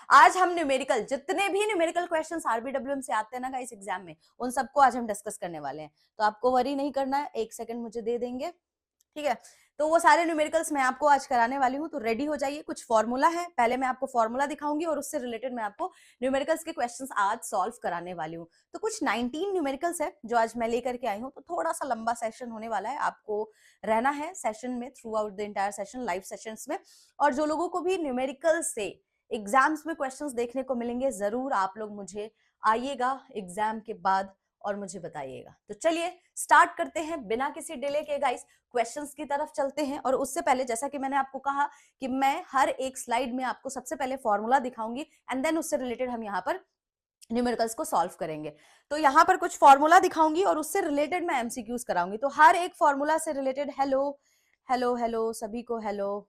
आज हम न्यूमेरिकल, जितने भी न्यूमेरिकल क्वेश्चंस आरबीडब्ल्यूएम से आते हैं ना गाइस एग्जाम में, उन सबको आज हम डिस्कस करने वाले हैं। तो आपको वरी नहीं करना है, एक सेकंड मुझे दे देंगे, ठीक है। तो वो सारे न्यूमेरिकल्स मैं आपको आज कराने वाली हूँ, तो रेडी हो जाइए। कुछ फॉर्मूला है, पहले मैं आपको फॉर्मूला दिखाऊंगी और उससे रिलेटेड मैं आपको न्यूमेरिकल्स के क्वेश्चंस आज सॉल्व कराने वाली हूँ। तो कुछ 19 न्यूमेरिकल्स है जो आज मैं लेकर के आई हूँ, तो थोड़ा सा लंबा सेशन होने वाला है, आपको रहना है सेशन में through out the entire session, live sessions में। और जो लोगों को भी न्यूमेरिकल से एग्जाम्स में क्वेश्चंस देखने को मिलेंगे, जरूर आप लोग मुझे आइएगा एग्जाम के बाद और मुझे बताइएगा। तो चलिए स्टार्ट करते हैं बिना किसी डिले के गाइस, क्वेश्चंस की तरफ चलते हैं। और उससे पहले जैसा कि मैंने आपको कहा कि मैं हर एक स्लाइड में आपको सबसे पहले फॉर्मूला दिखाऊंगी एंड देन उससे रिलेटेड हम यहाँ पर न्यूमेरिकल्स को सॉल्व करेंगे। तो यहाँ पर कुछ फॉर्मूला दिखाऊंगी और उससे रिलेटेड मैं एमसीक्यूज कराऊंगी। तो हर एक फॉर्मूला से रिलेटेड हेलो हेलो हेलो सभी को हेलो,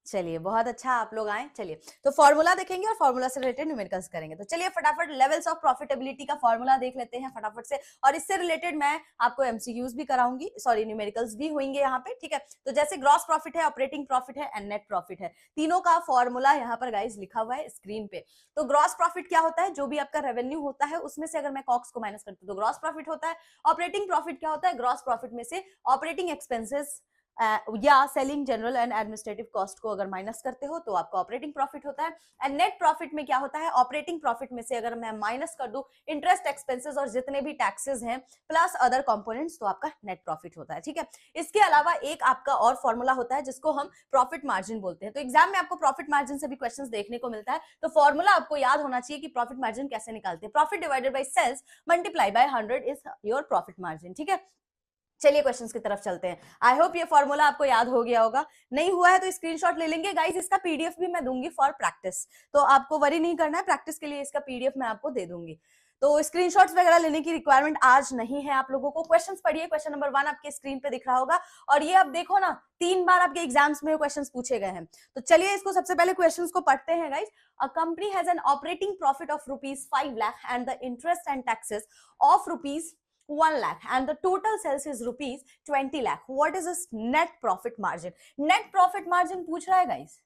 चलिए बहुत अच्छा आप लोग आए। चलिए तो फॉर्मूला देखेंगे और फॉर्मूला से रिलेटेड न्यूमेरिकल्स करेंगे। तो चलिए फटाफट लेवल्स ऑफ प्रॉफिटेबिलिटी का फॉर्मूला देख लेते हैं फटाफट से, और इससे रिलेटेड मैं आपको एमसीक्यूज भी कराऊंगी, सॉरी न्यूमेरिकल्स भी होंगे यहाँ पे, ठीक है। तो जैसे ग्रॉस प्रॉफिट है, ऑपरेटिंग प्रॉफिट है एंड नेट प्रॉफिट है, तीनों का फॉर्मूला यहाँ पर गाइस लिखा हुआ है स्क्रीन पे। तो ग्रॉस प्रॉफिट क्या होता है, जो भी आपका रेवेन्यू होता है उसमें से अगर मैं कॉक्स को माइनस करती हूँ तो ग्रॉस प्रॉफिट होता है। ऑपरेटिंग प्रॉफिट क्या होता है, ग्रॉस प्रॉफिट में से ऑपरेटिंग एक्सपेंसेस या selling general and administrative cost को अगर माइनस करते हो तो आपका ऑपरेटिंग प्रॉफिट होता है। एंड नेट प्रॉफिट में क्या होता है, ऑपरेटिंग प्रॉफिट में से अगर मैं माइनस कर दूं इंटरेस्ट एक्सपेंसेस और जितने भी टैक्सेस हैं प्लस अदर कंपोनेंट्स, तो आपका नेट प्रॉफिट होता है, ठीक है। इसके अलावा एक आपका और फॉर्मूला होता है जिसको हम प्रॉफिट मार्जिन बोलते हैं। तो एग्जाम में आपको प्रॉफिट मार्जिन से भी क्वेश्चंस देखने को मिलता है, तो फॉर्मूला आपको याद होना चाहिए कि प्रॉफिट मार्जिन कैसे निकालते हैं। Profit divided by sales multiply by 100 is your profit margin, ठीक है। चलिए क्वेश्चंस की तरफ चलते हैं। आई होप ये फॉर्मूला आपको याद हो गया होगा, नहीं हुआ है तो स्क्रीनशॉट ले लेंगे गाइस। इसका पीडीएफ भी मैं दूंगी फॉर प्रैक्टिस, तो आपको वरी नहीं करना है, प्रैक्टिस के लिए इसका पीडीएफ मैं आपको दे दूंगी। तो स्क्रीनशॉट्स वगैरह लेने की रिक्वायरमेंट आज नहीं है आप लोगों को। क्वेश्चंस पढ़िए, क्वेश्चन नंबर 1 आपके स्क्रीन पे दिख रहा होगा, और ये अब देखो ना 3 बार आपके एग्जाम्स में क्वेश्चंस पूछे गए हैं। तो चलिए इसको सबसे पहले क्वेश्चंस को पढ़ते हैं guys. A company has an operating profit of ₹5 lakh and the interest and taxes of ₹1 lakh and the total sales is ₹20 lakh. What is this net profit margin? Net profit margin पूछ रहा है guys.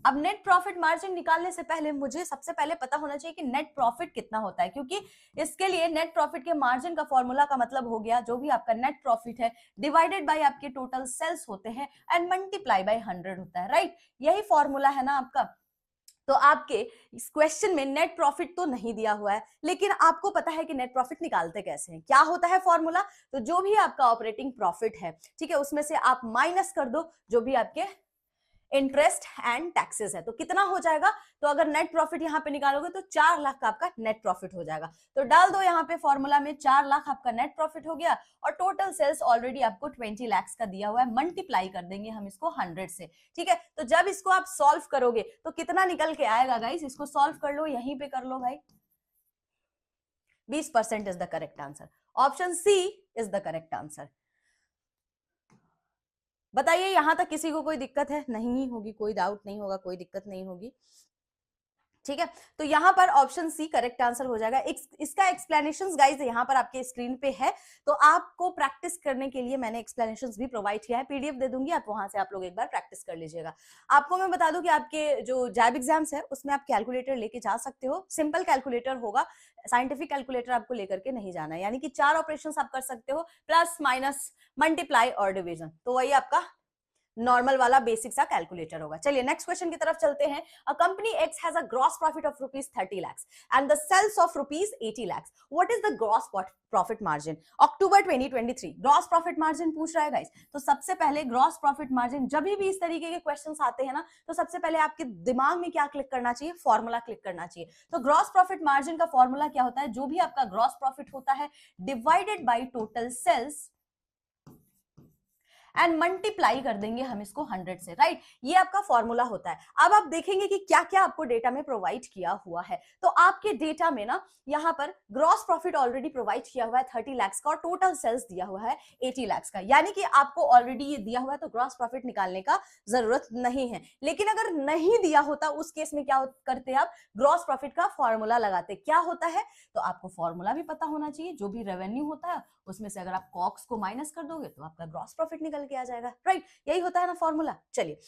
अब net profit margin निकालने से पहले मुझे सबसे पहले पता होना चाहिए कि नेट प्रॉफिट कितना होता है, क्योंकि इसके लिए नेट प्रॉफिट के मार्जिन का फॉर्मूला का मतलब हो गया जो भी आपका नेट प्रॉफिट है डिवाइडेड बाय आपके टोटल सेल्स होते हैं एंड मल्टीप्लाई बाय 100 होता है, राइट। यही फॉर्मूला है ना आपका। तो आपके इस क्वेश्चन में नेट प्रॉफिट तो नहीं दिया हुआ है, लेकिन आपको पता है कि नेट प्रॉफिट निकालते कैसे हैं। क्या होता है फॉर्मूला, तो जो भी आपका ऑपरेटिंग प्रॉफिट है, ठीक है, उसमें से आप माइनस कर दो जो भी आपके इंटरेस्ट एंड टैक्सेस है, तो कितना हो जाएगा। तो अगर नेट प्रॉफिट यहाँ पे निकालोगे तो 4 लाख का आपका नेट प्रॉफिट हो जाएगा। तो डाल दो यहाँ पे फॉर्मूला में 4 लाख आपका नेट प्रॉफिट हो गया, और टोटल सेल्स ऑलरेडी आपको 20 लाख का दिया हुआ है, मल्टीप्लाई कर देंगे हम इसको 100 से, ठीक है। तो जब इसको आप सॉल्व करोगे तो कितना निकल के आएगा गाइस, इसको सॉल्व कर लो, यहीं पे कर लो भाई। 20% is the correct answer, option C is the correct answer. बताइए यहां तक किसी को कोई दिक्कत है? नहीं होगी, कोई डाउट नहीं होगा, कोई दिक्कत नहीं होगी, ठीक है। तो यहां पर ऑप्शन सी करेक्ट आंसर हो जाएगा। इसका एक्सप्लेनेशंस गाइस यहाँ पर आपके स्क्रीन पे है, तो आपको प्रैक्टिस करने के लिए मैंने एक्सप्लेनेशंस भी प्रोवाइड किया है, पीडीएफ दे दूंगी, आप वहां से आप लोग एक बार प्रैक्टिस कर लीजिएगा। आपको मैं बता दूं कि आपके जो जैब एग्जाम्स है उसमें आप कैलकुलेटर लेके जा सकते हो, सिंपल कैलकुलेटर होगा, साइंटिफिक कैलकुलेटर आपको लेकर के नहीं जाना है। यानी कि 4 ऑपरेशंस आप कर सकते हो, प्लस माइनस मल्टीप्लाई और डिवीजन, तो वही आपका नॉर्मल वाला बेसिक सा कैलकुलेटर होगा। चलिए नेक्स्ट क्वेश्चन की तरफ चलते हैं। A company x has a gross profit of ₹30 lakhs and the sales of ₹80 lakhs. What is the gross profit margin? October 2023 gross profit margin पूछ रहा है गाइस। तो सबसे पहले ग्रॉस प्रॉफिट मार्जिन, जब भी इस तरीके के क्वेश्चंस आते हैं ना, तो सबसे पहले आपके दिमाग में क्या क्लिक करना चाहिए, फॉर्मूला क्लिक करना चाहिए। तो ग्रॉस प्रॉफिट मार्जिन का फॉर्मूला क्या होता है, जो भी आपका ग्रॉस प्रॉफिट होता है divided by total sales and multiply कर देंगे हम इसको 100 से, राइट। ये आपका फॉर्मूला होता है। अब आप देखेंगे कि क्या क्या आपको डेटा में प्रोवाइड किया हुआ है। तो आपके डेटा में ना यहाँ पर ग्रॉस प्रॉफिट ऑलरेडी प्रोवाइड किया हुआ है 30 लाख का, और टोटल सेल्स दिया हुआ है 80 लाख का, यानी कि आपको ऑलरेडी ये दिया हुआ है, तो ग्रॉस प्रॉफिट निकालने का जरूरत नहीं है। लेकिन अगर नहीं दिया होता उस केस में क्या करते आप, ग्रॉस प्रॉफिट का फॉर्मूला लगाते। क्या होता है, तो आपको फॉर्मूला भी पता होना चाहिए, जो भी रेवेन्यू होता है उसमें से अगर आप कॉक्स को माइनस कर दोगे तो आपका ग्रॉस प्रॉफिट निकल के आ जाएगा, राइट। यही होता है ना फॉर्मूला। चलिए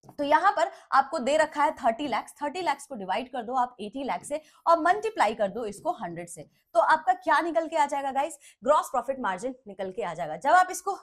तो यहां पर आपको दे रखा है 30 लाख, 30 लाख को डिवाइड कर दो आप 80 लाख से और मल्टीप्लाई कर दो इसको 100 से, तो आपका क्या निकल के आ जाएगा गाइस? ग्रॉस प्रॉफिट मार्जिन निकल के आ जाएगा। जब आप इसको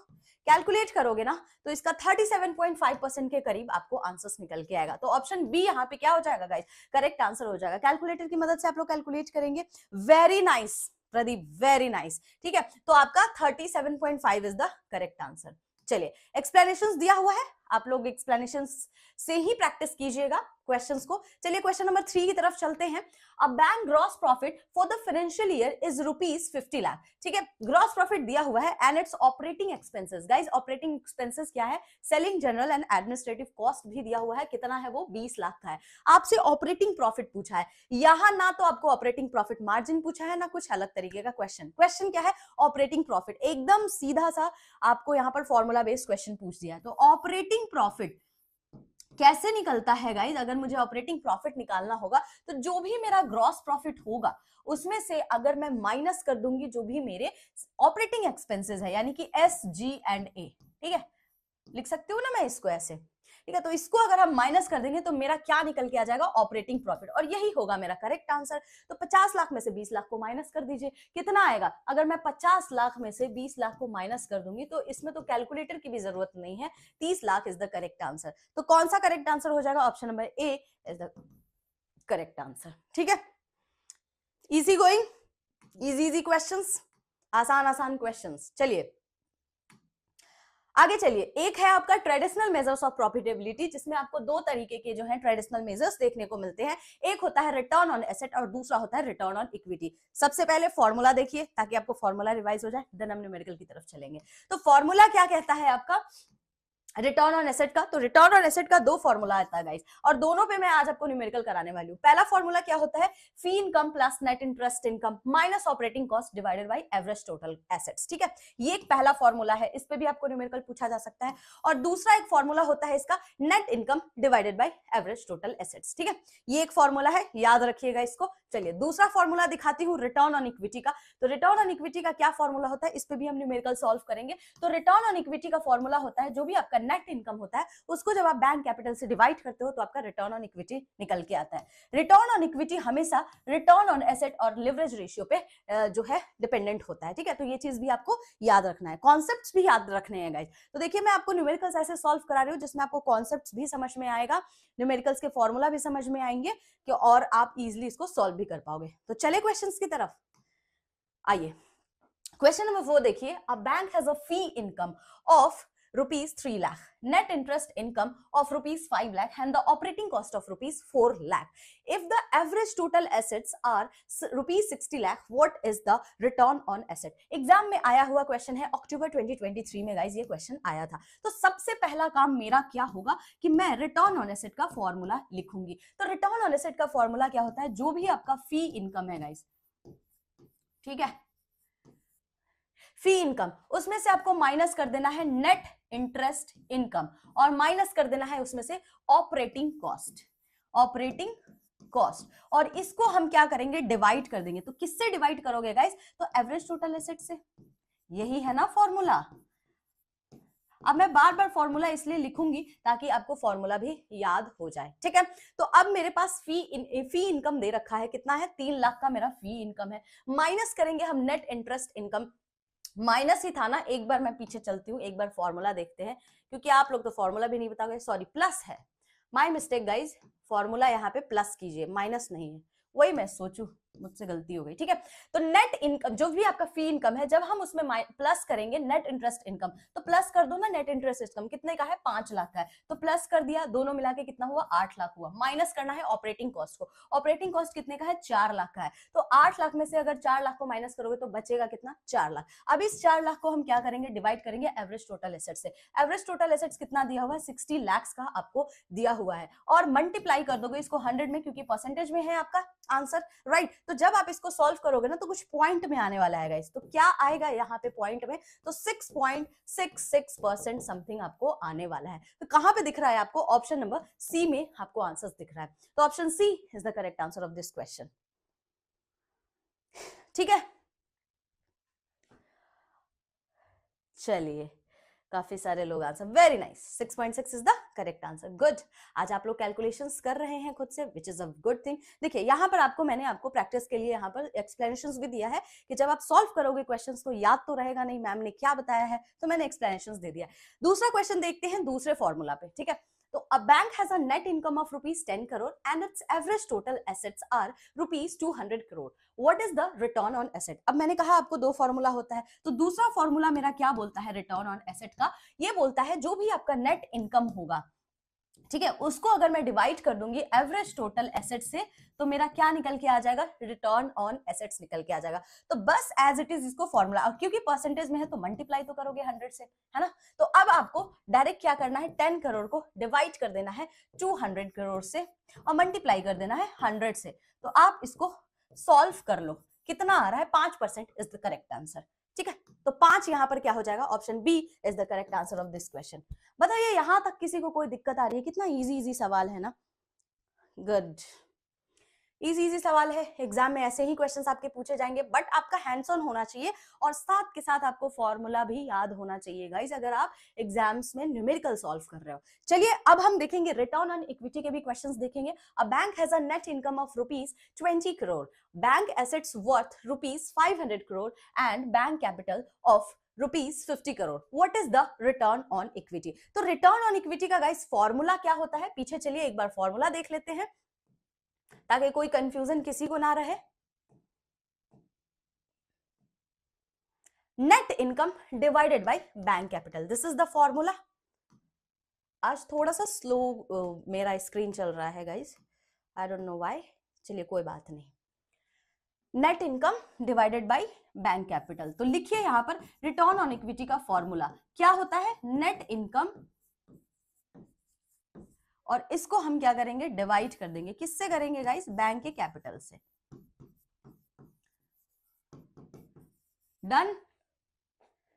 कैलकुलेट करोगे ना तो इसका 37.5% के करीब आपको आंसर्स निकल के आएगा। तो ऑप्शन बी यहाँ पे क्या हो जाएगा गाइस? करेक्ट आंसर हो जाएगा। कैलकुलेटर की मदद से आप लोग कैलकुलेट करेंगे। Very nice Pradeep, very nice. ठीक है, तो आपका 37.5 इज द करेक्ट आंसर। चलिए, एक्सप्लेनेशंस दिया हुआ है, आप लोग एक्सप्लेनेशंस से ही प्रैक्टिस कीजिएगा क्वेश्चंस को। चलिए क्वेश्चन नंबर 3 की तरफ चलते हैं। A bank gross profit for the financial year is ₹50 lakh. ठीक है, ग्रॉस प्रॉफिट दिया हुआ है and it's operating expenses. Guys operating expenses क्या है? Selling general and administrative cost भी दिया हुआ है। कितना है वो? 20 लाख का है। आपसे ऑपरेटिंग प्रॉफिट पूछा है, यहां ना तो आपको ऑपरेटिंग प्रॉफिट मार्जिन पूछा है ना कुछ अलग तरीके का क्वेश्चन। क्वेश्चन क्या है? Operating profit. एकदम सीधा सा आपको यहां पर फॉर्मूला बेस्ड क्वेश्चन पूछ दिया है। तो ऑपरेटिंग प्रॉफिट कैसे निकलता है गाइस? अगर मुझे ऑपरेटिंग प्रॉफिट निकालना होगा तो जो भी मेरा ग्रॉस प्रॉफिट होगा उसमें से अगर मैं माइनस कर दूंगी जो भी मेरे ऑपरेटिंग एक्सपेंसेस है, यानी कि SG&A। ठीक है, लिख सकती हूँ ना मैं इसको ऐसे। ठीक है, तो इसको अगर हम माइनस कर देंगे तो मेरा क्या निकल के आ जाएगा? ऑपरेटिंग प्रॉफिट, और यही होगा मेरा करेक्ट आंसर। तो 50 लाख में से 20 लाख को माइनस कर दीजिए, कितना आएगा? अगर मैं 50 लाख में से 20 लाख को माइनस कर दूंगी तो इसमें तो कैलकुलेटर की भी जरूरत नहीं है, 30 lakh is the correct answer. तो कौन सा करेक्ट आंसर हो जाएगा? Option number A is the correct answer. ठीक है, इजी गोइंग, इजी क्वेश्चंस, आसान आसान क्वेश्चंस। चलिए आगे चलिए। एक है आपका ट्रेडिशनल मेजर्स ऑफ प्रॉफिटेबिलिटी, जिसमें आपको दो तरीके के जो है ट्रेडिशनल मेजर्स देखने को मिलते हैं। एक होता है रिटर्न ऑन एसेट और दूसरा होता है रिटर्न ऑन इक्विटी। सबसे पहले फॉर्मूला देखिए ताकि आपको फॉर्मूला रिवाइज हो जाए, देन हम न्यूमेरिकल की तरफ चलेंगे। तो फॉर्मूला क्या कहता है आपका रिटर्न ऑन एसेट का? तो रिटर्न ऑन एसेट का दो फॉर्मूला आता है गाइस, और दोनों पे मैं आज आपको न्यूमेरिकल कराने वाली हूँ। पहला फॉर्मूला क्या होता है? Fee income plus net interest income minus operating cost divided by average total assets. ठीक है, ये एक पहला फॉर्मूला है, इस पे भी आपको न्यूमेरिकल पूछा जा सकता है। और दूसरा एक फॉर्मूला होता है इसका net income divided by average total assets. ठीक है, ये एक फॉर्मूला है, याद रखिएगा इसको। चलिए दूसरा फॉर्मूला दिखाती हूँ रिटर्न ऑन इक्विटी का। तो रिटर्न ऑन इक्विटी का क्या फॉर्मूला होता है, इस पे भी हम न्यूमेरिकल सॉल्व करेंगे। तो रिटर्न ऑन इक्विटी का फॉर्मूला होता है जो भी आपका नेट इनकम होता है उसको जब आप बैंक कैपिटल से डिवाइड करते हो तो आपका रिटर्न ऑन इक्विटी निकल के आता है। रिटर्न ऑन इक्विटी हमेशा रिटर्न ऑन एसेट और लिवरेज रेशियो पे जो है डिपेंडेंट होता है। ठीक है, तो ये चीज भी आपको याद रखना है, कॉन्सेप्ट्स भी याद रखने हैं गाइस। तो देखिए मैं आपको न्यूमेरिकल्स ऐसे सॉल्व करा रही हूँ जिसमें आपको कॉन्सेप्ट्स भी समझ में आएगा, न्यूमेरिकल्स के फॉर्मूला भी समझ में आएंगे कि और आप इजिली इसको सॉल्व भी कर पाओगे। तो चले क्वेश्चंस की तरफ आइए। क्वेश्चन नंबर 4 देखिए। A bank has a fee income of ₹3 lakh, net interest income of ₹5 lakh and the operating cost of ₹4 lakh. If the average total assets are ₹60 lakh, what is the return on asset? Exam में आया हुआ question है, अक्टूबर 2023 में guys ये question आया था। तो सबसे पहला काम मेरा क्या होगा कि मैं रिटर्न ऑन एसेट का फॉर्मूला लिखूंगी। तो रिटर्न ऑन एसेट का फॉर्मूला क्या होता है? जो भी आपका फी इनकम है गाइस, ठीक है, फी इनकम, उसमें से आपको माइनस कर देना है नेट इंटरेस्ट इनकम और माइनस कर देना है उसमें से ऑपरेटिंग कॉस्ट, ऑपरेटिंग कॉस्ट, और इसको हम क्या करेंगे? डिवाइड कर देंगे। तो किससे डिवाइड करोगे गाइस? तो एवरेज टोटल एसेट से। यही है ना फॉर्मूला। अब मैं बार बार फॉर्मूला इसलिए लिखूंगी ताकि आपको फॉर्मूला भी याद हो जाए। ठीक है, तो अब मेरे पास फी इनकम दे रखा है, कितना है? 3 लाख का मेरा फी इनकम है। माइनस करेंगे हम नेट इंटरेस्ट इनकम, माइनस ही था ना, एक बार मैं पीछे चलती हूँ, एक बार फॉर्मूला देखते हैं, क्योंकि आप लोग तो फॉर्मूला भी नहीं बताओगे। सॉरी, प्लस है, माय मिस्टेक गाइज, फॉर्मूला यहाँ पे प्लस कीजिए, माइनस नहीं है, वही मैं सोचू, मुझसे गलती हो गई। ठीक है, तो नेट इनकम जो भी आपका फी इनकम है, जब हम उसमें प्लस करेंगे नेट इंटरेस्ट इनकम, तो प्लस कर दो ना, नेट इंटरेस्ट इनकम कितने का है? 5 लाख का है, तो प्लस कर दिया, दोनों मिला के कितना हुआ? 8 लाख हुआ। माइनस करना है ऑपरेटिंग कॉस्ट को, ऑपरेटिंग कॉस्ट कितने का है? 4 लाख का है। तो 8 लाख में से अगर 4 लाख को माइनस करोगे तो बचेगा कितना? 4 लाख। अब इस 4 लाख को हम क्या करेंगे? डिवाइड करेंगे एवरेज टोटल एसेट से। एवरेज टोटल एसेट्स कितना दिया हुआ है? 60 लाख का आपको दिया हुआ है, और मल्टीप्लाई कर दोगे इसको 100 में, क्योंकि परसेंटेज में है आपका आंसर, राइट। तो जब आप इसको सॉल्व करोगे ना तो कुछ पॉइंट में आने वाला है गाइस। तो क्या आएगा यहाँ पे पॉइंट में? तो 6.66% समथिंग आपको आने वाला है। तो कहां पे दिख रहा है आपको? ऑप्शन नंबर सी में आपको आंसर दिख रहा है। तो option C is the correct answer of this question. ठीक है, चलिए काफी सारे लोग answer, very nice, 6.6 is the correct answer, good. आज आप लोग कैलकुलेशंस कर रहे हैं खुद से, which is a good thing. देखिए यहाँ पर मैंने आपको प्रैक्टिस के लिए यहाँ पर एक्सप्लेनेशंस भी दिया है कि जब आप सॉल्व करोगे क्वेश्चंस तो याद तो रहेगा नहीं मैम ने क्या बताया है, तो मैंने एक्सप्लेनेशंस दे दिया। दूसरा क्वेश्चन देखते हैं दूसरे फॉर्मूला पे, ठीक है। तो a bank has a net income of rupees 10 crore and its average total assets are rupees 200 crore. What is the return on asset? अब मैंने कहा आपको दो फॉर्मूला होता है, तो दूसरा फॉर्मूला मेरा क्या बोलता है रिटर्न ऑन एसेट का? ये बोलता है जो भी आपका नेट इनकम होगा, ठीक है, उसको अगर मैं डिवाइड कर दूंगी एवरेज टोटल एसेट से, तो मेरा क्या निकल के आ जाएगा? रिटर्न ऑन एसेट्स निकल के आ जाएगा। तो बस एज इट इज इसको फॉर्मूला, क्योंकि परसेंटेज में है तो मल्टीप्लाई तो करोगे 100 से, है ना। तो अब आपको डायरेक्ट क्या करना है, 10 करोड़ को डिवाइड कर देना है 200 करोड़ से और मल्टीप्लाई कर देना है 100 से। तो आप इसको सॉल्व कर लो, कितना आ रहा है? 5% इज द करेक्ट आंसर, ठीक है। तो 5 यहां पर क्या हो जाएगा? Option B is the correct answer of this question. बताइए यहां तक किसी को कोई दिक्कत आ रही है? कितना इजी इजी सवाल है ना, गुड, इजी इजी सवाल है। एग्जाम में ऐसे ही क्वेश्चंस आपके पूछे जाएंगे, बट आपका हैंड्स ऑन होना चाहिए और साथ के साथ आपको फॉर्मूला भी याद होना चाहिए गाइस, अगर आप एग्जाम्स में न्यूमेरिकल सॉल्व कर रहे हो। चलिए अब हम देखेंगे रिटर्न ऑन इक्विटी के भी क्वेश्चंस देखेंगे। A bank has a net income of rupees 20 crore, bank assets worth rupees 500 crore and bank capital of rupees 50 crore. What is the return on equity? तो रिटर्न ऑन इक्विटी का गाइस फॉर्मूला क्या होता है? पीछे चलिए एक बार फॉर्मूला देख लेते हैं ताकि कोई कंफ्यूजन किसी को ना रहे। Net income divided by bank capital, this is the formula. आज थोड़ा सा स्लो मेरा स्क्रीन चल रहा है guys, I don't know why, चलिए कोई बात नहीं। Net income divided by bank capital, तो लिखिए यहां पर रिटर्न ऑन इक्विटी का फॉर्मूला क्या होता है? नेट इनकम, और इसको हम क्या करेंगे? डिवाइड कर देंगे, किससे करेंगे गाइस? बैंक के कैपिटल से। डन,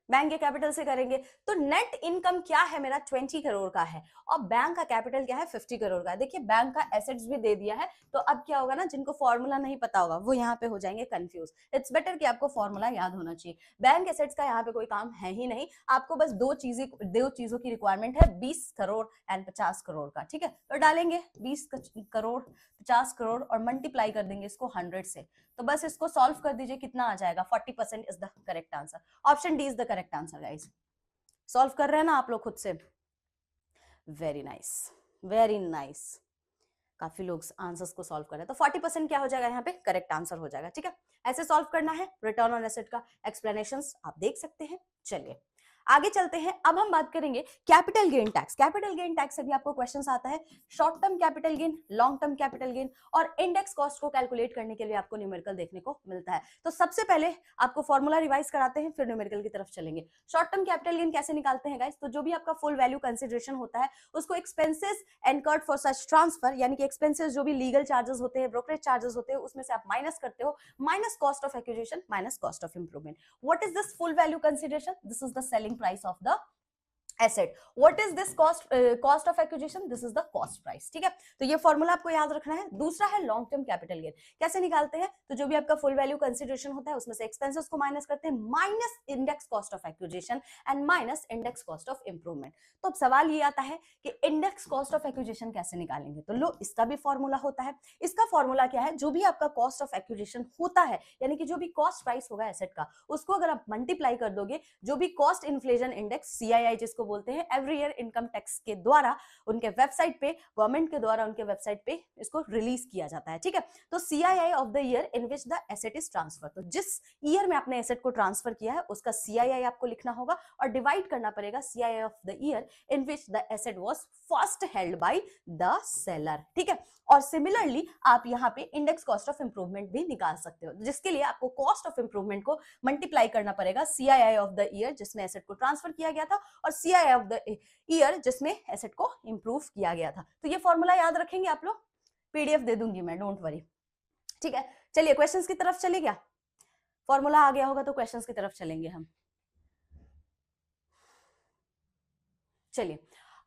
बैंक के कैपिटल से करेंगे। तो नेट इनकम क्या है मेरा? 20 करोड़ का है और बैंक का कैपिटल क्या है? 50 करोड़ का है। देखिए बैंक का एसेट्स भी दे दिया है, तो अब क्या होगा ना, जिनको फॉर्मूला नहीं पता होगा वो यहाँ पे हो जाएंगे कंफ्यूज। इट्स बेटर कि आपको फॉर्मूला याद होना चाहिए। बैंक एसेट्स का यहाँ पे कोई काम है ही नहीं, आपको बस दो चीजों की रिक्वायरमेंट है, 20 करोड़ एंड 50 करोड़ का, ठीक है। तो डालेंगे 20 करोड़ 50 करोड़ और मल्टीप्लाई कर देंगे इसको 100 से। तो बस इसको सॉल्व कर दीजिए, कितना आ जाएगा? 40% is the correct answer. Option D is the correct answer guys. Solve कर रहे हैं ना आप लोग खुद से? वेरी नाइस, वेरी नाइस, काफी लोग आंसर्स को सॉल्व कर रहे हैं। तो 40% क्या हो जाएगा यहाँ पे? करेक्ट आंसर हो जाएगा, ठीक है। ऐसे सॉल्व करना है। रिटर्न ऑन एसेट का एक्सप्लेनेशंस आप देख सकते हैं। चलिए आगे चलते हैं। अब हम बात करेंगे capital gain tax. Capital gain tax से भी आपको क्वेश्चंस आता है, short term capital gain, long term capital gain और इंडेक्स कॉस्ट को कैलकुलेट करने के लिए आपको न्यूमेरिकल देखने को मिलता है। तो सबसे पहले आपको फॉर्मूला रिवाइज कराते हैं, फिर न्यूमेरिकल की तरफ चलेंगे। शॉर्ट टर्म कैपिटल गेन कैसे निकालते हैं गाइस? तो जो भी आपका फुल वैल्यू कंसिडरेशन होता है उसको एक्सपेंसेस एनकर्ड फॉर सच ट्रांसफर, यानी कि एक्सपेंसेस जो भी लीगल चार्जेस होते हैं, ब्रोकरेज चार्जेस होते हैं, उसमें से आप माइनस करते हो, minus cost of acquisition minus cost of improvement. What is this full value consideration? This is the selling price of the asset. What is this cost of acquisition? This is the cost price, ठीक है। तो ये formula आपको याद रखना है। दूसरा है लॉन्ग टर्म कैपिटल गेन। कैसे निकालते हैं? तो जो भी आपका फुल वैल्यू कंसिडरेशन होता है उसमें से एक्सपेंसेस को माइनस करते हैं, minus index cost of acquisition and minus index cost of improvement. तो अब सवाल ये आता है कि इंडेक्स कॉस्ट ऑफ एक्विजिशन कैसे निकालेंगे? तो लो, इसका भी फॉर्मूला होता है। इसका फॉर्मूला क्या है? जो भी आपका कॉस्ट ऑफ एक्विजिशन होता है, यानी कि जो भी कॉस्ट प्राइस होगा एसेट का, उसको अगर आप मल्टीप्लाई कर दोगे जो भी कॉस्ट इन्फ्लेशन इंडेक्स CII जिसको बोलते हैं, एवरी ईयर इनकम टैक्स के द्वारा उनके वेबसाइट पे, गवर्नमेंट के द्वारा उनके वेबसाइट पे इसको रिलीज किया जाता है, ठीक है। तो CII of the year in which the asset is transfer, तो जिस ईयर में आपने एसेट को ट्रांसफर किया है उसका CII आपको लिखना होगा और डिवाइड करना पड़ेगा CII of the year in which the asset was first held by the seller, ठीक है। और सिमिलरली आप यहाँ पे इंडेक्स कॉस्ट ऑफ इंप्रूवमेंट भी निकाल सकते हो, जिसके लिए आपको कॉस्ट ऑफ इंप्रूवमेंट को मल्टीप्लाई करना पड़ेगा CII ऑफ द ईयर जिसमें एसेट को ट्रांसफर किया गया था और CII ऑफ द ईयर जिसमें एसेट को इंप्रूव किया गया था। तो ये फॉर्मूला याद रखेंगे आप लोग, PDF दे दूंगी मैं, डोंट वरी, ठीक है। चलिए क्वेश्चंस की तरफ चले, क्या फॉर्मूला आ गया होगा तो क्वेश्चंस की तरफ चलेंगे हम। चलिए,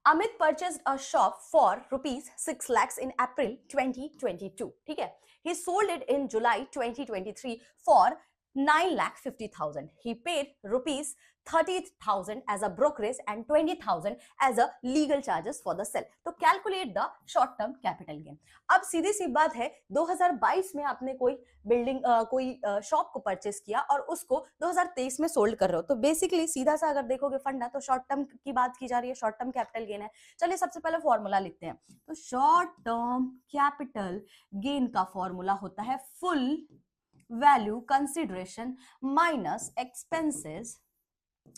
Amit purchased a shop for rupees 6 lakhs in April 2022, ठीक है। He sold it in July 2023 for 9,50,000. He paid rupees 30,000 as a brokerage and 20,000 as a legal charges for the sale. तो calculate the short term capital gain. अब सीधी सी बात है, 2022 में आपने कोई building कोई शॉप को परचेस किया और उसको 2023 में सोल्ड कर रहे हो, तो बेसिकली सीधा सा अगर देखोगे फंडा तो शॉर्ट टर्म की बात की जा रही है, शॉर्ट टर्म कैपिटल गेन है. चलिए सबसे पहले फॉर्मूला लिखते हैं. तो शॉर्ट टर्म कैपिटल गेन का फॉर्मूला होता है full value consideration minus expenses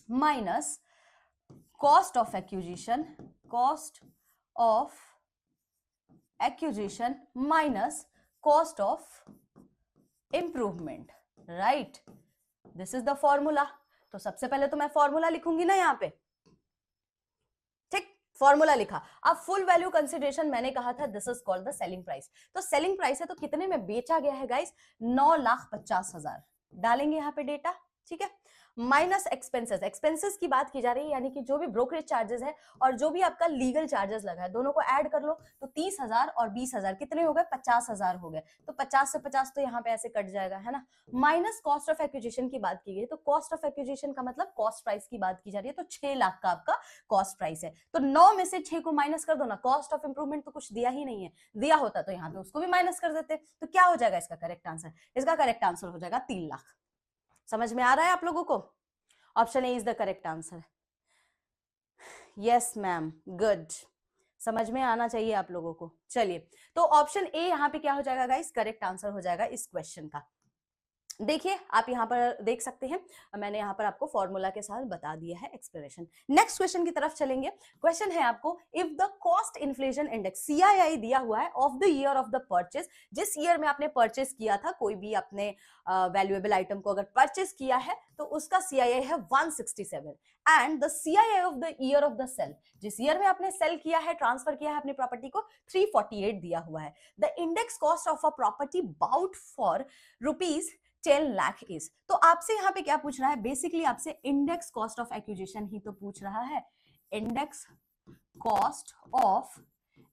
minus cost of acquisition minus cost of improvement, right? This is the formula. तो सबसे पहले तो मैं फॉर्मूला लिखूंगी ना यहाँ पे, ठीक, फॉर्मूला लिखा. अब फुल वैल्यू कंसिडरेशन मैंने कहा था this is called the selling price. तो सेलिंग प्राइस है तो कितने में बेचा गया है गाइस, 9,50,000. डालेंगे यहाँ पे डेटा, ठीक है. माइनस एक्सपेंसेस, एक्सपेंसेस की बात की जा रही है, यानी कि जो भी ब्रोकरेज चार्जेस है और जो भी आपका लीगल चार्जेस लगा है, दोनों को ऐड कर लो तो 30,000 और 20,000 कितने हो गए, 50,000 हो गए. तो 50 से 50 तो यहाँ पे ऐसे कट जाएगा, है ना. माइनस कॉस्ट ऑफ एक्विजिशन की बात की गई, तो कॉस्ट ऑफ एक्विजिशन का मतलब कॉस्ट प्राइस की बात की जा रही है, तो 6 लाख का आपका कॉस्ट प्राइस है. तो 9 में से 6 को माइनस कर दो ना, कॉस्ट ऑफ इंप्रूवमेंट तो कुछ दिया ही नहीं है, दिया होता तो यहाँ पे उसको भी माइनस कर देते. तो क्या हो जाएगा इसका करेक्ट आंसर, इसका करेक्ट आंसर हो जाएगा 3 लाख. समझ में आ रहा है आप लोगों को? Option A is the correct answer. Yes ma'am, good, समझ में आना चाहिए आप लोगों को. चलिए, तो ऑप्शन ए यहाँ पे क्या हो जाएगा गाइस, करेक्ट आंसर हो जाएगा इस क्वेश्चन का. देखिए आप यहाँ पर देख सकते हैं, मैंने यहाँ पर आपको फॉर्मूला के साथ बता दिया है एक्सप्लेनेशन. नेक्स्ट क्वेश्चन की तरफ चलेंगे. क्वेश्चन है आपको, if the cost inflation index CII दिया हुआ है of the year of the purchase, जिस ईयर में आपने परचेज किया था कोई भी अपने वैल्यूएबल आइटम को अगर परचेज किया है तो उसका CII है 167 and the CII of the year of the sale, जिस ईयर में आपने सेल किया है, ट्रांसफर किया है अपनी प्रॉपर्टी को, 348 दिया हुआ है. The index cost of a property bought for ₹10 lakh is. तो आपसे यहाँ पे क्या पूछ रहा है, बेसिकली आपसे इंडेक्स कॉस्ट ऑफ एक्विजिशन ही तो पूछ रहा है. इंडेक्स कॉस्ट ऑफ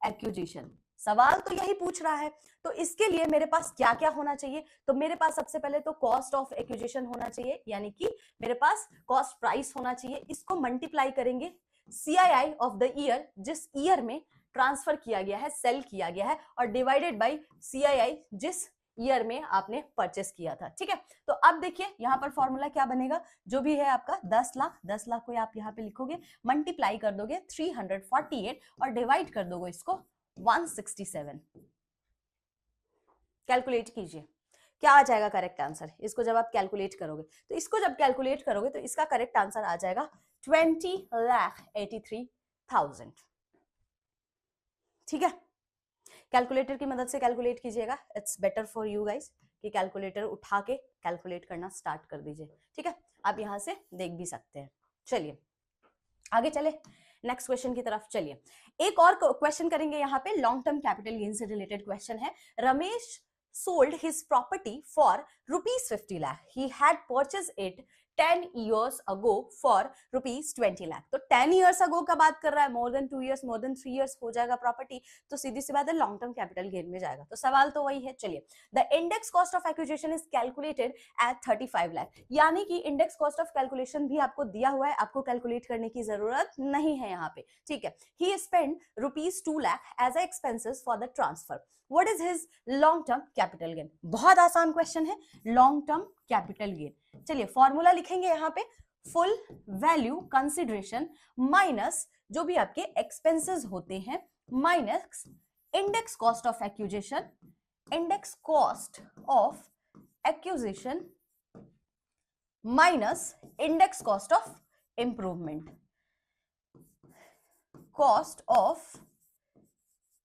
एक्विजिशन सवाल तो यही पूछ रहा है. तो इसके लिए मेरे पास क्या क्या होना चाहिए, तो मेरे पास सबसे पहले तो कॉस्ट ऑफ एक्विजिशन होना चाहिए, यानी कि मेरे पास कॉस्ट प्राइस होना चाहिए. इसको मल्टीप्लाई करेंगे CII ऑफ द ईयर, जिस ईयर में ट्रांसफर किया गया है, सेल किया गया है, और डिवाइडेड बाई CII जिस ईयर में आपने परचेस किया था. ठीक है, तो अब देखिए यहाँ पर फॉर्मूला क्या बनेगा, जो भी है आपका 10 लाख, 10 लाख को आप यहाँ पे लिखोगे, मल्टीप्लाई कर दोगे 348 और डिवाइड कर दोगे इसको 167. कैलकुलेट कीजिए क्या आ जाएगा करेक्ट आंसर. इसको जब आप कैलकुलेट करोगे तो इसका करेक्ट आंसर आ जाएगा 20,83,000. ठीक है, कैलकुलेटर की मदद से कैलकुलेट कीजिएगा, it's better for you guys कि कैलकुलेटर उठा के कैलकुलेट करना स्टार्ट कर दीजिए. ठीक है, आप यहां से देख भी सकते हैं. चलिए आगे चले, नेक्स्ट क्वेश्चन की तरफ चलिए. एक और क्वेश्चन करेंगे यहाँ पे, लॉन्ग टर्म कैपिटल गेन से रिलेटेड क्वेश्चन है. Ramesh sold his property for ₹50 lakh. He had purchased it 10 years ago for ₹20 lakh. तो 10 years ago का बात कर रहा है, more than 2 years, more than 3 years हो जाएगा प्रॉपर्टी, तो सीधी सी बात है लॉन्ग टर्म कैपिटल गेन में जाएगा. तो सवाल तो वही है. चलिए, the index cost of acquisition is calculated at 35 lakh, यानी कि इंडेक्स कॉस्ट ऑफ कैलकुलेशन भी आपको दिया हुआ है, आपको कैलकुलेट करने की जरूरत नहीं है यहाँ पे. ठीक है, he spent ₹2 lakh as expenses for the transfer. What is his long term capital gain? बहुत आसान क्वेश्चन है, लॉन्ग टर्म कैपिटल गेन. चलिए फॉर्मूला लिखेंगे यहाँ पे, फुल वैल्यू कंसिडरेशन माइनस जो भी आपके एक्सपेंसेस होते हैं, minus index cost of acquisition, index cost of acquisition minus index cost of improvement, cost of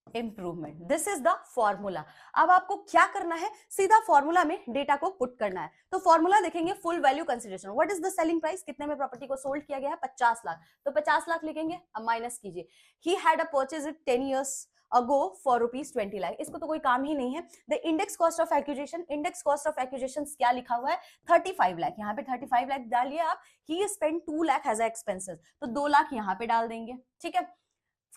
improvement. This is the formula. अब आपको क्या करना है, सीधा फॉर्मूला में डेटा को पुट करना है. तो फॉर्मूला देखेंगे, full value consideration, what is the selling price, कितने में प्रॉपर्टी को सोल्ड किया गया है, 50 लाख. तो 50 लाख लिखेंगे, अब माइनस कीजिए, he had a purchase it 10 years ago for ₹20 lakh. इसको तो कोई काम ही नहीं है. The index cost of acquisition, index cost of acquisition क्या लिखा हुआ है, 35 लाख. यहाँ पे 35 लाख डालिए आप. He spend 2 lakh as a expenses, तो 2 लाख यहाँ पे डाल देंगे. ठीक है,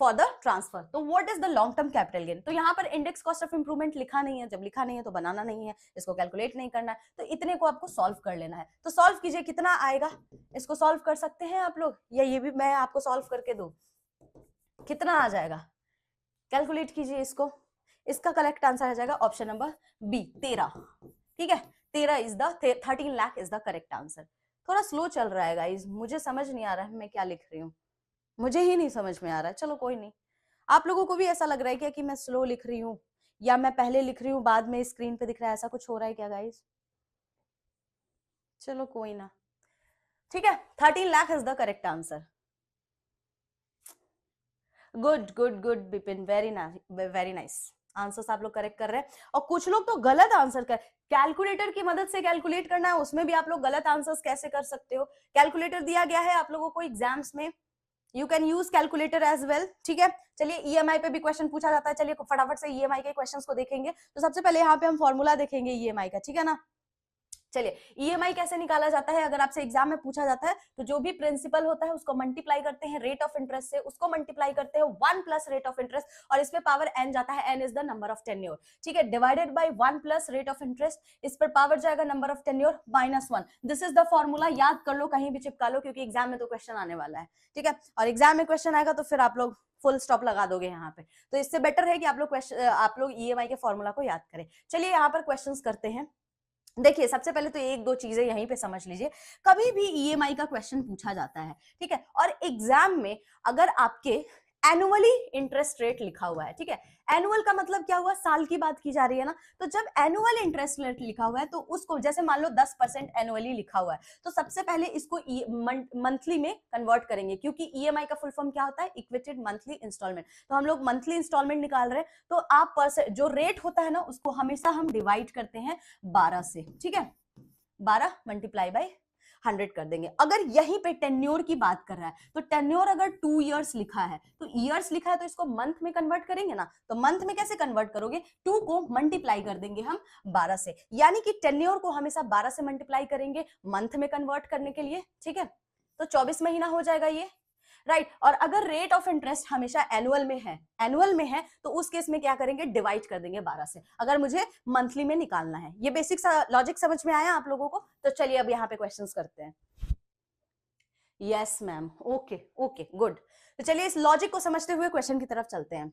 फॉर द ट्रांसफर। तो what is the long term capital gain? तो यहाँ पर इंडेक्स कॉस्ट ऑफ इंप्रूवमेंट लिखा नहीं है, जब लिखा नहीं है तो बनाना नहीं है, इसको कैलकुलेट नहीं करना है, तो इतने को आपको सॉल्व कर लेना है। तो सॉल्व कीजिए, कितना आएगा, इसको सॉल्व कर सकते हैं आप लोग, या ये भी मैं आपको सॉल्व करके दूं? कितना आ जाएगा, कैलकुलेट कीजिए इसको। इसका करेक्ट आंसर आ जाएगा ऑप्शन नंबर बी, 13। ठीक है, 13 is the 13 lakh is the correct answer. थोड़ा स्लो चल रहा है गाइस, मुझे समझ नहीं आ रहा है मैं क्या लिख रही हूँ, मुझे ही नहीं समझ में आ रहा है। चलो कोई नहीं, आप लोगों को भी ऐसा लग रहा है क्या कि मैं स्लो लिख रही हूँ, या मैं पहले लिख रही हूँ बाद में स्क्रीन पे दिख रहा है, ऐसा कुछ हो रहा है क्या गाइस? चलो कोई ना, ठीक है, 13 lakh is the correct answer. Good good good Bipin, very nice answers आप लोग करेक्ट कर रहे हैं। और कुछ लोग तो गलत आंसर कर, कैलकुलेटर की मदद से कैलकुलेट करना है, उसमें भी आप लोग गलत आंसर्स कैसे कर सकते हो? कैलकुलेटर दिया गया है आप लोगों को एग्जाम्स में, you can use calculator as well. ठीक है, चलिए ईएमआई पे भी क्वेश्चन पूछा जाता है, चलिए फटाफट से ईएमआई के क्वेश्चंस को देखेंगे। तो सबसे पहले यहाँ पे हम फॉर्मूला देखेंगे ईएमआई का, ठीक है ना। चलिए, ईएमआई कैसे निकाला जाता है, अगर आपसे एग्जाम में पूछा जाता है तो जो भी प्रिंसिपल होता है उसको मल्टीप्लाई करते हैं रेट ऑफ इंटरेस्ट से, उसको मल्टीप्लाई करते हैं 1 प्लस रेट ऑफ इंटरेस्ट, और इसमें पावर n जाता है, n is the number of tenure. ठीक है, divided by 1 plus rate of interest, इस पर पावर जाएगा number of tenure -1। This is the formula, याद कर लो, कहीं भी चिपका लो, क्योंकि एग्जाम में तो क्वेश्चन आने वाला है। ठीक है, और एग्जाम में क्वेश्चन आएगा तो फिर आप लोग फुल स्टॉप लगा दोगे यहाँ पे, तो इससे बेटर है कि आप लोग ईएमआई के फॉर्मूला को याद करें। चलिए यहाँ पर क्वेश्चंस करते हैं। देखिए, सबसे पहले तो एक दो चीजें यहीं पे समझ लीजिए, कभी भी ईएमआई का क्वेश्चन पूछा जाता है, ठीक है, और एग्जाम में अगर आपके एनुअली इंटरेस्ट रेट लिखा हुआ है, ठीक है, एनुअल का मतलब क्या हुआ, साल की बात की जा रही है ना, तो जब एनुअल इंटरेस्ट रेट लिखा हुआ है तो उसको, जैसे मान लो 10% एनुअली लिखा हुआ है, तो सबसे पहले इसको मंथली में कन्वर्ट करेंगे, क्योंकि ईएमआई का फुल फॉर्म क्या होता है, इक्वेटेड मंथली इंस्टॉलमेंट। तो हम लोग मंथली इंस्टॉलमेंट निकाल रहे हैं, तो आप जो रेट होता है ना उसको हमेशा हम डिवाइड करते हैं 12 से। ठीक है, 12 मल्टीप्लाई बाय 100 कर देंगे। अगर यहीं पे टेन्योर की बात कर रहा है तो टेन्योर अगर 2 इयर्स लिखा है, तो इयर्स लिखा है तो इसको मंथ में कन्वर्ट करेंगे ना, तो मंथ में कैसे कन्वर्ट करोगे, 2 को मल्टीप्लाई कर देंगे हम 12 से, यानी कि टेन्योर को हमेशा 12 से मल्टीप्लाई करेंगे मंथ में कन्वर्ट करने के लिए। ठीक है, तो 24 महीना हो जाएगा ये, राइट। और अगर रेट ऑफ इंटरेस्ट हमेशा एनुअल में है तो उस केस में क्या करेंगे, डिवाइड कर देंगे 12 से, अगर मुझे मंथली में निकालना है। ये बेसिक सा लॉजिक समझ में आया आप लोगों को? तो चलिए अब यहाँ पे क्वेश्चंस करते हैं। Yes ma'am, okay okay good. तो चलिए इस लॉजिक को समझते हुए क्वेश्चन की तरफ चलते हैं।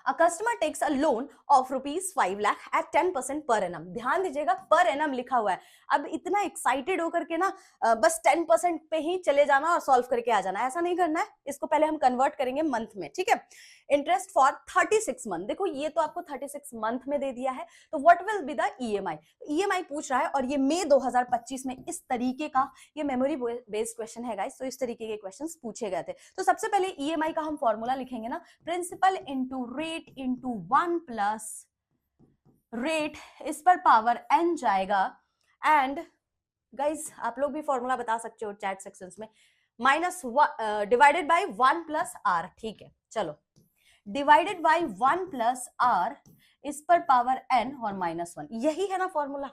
A customer takes a loan of rupees 5 lakh at 10% per annum। ध्यान दीजिएगा, पर एनम लिखा हुआ है। अब इतना एक्साइटेड होकर के ना बस 10% पे ही चले जाना और सॉल्व करके आ जाना, ऐसा नहीं करना है। इसको पहले हम कन्वर्ट करेंगे मंथ में। ठीक है, इंटरेस्ट फॉर 36 मंथ, देखो ये तो आपको 36 मंथ में दे दिया है, तो what will be the EMI. EMI पूछ रहा है, और ये मई 2025 में इस तरीके का, ये मेमोरी बेस्ड क्वेश्चन है गाइस, तो इस तरीके के क्वेश्चंस पूछे गए थे। तो सबसे पहले ईएमआई का हम फॉर्मूला लिखेंगे ना, principal into rate into 1 plus rate, इस पर पावर n जाएगा, एंड गाइस आप लोग भी फॉर्मूला बता सकते हो चैट सेक्शंस में, minus divided by 1 plus r। ठीक है, चलो डिवाइडेड बाय 1 प्लस r, इस पर पावर n और -1, यही है ना फॉर्मूला,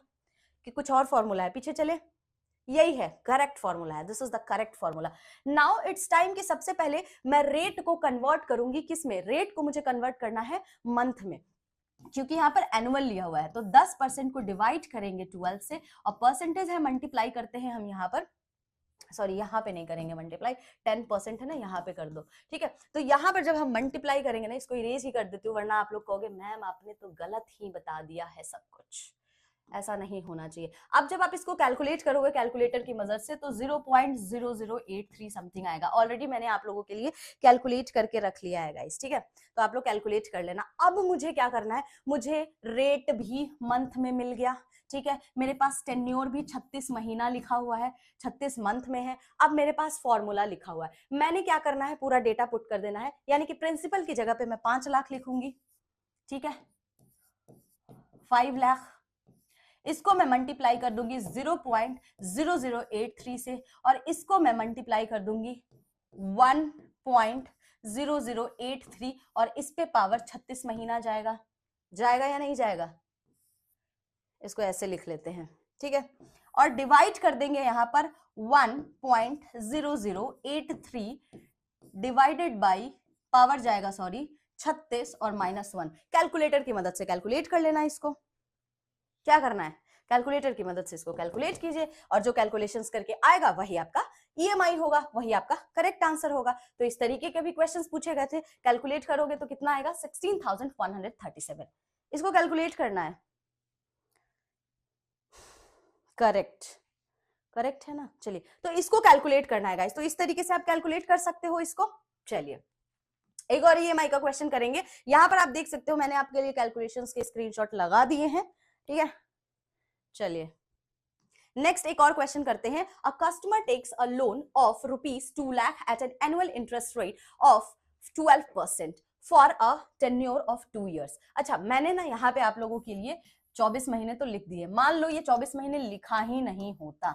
कि कुछ और फॉर्मूला है? पीछे चले, यही है, करेक्ट फॉर्मूला है, this is the correct formula. Now it's time कि सबसे पहले मैं रेट को कन्वर्ट करूंगी, किस में, रेट को मुझे कन्वर्ट करना है मंथ में, क्योंकि यहाँ पर एनुअल लिया हुआ है, तो 10% को डिवाइड करेंगे 12 से, और परसेंटेज है मल्टीप्लाई करते हैं हम यहाँ पर, सॉरी यहाँ पे नहीं करेंगे मल्टीप्लाई, 10% है ना, यहाँ पे कर दो। ठीक है, तो यहाँ पर जब हम मल्टीप्लाई करेंगे ना, इसको इरेज ही कर देती हूँ, वरना आप लोग कहोगे मैम आपने तो गलत ही बता दिया है सब कुछ, ऐसा नहीं होना चाहिए। अब जब आप इसको कैलकुलेट करोगे कैलकुलेटर की मदद से, तो 0.0083 समथिंग आएगा। ऑलरेडी मैंने आप लोगों के लिए कैलकुलेट करके रख लिया है गाइस, ठीक है, तो आप लोग कैलकुलेट कर लेना। अब मुझे क्या करना है, मुझे रेट भी मंथ में मिल गया, ठीक है, मेरे पास टेन्योर भी 36 महीना लिखा हुआ है, 36 मंथ में है। अब मेरे पास फॉर्मूला लिखा हुआ है, मैंने क्या करना है, पूरा डेटा पुट कर देना है, यानी कि प्रिंसिपल की जगह पे मैं 5 लाख लिखूंगी। ठीक है, 5 लाख, इसको मैं मल्टीप्लाई कर दूंगी 0.0083 से, और इसको मैं मल्टीप्लाई कर दूंगी 1.0083, और इस पे पावर 36 महीना जाएगा, जाएगा या नहीं जाएगा, इसको ऐसे लिख लेते हैं। ठीक है, और डिवाइड कर देंगे यहां पर 1.0083 डिवाइडेड बाई पावर जाएगा सॉरी 36 और -1। कैलकुलेटर की मदद से कैलकुलेट कर लेना इसको। क्या करना है, कैलकुलेटर की मदद से इसको कैलकुलेट कीजिए और जो कैलकुलेशंस करके आएगा वही आपका ईएमआई होगा, वही आपका करेक्ट आंसर होगा। तो इस तरीके के भी क्वेश्चंस पूछे गए थे, कैलकुलेट करोगे तो कितना आएगा 16,137। इसको कैलकुलेट करना है। करेक्ट, करेक्ट है ना। चलिए तो इसको कैलकुलेट करना है गाइस, तो इस तरीके से आप कैलकुलेट कर सकते हो इसको। चलिए एक और ईएमआई का क्वेश्चन करेंगे। यहां पर आप देख सकते हो मैंने आपके लिए कैलकुलेशंस के स्क्रीनशॉट लगा दिए हैं, ठीक है। चलिए नेक्स्ट एक और क्वेश्चन करते हैं। A customer takes a loan of ₹2 lakh at an annual interest rate of 12% for a tenure of 2 years। अच्छा मैंने ना यहाँ पे आप लोगों के लिए 24 महीने तो लिख दिए, मान लो ये 24 महीने लिखा ही नहीं होता,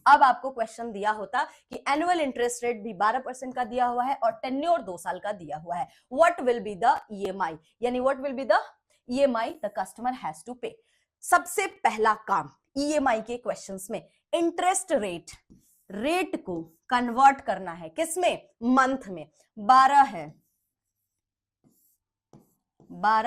अब आपको क्वेश्चन दिया होता कि एनुअल इंटरेस्ट रेट भी 12% का दिया हुआ है और टेन्योर 2 साल का दिया हुआ है, what will be the EMI, यानी what will be the EMI the customer has to pay. सबसे पहला काम ईएमआई के क्वेश्चंस में इंटरेस्ट रेट को कन्वर्ट करना है, किसमें, मंथ में। 12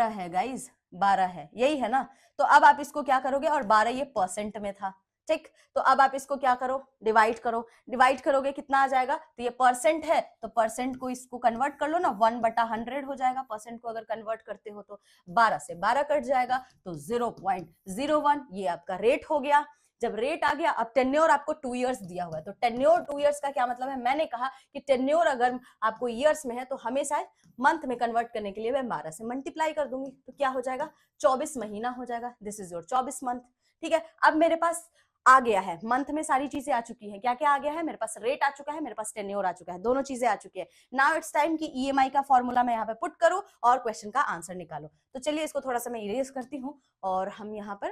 है गाइज, 12 है, यही है ना। तो अब आप इसको क्या करोगे, और 12 ये परसेंट में था, ठीक। तो अब आप इसको क्या करो, डिवाइड करो, डिवाइड करोगे कितना आ जाएगा, तो ये परसेंट है तो परसेंट को इसको कन्वर्ट कर लो ना, 1/100 हो जाएगा। परसेंट को अगर कन्वर्ट करते हो तो 12 से 12 कट जाएगा तो 0.01, ये आपका रेट हो गया। जब रेट आ गया, अब टेन्योर आपको 2 इयर्स दिया हुआ है, तो टेन्योर 2 इयर्स का क्या मतलब है, मैंने कहा कि टेन्योर अगर आपको ईयर्स में है तो हमेशा मंथ में कन्वर्ट करने के लिए मैं 12 से मल्टीप्लाई कर दूंगी, तो क्या हो जाएगा 24 महीना हो जाएगा। दिस इज योर 24 मंथ, ठीक है। अब मेरे पास आ गया है, मंथ में सारी चीजें आ चुकी हैं, क्या क्या आ गया है, मेरे पास रेट आ चुका है, मेरे पास टेन्योर आ चुका है, दोनों चीजें आ चुकी है। नाउ इट्स टाइम कि ईएमआई का फॉर्मूला मैं यहाँ पे पुट करूं और क्वेश्चन का आंसर निकालो। तो चलिए इसको थोड़ा सा मैं इरेज करती हूँ और हम यहाँ पर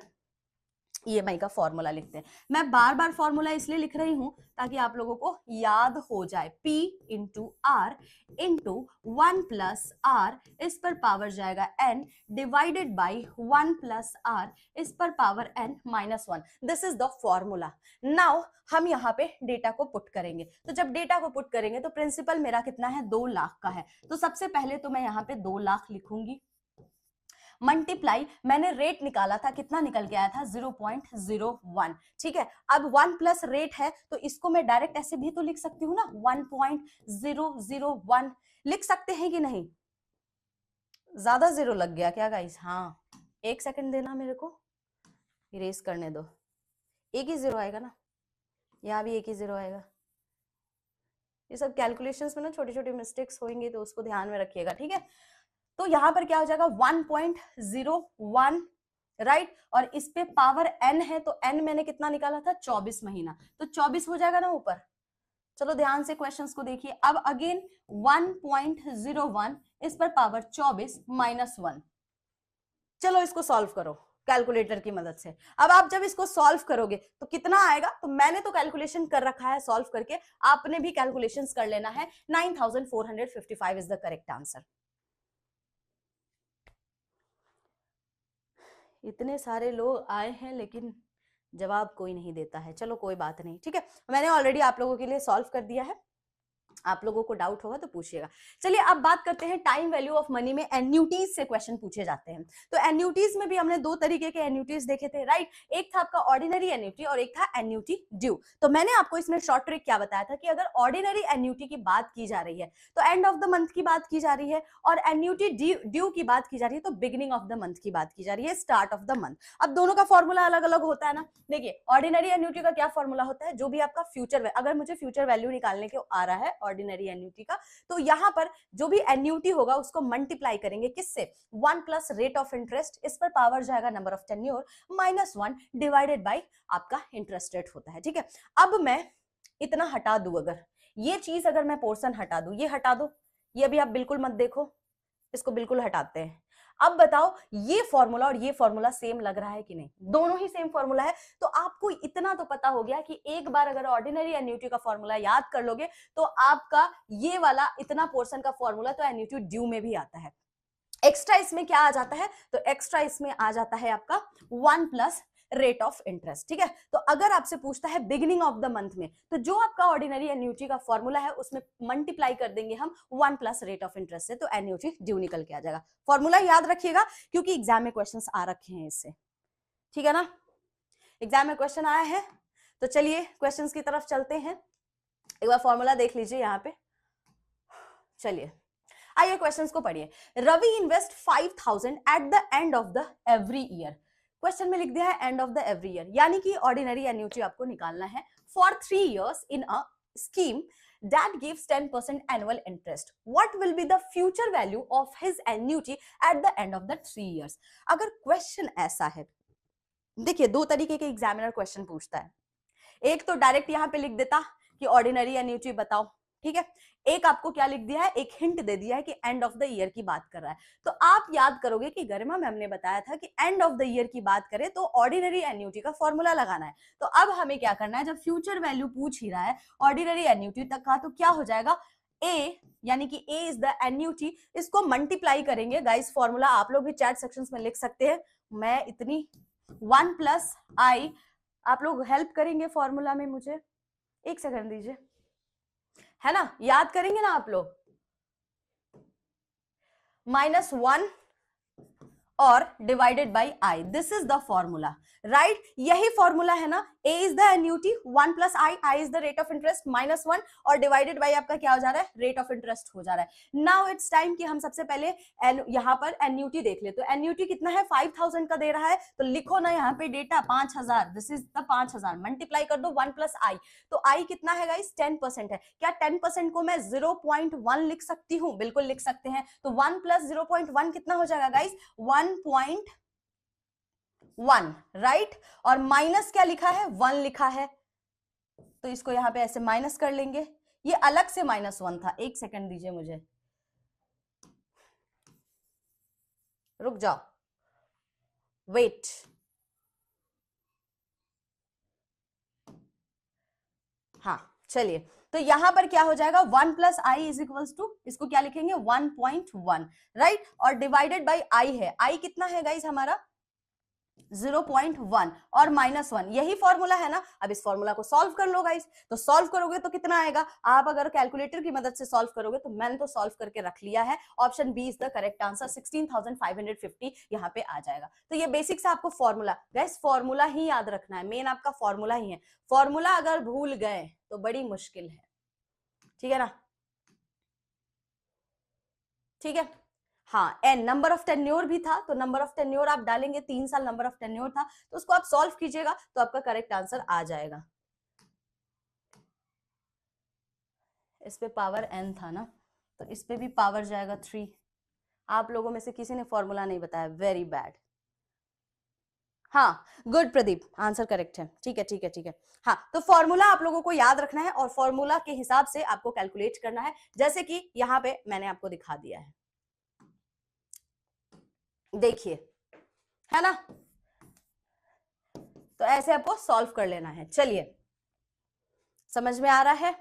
ईएमआई का फॉर्मूला लिखते हैं। मैं बार बार फॉर्मूला इसलिए लिख रही हूं ताकि आप लोगों को याद हो जाए। P into R into 1 plus r इस पर पावर जाएगा n divided by 1 plus r इस पर power n -1। This is the formula. Now हम यहाँ पे डेटा को पुट करेंगे, तो जब डेटा को पुट करेंगे तो प्रिंसिपल मेरा कितना है, 2 लाख का है। तो सबसे पहले तो मैं यहाँ पे 2 लाख लिखूंगी, मल्टीप्लाई मैंने रेट निकाला था, कितना निकल के आया था 0.01, ठीक है। अब 1 प्लस रेट है तो इसको मैं डायरेक्ट ऐसे भी तो लिख सकती हूँ ना, 1.001 लिख सकते हैं कि नहीं। ज्यादा जीरो लग गया क्या गाइस, हाँ एक सेकंड देना मेरे को, इरेज करने दो। एक ही जीरो आएगा ना, यहाँ भी एक ही जीरो आएगा। ये सब कैलकुलेशंस में ना छोटी छोटी मिस्टेक्स होंगी तो उसको ध्यान में रखिएगा, ठीक है। तो यहां पर क्या हो जाएगा 1.01, राइट, और इस पे पावर n है तो n मैंने कितना निकाला था 24 महीना, तो 24 हो जाएगा ना ऊपर। चलो ध्यान से क्वेश्चंस को देखिए। अब अगेन 1.01 इस पर पावर 24 -1। चलो इसको सॉल्व करो कैलकुलेटर की मदद से। अब आप जब इसको सॉल्व करोगे तो कितना आएगा, तो मैंने तो कैलकुलेशन कर रखा है सॉल्व करके, आपने भी कैलकुलेशंस कर लेना है। 9455 इज द करेक्ट आंसर। इतने सारे लोग आए हैं लेकिन जवाब कोई नहीं देता है, चलो कोई बात नहीं, ठीक है। मैंने ऑलरेडी आप लोगों के लिए सॉल्व कर दिया है, आप लोगों को डाउट होगा तो पूछिएगा। चलिए अब बात करते हैं टाइम वैल्यू ऑफ मनी में एन्यूटीज से क्वेश्चन पूछे जाते हैं। तो एन्यूटीज में भी हमने 2 तरीके के एन्यूटीज देखे थे, राइट। एक था आपका ऑर्डिनरी एन्यूटी और एक था एन्यूटी ड्यू। तो मैंने आपको इसमें शॉर्ट ट्रिक क्या बताया था कि अगर ऑर्डिनरी एन्यूटी की बात की जा रही है तो एंड ऑफ द मंथ की बात की जा रही है, और एन्यूटी ड्यू की बात की जा रही है तो बिगिनिंग ऑफ द मंथ की बात की जा रही है, स्टार्ट ऑफ द मंथ। अब दोनों का फॉर्मूला अलग अलग होता है ना। देखिए ऑर्डिनरी एन्यूटी का क्या फॉर्मूला होता है, जो भी आपका फ्यूचर, अगर मुझे फ्यूचर वैल्यू निकालने के आ रहा है ऑर्डिनरी एन्यूटी का, तो यहां पर जो भी एन्यूटी होगा उसको मल्टीप्लाई करेंगे किससे, 1 प्लस रेट ऑफ इंटरेस्ट इस पर पावर जाएगा number of tenure -1 divided by आपका इंटरेस्ट रेट होता है, ठीक है। अब मैं इतना हटा दूं, अगर ये चीज अगर मैं पोर्शन हटा दूं, ये हटा दो, ये अभी आप बिल्कुल मत देखो, इसको बिल्कुल हटाते हैं। अब बताओ ये फॉर्मूला और ये फॉर्मूला सेम लग रहा है कि नहीं, दोनों ही सेम फॉर्मूला है। तो आपको इतना तो पता हो गया कि एक बार अगर ऑर्डिनरी एन्यूटी का फॉर्मूला याद कर लोगे तो आपका ये वाला इतना पोर्शन का फॉर्मूला तो एन्यूटी ड्यू में भी आता है। एक्स्ट्रा इसमें क्या आ जाता है, तो एक्स्ट्रा इसमें आ जाता है आपका 1 प्लस रेट ऑफ इंटरेस्ट, ठीक है। तो अगर आपसे पूछता है बिगिनिंग ऑफ द मंथ में, तो जो आपका ऑर्डिनरी एन्युटी का फॉर्मूला है उसमें मल्टीप्लाई कर देंगे हम 1 प्लस रेट ऑफ इंटरेस्ट से, तो एन्युटी ड्यू निकल के आ जाएगा। फॉर्मूला याद रखिएगा क्योंकि एग्जाम में क्वेश्चंस आ रखे हैं इससे, ठीक है ना। एग्जाम में क्वेश्चन आया है, तो चलिए क्वेश्चंस की तरफ चलते हैं। एक बार फॉर्मूला देख लीजिए यहाँ पे, चलिए आइए क्वेश्चंस को पढ़िए। Ravi invest 5000 at the end of the every year. Question में लिख दिया है end of the every year, यानी कि ऑर्डिनरी एन्युटी आपको निकालना है for 3 years in a scheme that gives 10% annual interest. What will be the future value of his annuity at the end of the 3 years? अगर question ऐसा है, देखिए दो तरीके के एग्जामिनर क्वेश्चन पूछता है। एक तो डायरेक्ट यहाँ पे लिख देता कि ऑर्डिनरी एन्युटी बताओ, ठीक है। एक आपको क्या लिख दिया है, एक हिंट दे दिया है कि एंड ऑफ द ईयर की बात कर रहा है। तो आप याद करोगे कि गरिमा मैम ने बताया था कि एंड ऑफ द ईयर की बात करें तो ऑर्डिनरी एन्युटी का फॉर्मूला लगाना है। तो अब हमें क्या करना है, जब फ्यूचर वैल्यू पूछ ही रहा है ऑर्डिनरी एन्युटी तक का, तो क्या हो जाएगा, ए यानी कि ए इज द एन्युटी, इसको मल्टीप्लाई करेंगे। गाइस फॉर्मूला आप लोग भी चैट सेक्शंस में लिख सकते हैं, मैं इतनी 1 प्लस आई, आप लोग हेल्प करेंगे फॉर्मूला में, मुझे एक सेकंड दीजिए, है ना, याद करेंगे ना आप लोग। -1 और divided by i, this is the formula, right. यही फॉर्मूला है ना, a is the annuity, 1 plus i, i is the rate of interest, -1 और डिवाइडेड बाई आपका क्या हो जा रहा है, रेट ऑफ इंटरेस्ट हो जा रहा है। नाउ इट्स टाइम कि हम सबसे पहले यहाँ पर एन्युटी देख ले। तो एन्युटी कितना है, 5000 का दे रहा है, तो लिखो ना यहाँ पे data 5000, this is the 5000, multiply कर दो 1 प्लस आई, तो आई कितना है गाइस, 10% है। क्या 10% को मैं 0.1 लिख सकती हूँ, बिल्कुल लिख सकते हैं। तो 1 प्लस 0.1 कितना हो जाएगा गाइस, 1.1, राइट। और माइनस क्या लिखा है, 1 लिखा है, तो इसको यहां पे ऐसे माइनस कर लेंगे। ये अलग से -1 था, एक सेकंड दीजिए मुझे, रुक जाओ, वेट। हाँ चलिए, तो यहां पर क्या हो जाएगा, 1 plus i is equals to, इसको क्या लिखेंगे 1.1, राइट। और डिवाइडेड बाई आई है, आई कितना है गाइस हमारा 0.1 और -1, यही फॉर्मूला है ना। अब इस फॉर्मूला को सॉल्व कर लो गाइस, तो सॉल्व करोगे तो कितना आएगा, आप अगर कैलकुलेटर की मदद से सॉल्व करोगे, तो मैंने तो सॉल्व करके रख लिया है, option B is the correct answer, 16,550 यहाँ पे आ जाएगा। तो ये बेसिक से आपको फॉर्मूला, गाइस फॉर्मूला ही याद रखना है, मेन आपका फॉर्मूला ही है। फॉर्मूला अगर भूल गए तो बड़ी मुश्किल है, ठीक है ना, ठीक है। हाँ, एन नंबर ऑफ टेन्योर भी था, तो नंबर ऑफ टेन्योर आप डालेंगे, 3 साल नंबर ऑफ टेन्योर था, तो उसको आप सॉल्व कीजिएगा तो आपका करेक्ट आंसर आ जाएगा। इस पे पावर एन था ना, तो इस पे भी पावर जाएगा 3। आप लोगों में से किसी ने फॉर्मूला नहीं बताया, वेरी बैड। हाँ गुड प्रदीप, आंसर करेक्ट है, ठीक है ठीक है ठीक है। हाँ, तो फॉर्मूला आप लोगों को याद रखना है और फॉर्मूला के हिसाब से आपको कैलकुलेट करना है, जैसे कि यहाँ पे मैंने आपको दिखा दिया है, देखिए, है ना। तो ऐसे आपको सॉल्व कर लेना है। चलिए, समझ में आ रहा है।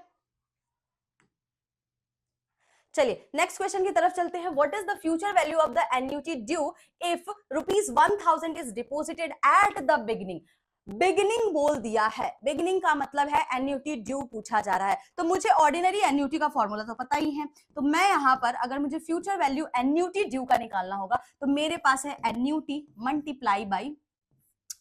चलिए नेक्स्ट क्वेश्चन की तरफ चलते हैं। What is the future value of the annuity due if ₹1000 is deposited at the beginning. Beginning बोल दिया है, बिगिनिंग का मतलब है एन्युटी ड्यू पूछा जा रहा है। तो मुझे ऑर्डिनरी एन्युटी का फॉर्मूला तो पता ही है, तो मैं यहां पर अगर मुझे फ्यूचर वैल्यू एन्युटी ड्यू का निकालना होगा, तो मेरे पास है annuity multiply by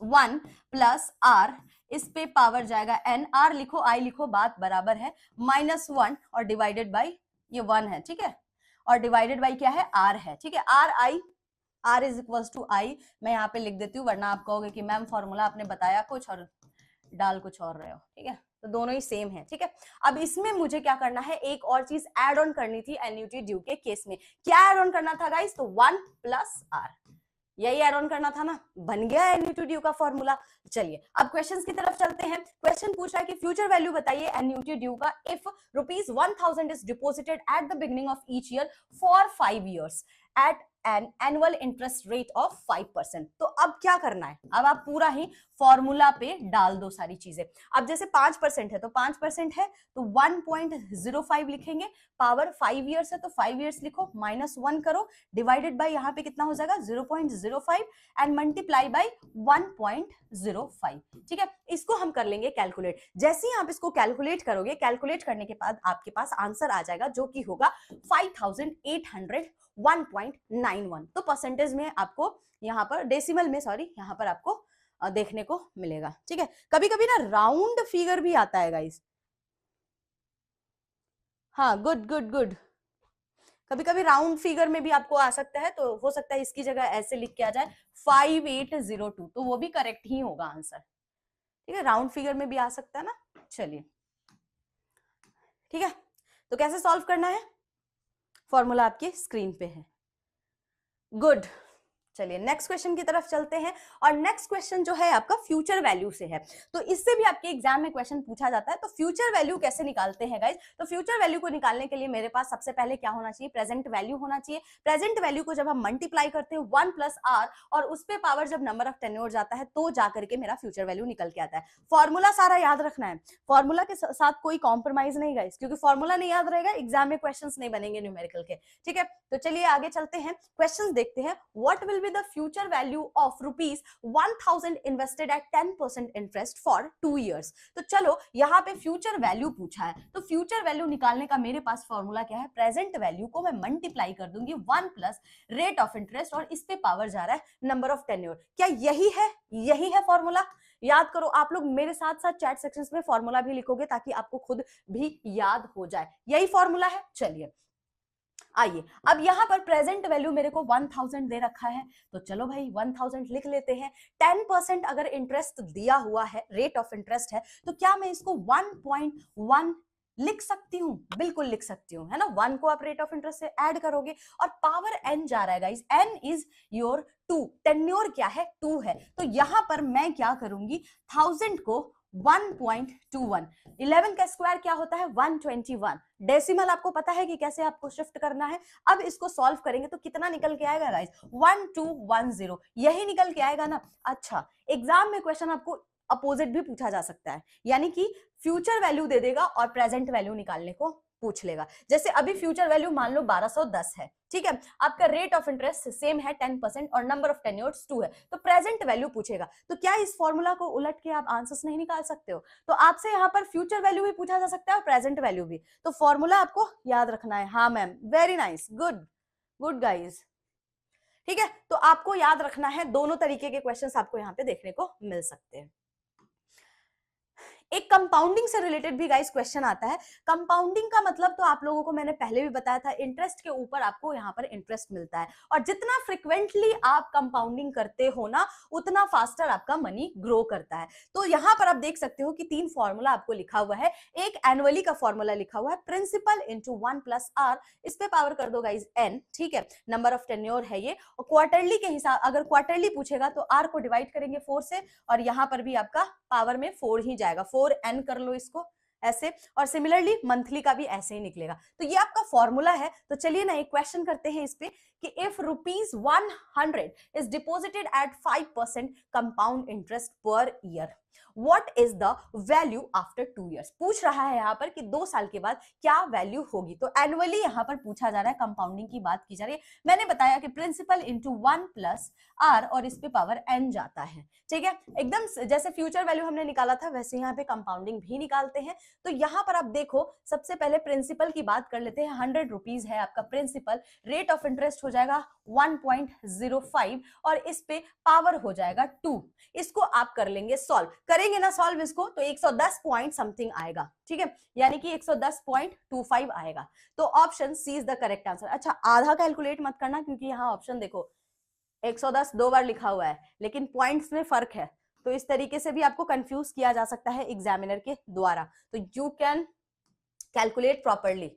1 plus r, इस पे पावर जाएगा एन, आर लिखो आई लिखो, बात बराबर है, -1 और डिवाइडेड बाई ये 1 है, ठीक है, और डिवाइडेड बाई क्या है, आर है, ठीक है। R i, r is equals to i, मैं यहाँ पे लिख देती हूँ, वरना आप कहोगे कि मैम फॉर्मूला आपने बताया कुछ और डाल कुछ और रहे हो, ठीक है। तो दोनों ही सेम है, ठीक है। अब इसमें मुझे क्या करना है, एक और चीज ऐड ऑन करनी थी एन्युटी ड्यू के केस में। क्या ऐड ऑन करना था गाइस, तो 1 प्लस आर, यही एड ऑन करना था ना, बन गया एन्युटी ड्यू का फॉर्मूला। चलिए अब क्वेश्चंस की तरफ चलते हैं। क्वेश्चन पूछ रहा है कि फ्यूचर वैल्यू बताइए एन्युटी ड्यू का if ₹1000 is deposited at the beginning of each year for 5 years at an annual interest rate of 5%। तो अब क्या करना है, अब आप पूरा ही फॉर्मूला पे डाल दो सारी चीजें। अब जैसे 5% है तो 5% है तो 1.05 लिखेंगे, पावर 5 ईयर्स है तो 5 ईयर्स लिखो, -1 करो, डिवाइडेड बाय यहाँ पे कितना हो जाएगा 0.05 एंड मल्टीप्लाई बाय 1.05। ठीक है, इसको हम कर लेंगे कैलकुलेट। जैसे ही आप इसको कैलकुलेट करोगे, कैलकुलेट करने के बाद आपके पास आंसर आ जाएगा जो कि होगा 5801.91। तो परसेंटेज में आपको यहाँ पर, डेसिमल में सॉरी, यहाँ पर आपको देखने को मिलेगा। ठीक है, कभी कभी ना राउंड फिगर भी आता है गाइस। हाँ, गुड गुड गुड, कभी कभी राउंड फिगर में भी आपको आ सकता है, तो हो सकता है इसकी जगह ऐसे लिख के आ जाए 5802, तो वो भी करेक्ट ही होगा आंसर। ठीक है, राउंड फिगर में भी आ सकता है ना। चलिए ठीक है, तो कैसे सॉल्व करना है, फॉर्मूला आपकी स्क्रीन पे है। गुड, चलिए नेक्स्ट क्वेश्चन की तरफ चलते हैं। और नेक्स्ट क्वेश्चन जो है आपका फ्यूचर वैल्यू से है, तो इससे भी आपके एग्जाम में क्वेश्चन पूछा जाता है। तो फ्यूचर वैल्यू कैसे निकालते हैं गाइस, तो फ्यूचर वैल्यू को निकालने के लिए मेरे पास सबसे पहले क्या होना चाहिए, प्रेजेंट वैल्यू होना चाहिए। प्रेजेंट वैल्यू को जब हम मल्टीप्लाई करते हैं 1 प्लस आर और उस पे पावर जब नंबर ऑफ टेन्योर जाता है तो जाकर के मेरा फ्यूचर वैल्यू निकल के आता है। फॉर्मूला सारा याद रखना है, फॉर्मूला के साथ कोई कॉम्प्रोमाइज नहीं गाइस, क्योंकि फॉर्मूला नहीं याद रहेगा एग्जाम में क्वेश्चन नहीं बनेंगे न्यूमेरिकल के। ठीक है, तो चलिए आगे चलते हैं, क्वेश्चन देखते हैं। What will be the future value of ₹1000 invested at 10% interest for 2 years। तो चलो यहाँ पे फ्यूचर वैल्यू पूछा है, तो फ्यूचर वैल्यू निकालने का मेरे पास फॉर्मूला क्या है, प्रेजेंट वैल्यू को मैं मल्टीप्लाई कर दूंगी 1 प्लस रेट ऑफ इंटरेस्ट और इस पे पावर जा रहा है नंबर ऑफ टेन्योर। क्या यही है फॉर्मूला? याद करो, आप लोग मेरे साथ साथ चैट सेक्शंस में फॉर्मूला भी लिखोगे ताकि आपको खुद भी याद हो जाए। यही फॉर्मूला है। चलिए आइए, अब यहां पर प्रेजेंट वैल्यू मेरे को 1000 दे रखा है, तो चलो भाई 1000 लिख लेते हैं। 10% अगर इंटरेस्ट दिया हुआ है, रेट ऑफ इंटरेस्ट है, तो क्या मैं इसको 1.1 लिख सकती हूँ? बिल्कुल लिख सकती हूँ, है ना। 1 को आप रेट ऑफ इंटरेस्ट से ऐड करोगे और पावर n जा रहा है guys, n is your 2, tenure क्या है 2 है, तो यहां पर मैं क्या करूंगी, 1000 को 1.21, 11 का स्क्वायर क्या होता है 121, डेसिमल आपको पता है कि कैसे आपको शिफ्ट करना है। अब इसको सॉल्व करेंगे तो कितना निकल के आएगा गाइस, 1210, यही निकल के आएगा ना। अच्छा, एग्जाम में क्वेश्चन आपको अपोजिट भी पूछा जा सकता है, यानी कि फ्यूचर वैल्यू दे देगा और प्रेजेंट वैल्यू निकालने को पूछ लेगा। जैसे अभी फ्यूचर वैल्यू मान लो 1210 है, ठीक है, आपका रेट ऑफ इंटरेस्ट सेम है 10% और नंबर ऑफ टेन्योर्स 2 है, तो प्रेजेंट वैल्यू पूछेगा। तो क्या इस फॉर्मूला को उलट के आप आंसर्स नहीं निकाल सकते हो? तो आपसे यहाँ पर फ्यूचर वैल्यू भी पूछा जा सकता है और प्रेजेंट वैल्यू भी, तो फॉर्मूला आपको याद रखना है। हाँ ma'am, very nice, good good guys. ठीक है, तो आपको याद रखना है, दोनों तरीके के क्वेश्चंस आपको यहाँ पे देखने को मिल सकते हैं। एक कंपाउंडिंग से रिलेटेड भी गाइस क्वेश्चन आता है। कंपाउंडिंग का मतलब तो आप लोगों को मैंने पहले भी बताया था, इंटरेस्ट के ऊपर आपको यहाँ पर इंटरेस्ट मिलता है और जितना फ्रिक्वेंटली आप कंपाउंडिंग करते हो ना, उतना फास्टर आपका मनी ग्रो करता है। तो यहाँ पर आप देख सकते हो कि 3 फॉर्मूला आपको लिखा हुआ है। एक एनुअली का फॉर्मूला लिखा हुआ है, प्रिंसिपल इंटू 1 प्लस आर, इस पे पावर कर दो गाइस n, ठीक है, नंबर ऑफ टेन्योर है ये। और क्वार्टरली के हिसाब, अगर क्वार्टरली पूछेगा तो r को डिवाइड करेंगे 4 से और यहाँ पर भी आपका पावर में 4 ही जाएगा, 4n कर लो इसको ऐसे, और सिमिलरली मंथली का भी ऐसे ही निकलेगा। तो ये आपका फॉर्मूला है। तो चलिए ना एक क्वेश्चन करते हैं इस पे कि if ₹100 is deposited at 5% compound interest per year, what is the value after 2 years। पूछ रहा है यहाँ पर कि 2 साल के बाद क्या वैल्यू होगी। तो एनुअली यहाँ पर पूछा जा रहा है, कंपाउंडिंग की बात की जा रही है। मैंने बताया कि प्रिंसिपल इंटू 1 प्लस आर और इस पे पावर n जाता है, ठीक है, एकदम जैसे फ्यूचर वैल्यू हमने निकाला था वैसे यहाँ पे कंपाउंडिंग भी निकालते हैं। तो यहाँ पर आप देखो, सबसे पहले प्रिंसिपल की बात कर लेते हैं। 100 रुपीज है आपका प्रिंसिपल, रेट ऑफ इंटरेस्ट हो जाएगा 1.05 और इस पे पावर हो जाएगा 2। इसको आप कर लेंगे सॉल्व, करेंगे ना सॉल्व इसको, तो 110 पॉइंट समथिंग आएगा, ठीक है, यानी कि 110.25 आएगा। तो option C is the correct answer. अच्छा, आधा कैलकुलेट मत करना क्योंकि यहाँ ऑप्शन देखो 110 2 बार लिखा हुआ है लेकिन पॉइंट्स में फर्क है, तो इस तरीके से भी आपको कंफ्यूज किया जा सकता है एग्जामिनर के द्वारा। तो you can calculate properly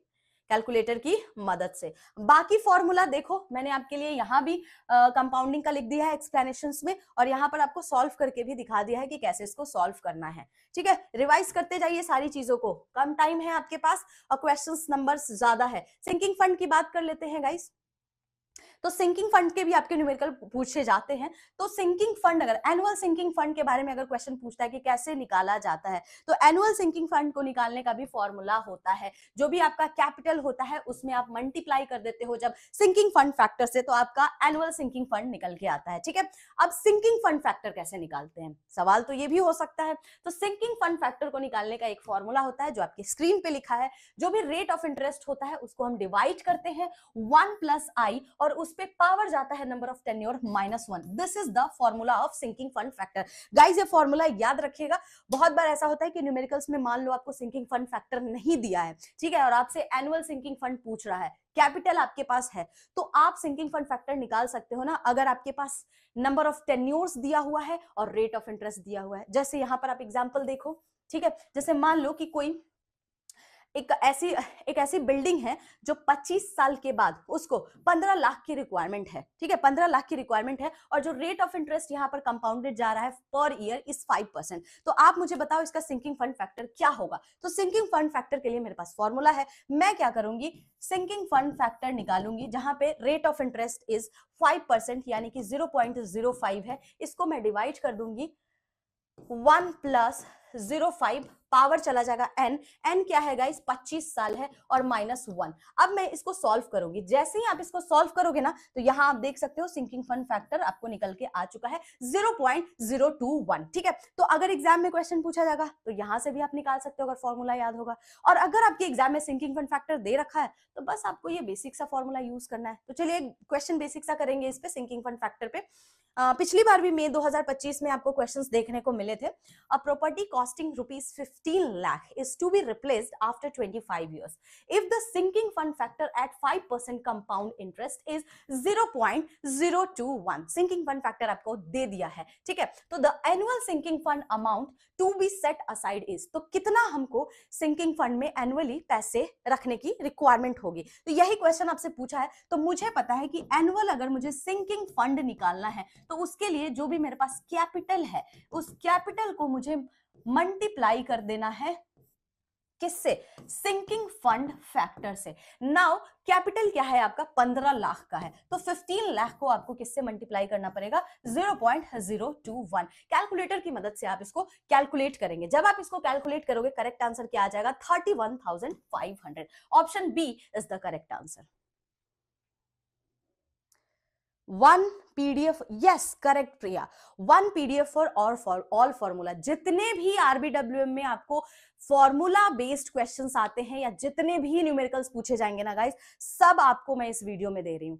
calculator की मदद से। बाकी फॉर्मूला देखो, मैंने आपके लिए यहाँ भी कंपाउंडिंग का लिख दिया है एक्सप्लेनेशंस में और यहाँ पर आपको सॉल्व करके भी दिखा दिया है कि कैसे इसको सॉल्व करना है, ठीक है। रिवाइज करते जाइए सारी चीजों को, कम टाइम है आपके पास और क्वेश्चंस नंबर्स ज्यादा है। सिंकिंग फंड की बात कर लेते हैं गाइस। तो सिंकिंग फंड के भी आपके न्यूमेरिकल पूछे जाते हैं। तो सिंकिंग फंड, अगर एनुअल सिंकिंग फंड के बारे में अगर क्वेश्चन पूछता है कि कैसे निकाला जाता है, तो एनुअल सिंकिंग फंड को निकालने का भी फॉर्मूला होता है। जो भी आपका कैपिटल होता है उसमें आप मल्टीप्लाई कर देते हो जब सिंकिंग फंड फैक्टर से, तो आपका एनुअल सिंकिंग फंड निकल के आता है। ठीक है, अब सिंकिंग फंड फैक्टर कैसे निकालते हैं, सवाल तो ये भी हो सकता है। तो सिंकिंग फंड फैक्टर को निकालने का एक फॉर्मूला होता है जो आपकी स्क्रीन पे लिखा है। जो भी रेट ऑफ इंटरेस्ट होता है उसको हम डिवाइड करते हैं 1 प्लस आई, और उस पे पावर जाता है number of tenure -1। This is the formula of sinking fund factor. Guys ये फॉर्मूला याद रखिएगा। बहुत बार ऐसा होता है कि न्यूमेरिकल्स में मान लो आपको सिंकिंग फंड फैक्टर नहीं दिया है, ठीक है, और आपसे एनुअल सिंकिंग फंड पूछ रहा है, कैपिटल आपके पास है, तो आप सिंकिंग फंड फैक्टर निकाल सकते हो ना, अगर आपके पास नंबर ऑफ टेन्योर्स दिया हुआ है और रेट ऑफ इंटरेस्ट दिया हुआ है। जैसे यहां पर आप एग्जांपल देखो, ठीक है, जैसे मान लो कि कोई एक ऐसी बिल्डिंग है जो 25 साल के बाद उसको 15 लाख की रिक्वायरमेंट है, ठीक है, 15 लाख की रिक्वायरमेंट है, और जो रेट ऑफ इंटरेस्ट यहां पर कंपाउंडेड जा रहा है पर ईयर इज 5%। तो आप मुझे बताओ इसका सिंकिंग फंड फैक्टर क्या होगा। तो सिंकिंग फंड फैक्टर के लिए मेरे पास फॉर्मूला है। मैं क्या करूंगी, सिंकिंग फंड फैक्टर निकालूंगी जहां पे रेट ऑफ इंटरेस्ट इज 5%, यानी कि 0.05 है। इसको मैं डिवाइड कर दूंगी 1 प्लस 0.5, पावर चला जाएगा n। n क्या है गाइस, 25 साल है, और -1। अब मैं इसको सॉल्व करूंगी। जैसे ही आप इसको सॉल्व करोगे ना, तो यहां आप देख सकते हो सिंकिंग फंड फैक्टर आपको निकल के आ चुका है 0.021। ठीक है, तो अगर एग्जाम में क्वेश्चन पूछा जाएगा तो यहां से भी आप निकाल सकते हो अगर फॉर्मूला याद होगा। और अगर आपके एग्जाम में सिंकिंग फंड फैक्टर दे रखा है तो बस आपको ये बेसिक सा फॉर्मूला यूज करना है। तो चलिए क्वेश्चन बेसिक सा करेंगे इस पे, सिंकिंग फंड फैक्टर पे। पिछली बार भी मई 2025 में आपको क्वेश्चंस देखने को मिले थे। A property costing ₹15 lakh is to be replaced after 25 years if the sinking fund factor at 5% compound interest is 0.021। sinking fund factor आपको दे दिया है, ठीक है। तो the annual sinking fund amount to be set aside is, तो कितना हमको sinking fund में एनुअली पैसे रखने की रिक्वायरमेंट होगी। तो यही क्वेश्चन आपसे पूछा है। तो मुझे पता है कि एनुअल अगर मुझे सिंकिंग फंड निकालना है तो उसके लिए जो भी मेरे पास कैपिटल है उस कैपिटल को मुझे मल्टीप्लाई कर देना है किससे, सिंकिंग फंड फैक्टर से। नाउ कैपिटल क्या है आपका, 15 लाख का है, तो 15 लाख को आपको किससे मल्टीप्लाई करना पड़ेगा, 0.021। कैलकुलेटर की मदद से आप इसको कैलकुलेट करेंगे। जब आप इसको कैलकुलेट करोगे करेक्ट आंसर क्या आ जाएगा, 31,500। Option B is the correct answer. 1 PDF, yes correct Priya, 1 PDF for all formula. जितने भी आरबीडब्ल्यूएम में आपको फॉर्मूला बेस्ड क्वेश्चंस आते हैं या जितने भी न्यूमेरिकल्स पूछे जाएंगे ना गाइस, सब आपको मैं इस वीडियो में दे रही हूं।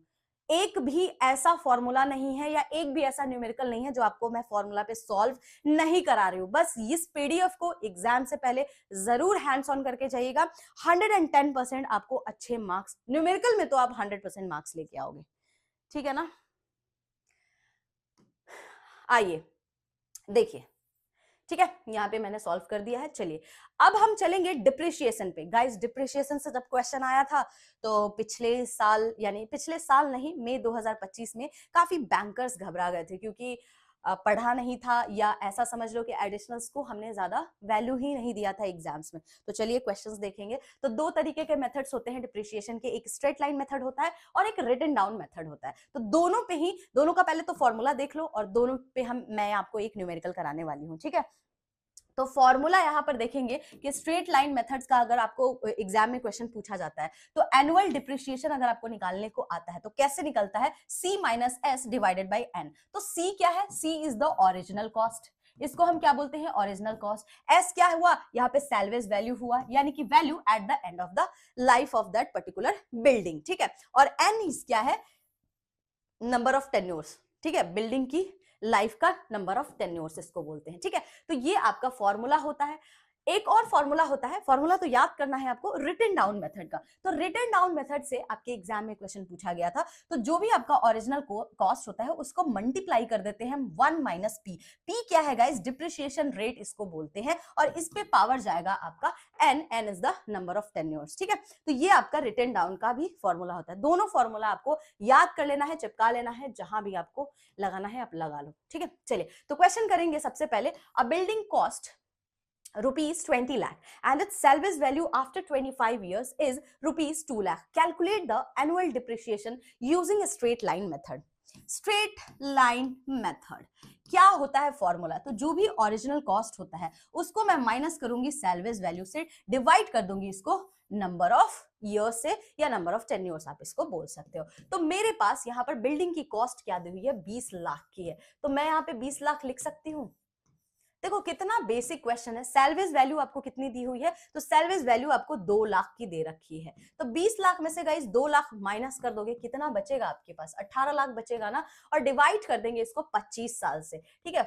एक भी ऐसा फॉर्मूला नहीं है या एक भी ऐसा न्यूमेरिकल नहीं है जो आपको मैं फॉर्मूला पे सॉल्व नहीं करा रही हूं। बस इस पीडीएफ को एग्जाम से पहले जरूर हैंड्स ऑन करके जाइएगा। 110% आपको अच्छे मार्क्स, न्यूमेरिकल में तो आप 100% मार्क्स लेके आओगे, ठीक है ना। आइए देखिए, ठीक है, यहां पे मैंने सॉल्व कर दिया है। चलिए अब हम चलेंगे डिप्रिशिएशन पे। गाइस डिप्रिशिएशन से जब क्वेश्चन आया था तो पिछले साल, यानी पिछले साल नहीं, मई 2025 में काफी बैंकर्स घबरा गए थे क्योंकि पढ़ा नहीं था, या ऐसा समझ लो कि एडिशनल्स को हमने ज्यादा वैल्यू ही नहीं दिया था एग्जाम्स में। तो चलिए क्वेश्चंस देखेंगे। तो दो तरीके के मेथड्स होते हैं डिप्रिशिएशन के, एक स्ट्रेट लाइन मेथड होता है और एक रिटन डाउन मेथड होता है। तो दोनों पे ही, दोनों का पहले तो फॉर्मूला देख लो और दोनों पे मैं आपको एक न्यूमेरिकल कराने वाली हूँ, ठीक है। तो फॉर्मूला यहां पर देखेंगे कि स्ट्रेट लाइन मेथड्स का अगर आपको एग्जाम में क्वेश्चन पूछा जाता है तो एनुअल डिप्रिशिएशन अगर आपको निकालने को आता है तो कैसे निकलता है, C minus S divided by N. तो C क्या है, C is the original cost, इसको हम क्या बोलते हैं, ओरिजिनल कॉस्ट। S क्या हुआ, यहाँ पे सैल्वेज वैल्यू हुआ, यानी कि value eight the end of the life of that particular building, ठीक है। और N इज क्या है, नंबर ऑफ टेन्योर्स, ठीक है, बिल्डिंग की लाइफ का नंबर ऑफ टेन्योर्स इसको बोलते हैं, ठीक है। तो ये आपका फॉर्मूला होता है। एक और फॉर्मूला होता है, फॉर्मूला तो याद करना है आपको, रिटन डाउन मेथड का। तो रिटन डाउन मेथड से आपके एग्जाम में क्वेश्चन पूछा गया था, तो जो भी आपका ओरिजिनल कॉस्ट होता है उसको मल्टीप्लाई कर देते हैं 1 माइनस पी। पी क्या है गाइस, डिप्रिशिएशन रेट इसको बोलते हैं, और इस पे पावर जाएगा आपका N, N is the number of tenures, ठीक है। तो ये आपका रिटन डाउन का भी फॉर्मूला होता है। दोनों फॉर्मूला आपको याद कर लेना है, चिपका लेना है, जहां भी आपको लगाना है आप लगा लो, ठीक है। चलिए तो क्वेश्चन करेंगे सबसे पहले, अ building cost ₹20 lakh and its salvage value after 25 years is ₹2 lakh. Calculate the annual depreciation using a straight line method. Straight line method क्या होता है फॉर्मूला? तो जो भी ओरिजिनल कॉस्ट होता है उसको मैं माइनस करूंगी सैलवेज वैल्यू से, डिवाइड कर दूंगी इसको नंबर ऑफ ईयर्स से या नंबर ऑफ टेन्योर्स आप इसको बोल सकते हो। तो मेरे पास यहाँ पर बिल्डिंग की कॉस्ट क्या दी हुई है? 20 लाख की है, तो मैं यहाँ पे 20 लाख लिख सकती हूँ। देखो कितना बेसिक क्वेश्चन है। सैलवेज वैल्यू आपको कितनी दी हुई है? तो सैलवेज वैल्यू आपको 2 लाख की दे रखी है, तो 20 लाख में से गाइस 2 लाख माइनस कर दोगे, कितना बचेगा आपके पास? 18 लाख बचेगा ना, और डिवाइड कर देंगे इसको 25 साल से, ठीक है,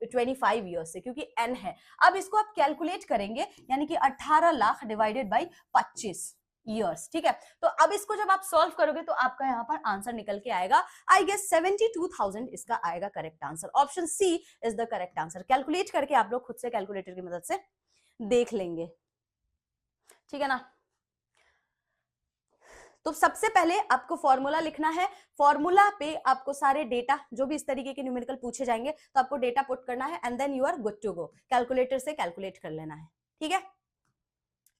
25 ईयर्स से, क्योंकि एन है। अब इसको आप कैलकुलेट करेंगे, यानी कि 18 लाख डिवाइडेड बाई 25 ईयर्स, ठीक है। तो अब इसको जब आप सॉल्व करोगे तो आपका यहाँ पर आंसर निकल के आएगा, आई गेस 72,000 इसका आएगा correct answer. Option C is the correct answer. Calculate करके आप लोग खुद से कैलकुलेटर की मदद से देख लेंगे, ठीक है ना। तो सबसे पहले आपको फॉर्मूला लिखना है, फॉर्मूला पे आपको सारे डेटा जो भी इस तरीके के न्यूमेरिकल पूछे जाएंगे तो आपको डेटा पुट करना है and then you are good to go. Calculator से कैलकुलेट कर लेना है, ठीक है।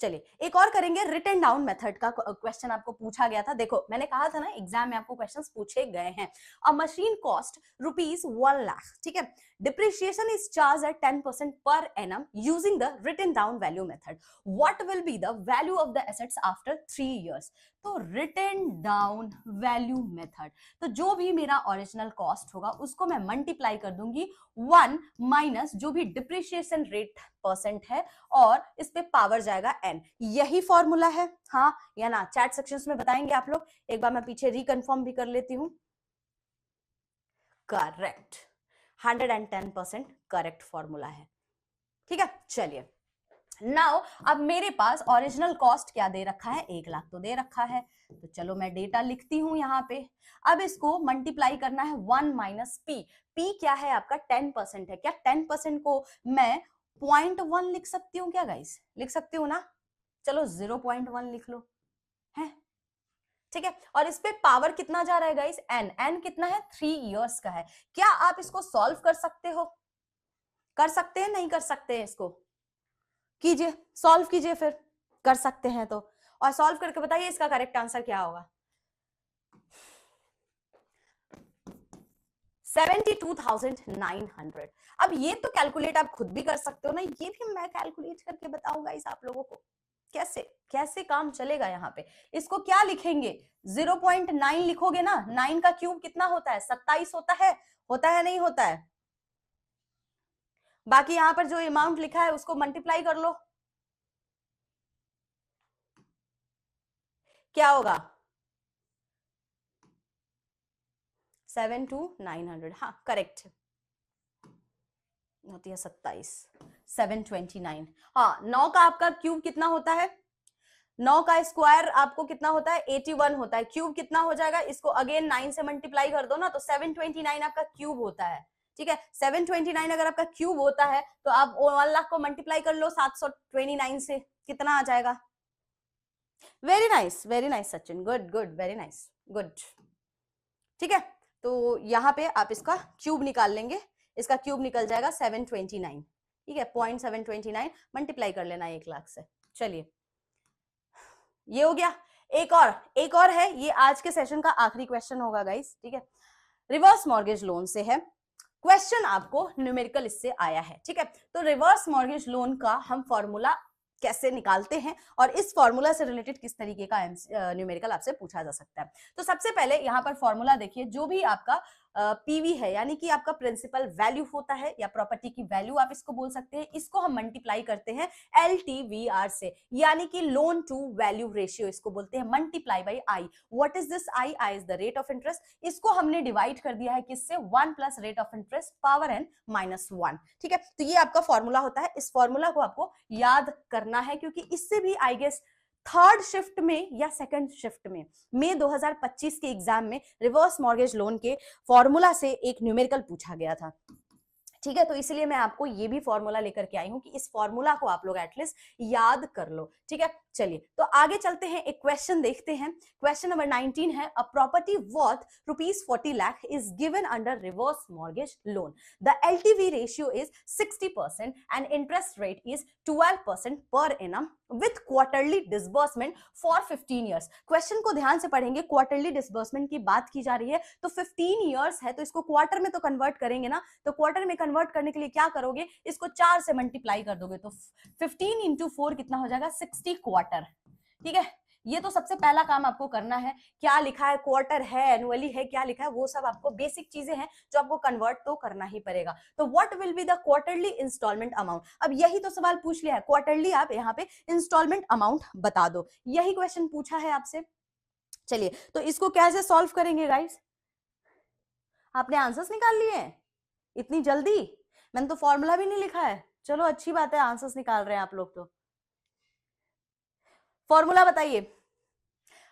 चलिए एक और करेंगे, रिटन डाउन मेथड का क्वेश्चन आपको पूछा गया था। देखो मैंने कहा था ना एग्जाम में आपको क्वेश्चंस पूछे गए हैं। अ मशीन कॉस्ट ₹1 लाख, ठीक है। Depreciation is charge at 10% per annum using the written down value method. What will be the value of the assets after 3 years? तो रिटन डाउन वैल्यू मेथड, तो जो भी मेरा ओरिजिनल कॉस्ट होगा उसको मैं मल्टीप्लाई कर दूंगी 1 माइनस जो भी डिप्रिशिएशन रेट परसेंट है और इस पे पावर जाएगा n। यही फॉर्मूला है, हाँ या ना? चैट सेक्शंस में बताएंगे आप लोग। एक बार मैं पीछे रिकन्फर्म भी कर लेती हूं। करेक्ट, 110% करेक्ट फॉर्मूला है, ठीक है। चलिए नाउ अब मेरे पास ओरिजिनल कॉस्ट क्या दे रखा है? 1 लाख तो दे रखा है, तो चलो मैं डेटा लिखती हूं यहाँ पे। अब इसको मल्टीप्लाई करना है 1 माइनस पी। पी क्या है आपका? 10% है। क्या 10% को मैं 0.1 लिख सकती हूँ क्या गाइस? लिख सकती हूँ ना? चलो 0.1 लिख लो, है, ठीक है। और इस पे पावर कितना जा रहा है गाइस? एन। एन कितना है? 3 years का है। क्या आप इसको सॉल्व कर सकते हो? कर सकते हैं, नहीं कर सकते हैं? इसको कीजिए, सॉल्व कीजिए, फिर कर सकते हैं तो, और सॉल्व करके बताइए इसका करेक्ट आंसर क्या होगा। 72,900। अब ये तो कैलकुलेट आप खुद भी कर सकते हो ना, ये भी मैं कैलकुलेट करके बताऊंगा इस आप लोगों को कैसे कैसे काम चलेगा। यहाँ पे इसको क्या लिखेंगे? 0.9 लिखोगे ना। 9 का क्यूब कितना होता है? 27 होता है। होता है नहीं होता है? बाकी यहां पर जो अमाउंट लिखा है उसको मल्टीप्लाई कर लो, क्या होगा? 7,900, हाँ करेक्ट होती है 27, 729। हाँ 9 का आपका क्यूब कितना होता है? 9 का स्क्वायर आपको कितना होता है? 81 होता है। क्यूब कितना हो जाएगा? इसको अगेन 9 से मल्टीप्लाई कर दो ना, तो 729 आपका क्यूब होता है, ठीक है। 729 अगर आपका क्यूब होता है तो आप 1 लाख को मल्टीप्लाई कर लो 729 से, कितना आ जाएगा? Very nice Sachin, good good, very nice, good, ठीक है। तो यहाँ पे आप इसका क्यूब निकाल लेंगे, इसका क्यूब निकल जाएगा 729, ठीक है। 0.729 मल्टीप्लाई कर लेना 1 लाख से। चलिए ये हो गया। एक और है, ये आज के सेशन का आखिरी क्वेश्चन होगा गाइस, ठीक है। रिवर्स मॉर्गेज लोन से है क्वेश्चन, आपको न्यूमेरिकल इससे आया है, ठीक है। तो रिवर्स मॉर्गेज लोन का हम फॉर्मूला कैसे निकालते हैं और इस फॉर्मूला से रिलेटेड किस तरीके का न्यूमेरिकल आपसे पूछा जा सकता है। तो सबसे पहले यहाँ पर फॉर्मूला देखिए, जो भी आपका पीवी है यानी कि आपका प्रिंसिपल वैल्यू होता है या प्रॉपर्टी की वैल्यू आप इसको बोल सकते हैं, इसको हम मल्टीप्लाई करते हैं LTVR से, यानी कि लोन टू वैल्यू रेशियो इसको बोलते हैं, multiply by I. What is this I? I is the rate of interest. इसको हमने डिवाइड कर दिया है किससे? 1 plus rate of interest power n minus 1, ठीक है। तो ये आपका फॉर्मूला होता है। इस फॉर्मूला को आपको याद करना है, क्योंकि इससे भी आई गेस थर्ड शिफ्ट में या सेकंड शिफ्ट में मई 2025 के एग्जाम में रिवर्स मॉर्गेज लोन के फॉर्मूला से एक न्यूमेरिकल पूछा गया था। ठीक है, तो इसलिए मैं आपको ये भी फॉर्मूला लेकर के आई हूं कि इस फॉर्मूला को आप लोग एटलीस्ट याद कर लो। ठीक है, चलिए तो आगे चलते हैं, एक क्वेश्चन देखते हैं। क्वेश्चन नंबर 19 है, a property worth ₹40 lakh is given under reverse mortgage loan. The LTV ratio is 60% and interest rate is 12% per annum with quarterly disbursement for 15 years. Question को ध्यान से पढ़ेंगे, क्वार्टरली डिसबर्समेंट की बात की जा रही है, तो 15 ईयर्स है तो इसको क्वार्टर में तो कन्वर्ट करेंगे ना, तो क्वार्टर में कन्वर्ट करने के लिए क्या करोगे, इसको 4 से मल्टीप्लाई कर दोगे, तो 15 इंटू 4 कितना हो जाएगा, 60 क्वार्टर। ठीक है, ये तो सबसे पहला काम आपको करना है, क्या लिखा है, क्वार्टर है, एनुअली है, क्या लिखा है, वो सब आपको बेसिक चीजें हैं जो आपको कन्वर्ट तो करना ही पड़ेगा। तो what will be the quarterly instalment amount, अब यही तो सवाल पूछ लिया है, क्वार्टरली आप यहाँ पे इंस्टॉलमेंट अमाउंट बता दो, यही क्वेश्चन पूछा है आपसे। चलिए तो इसको कैसे सॉल्व करेंगे गाइस, आपने आंसर्स निकाल लिए हैं इतनी जल्दी, मैंने तो फॉर्मूला भी नहीं लिखा है। चलो अच्छी बात है, आंसर्स निकाल रहे हैं आप लोग। तो फॉर्मूला बताइए,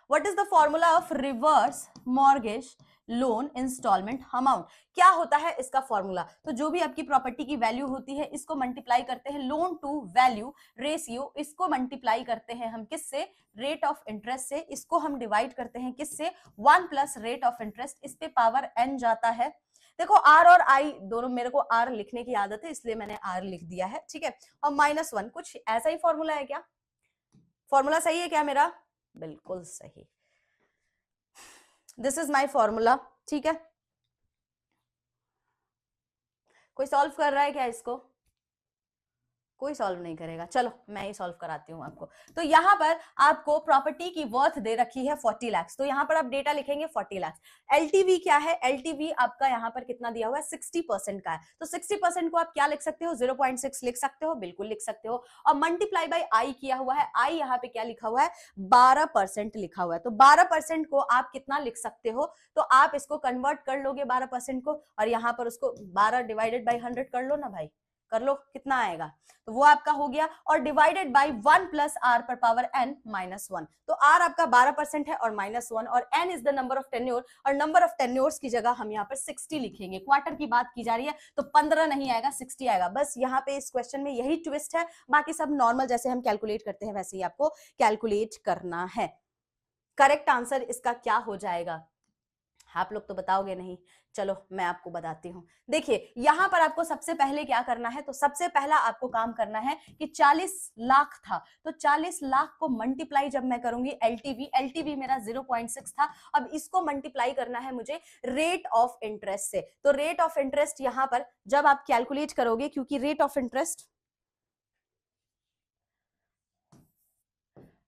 what is the formula of reverse mortgage loan instalment amount, क्या होता है इसका फॉर्मूला। तो जो भी आपकी प्रॉपर्टी की वैल्यू होती है इसको मल्टीप्लाई करते हैं लोन टू वैल्यू रेशियो, इसको मल्टीप्लाई करते हैं हम किससे, रेट ऑफ इंटरेस्ट से, इसको हम डिवाइड करते हैं किससे, 1 प्लस रेट ऑफ इंटरेस्ट, इस पे पावर n जाता है। देखो आर और आई दोनों, मेरे को आर लिखने की आदत है इसलिए मैंने आर लिख दिया है। ठीक है, और -1, कुछ ऐसा ही फॉर्मूला है क्या, फॉर्मूला सही है क्या मेरा, बिल्कुल सही, दिस इज माई फॉर्मूला। ठीक है, कोई सॉल्व कर रहा है क्या इसको, कोई सॉल्व नहीं करेगा, चलो मैं ही सॉल्व कराती हूँ आपको। तो यहाँ पर आपको प्रॉपर्टी की वर्थ दे रखी है 40 लाख, तो यहाँ पर आप डेटा लिखेंगे 40 लाख। एलटीवी क्या है, एलटीवी आपका यहाँ पर कितना दिया हुआ है, 60% का है, तो 60% को आप क्या लिख सकते हो, 0.6 लिख सकते हो, बिल्कुल लिख सकते हो, और मल्टीप्लाई बाई आई किया हुआ है, आई यहाँ पे क्या लिखा हुआ है, 12% लिखा हुआ है, तो 12% को आप कितना लिख सकते हो, तो आप इसको कन्वर्ट कर लोगे 12% को, और यहाँ पर उसको 12 डिवाइडेड बाई 100 कर लो ना भाई, कर लो, कितना आएगा, तो वो आपका हो गया, और डिवाइडेड बाय 1 प्लस आर पर पावर n -1, तो आर आपका 12% है और -1, और n is the number of tenure, और नंबर ऑफ टेन्योर्स की जगह हम यहाँ पर 60 लिखेंगे, क्वार्टर की बात की जा रही है तो 15 नहीं आएगा 60 आएगा, बस यहाँ पे इस क्वेश्चन में यही ट्विस्ट है, बाकी सब नॉर्मल जैसे हम कैलकुलेट करते हैं वैसे ही आपको कैलकुलेट करना है। करेक्ट आंसर इसका क्या हो जाएगा, आप लोग तो बताओगे नहीं, चलो मैं आपको बताती हूं। देखिए यहां पर आपको सबसे पहले क्या करना है, तो सबसे पहला आपको काम करना है कि 40 लाख था, तो 40 लाख को मल्टीप्लाई जब मैं करूंगी एलटीवी, एलटीवी मेरा 0.6 था, अब इसको मल्टीप्लाई करना है मुझे रेट ऑफ इंटरेस्ट से, तो रेट ऑफ इंटरेस्ट यहां पर जब आप कैलकुलेट करोगे, क्योंकि रेट ऑफ इंटरेस्ट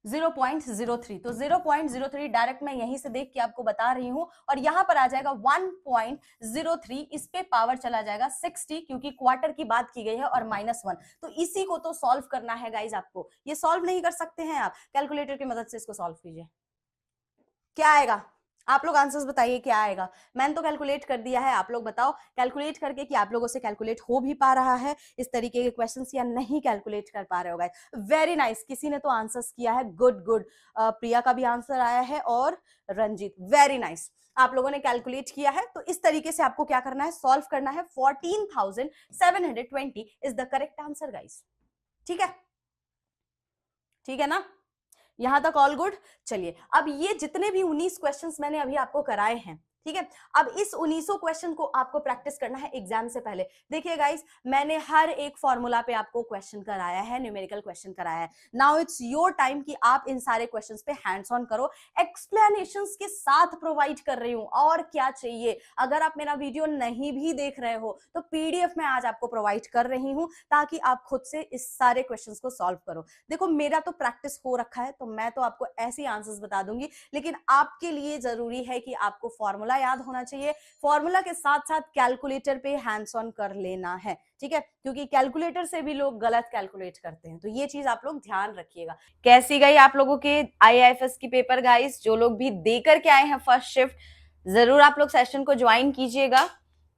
0.03, तो 0.03 डायरेक्ट मैं यहीं से देख के आपको बता रही हूं, और यहां पर आ जाएगा 1.03, इस पे पावर चला जाएगा 60 क्योंकि क्वार्टर की बात की गई है, और -1, तो इसी को तो सॉल्व करना है गाइज आपको, ये सॉल्व नहीं कर सकते हैं आप, कैलकुलेटर की मदद से इसको सॉल्व कीजिए, क्या आएगा, आप लोग आंसर्स बताइए क्या आएगा। मैंने तो कैलकुलेट कर दिया है, आप लोग बताओ कैलकुलेट करके कि आप लोगों से कैलकुलेट हो भी पा रहा है इस तरीके के क्वेश्चंस, या नहीं कैलकुलेट कर पा रहे हो गाइस। वेरी नाइस, किसी ने तो आंसर्स किया है, गुड गुड, प्रिया का भी आंसर आया है और रंजीत, वेरी नाइस, आप लोगों ने कैलकुलेट किया है। तो इस तरीके से आपको क्या करना है, सॉल्व करना है, 14,720 is the correct answer guys. ठीक है, ठीक है ना, यहां तक ऑल गुड। चलिए अब ये जितने भी 19 क्वेश्चंस मैंने अभी आपको कराए हैं, ठीक है, अब इस 1900 क्वेश्चन को आपको प्रैक्टिस करना है एग्जाम से पहले। देखिए गाइस, मैंने हर एक फॉर्मूला पे आपको क्वेश्चन कराया है, न्यूमेरिकल क्वेश्चन कराया है, नाउ इट्स योर टाइम कि आप इन सारे क्वेश्चंस पे हैंड्स ऑन करो, एक्सप्लेनेशंस के साथ प्रोवाइड कर रही हूं, और क्या चाहिए। अगर आप मेरा वीडियो नहीं भी देख रहे हो तो पीडीएफ में आज आपको प्रोवाइड कर रही हूं, ताकि आप खुद से इस सारे क्वेश्चंस को सॉल्व करो। देखो मेरा तो प्रैक्टिस हो रखा है, तो मैं तो आपको ऐसे आंसर्स बता दूंगी, लेकिन आपके लिए जरूरी है कि आपको फॉर्मूला याद होना चाहिए, फॉर्मूला के साथ साथ कैलकुलेटर पे हैंड्स ऑन कर लेना है, ठीक है, क्योंकि कैलकुलेटर से भी लोग गलत कैलकुलेट करते हैं, तो ये चीज आप लोग ध्यान रखिएगा। कैसी गई आप लोगों के आईआईएफएस की पेपर गाइस, जो लोग भी देकर के आए हैं फर्स्ट शिफ्ट, जरूर आप लोग सेशन को ज्वाइन कीजिएगा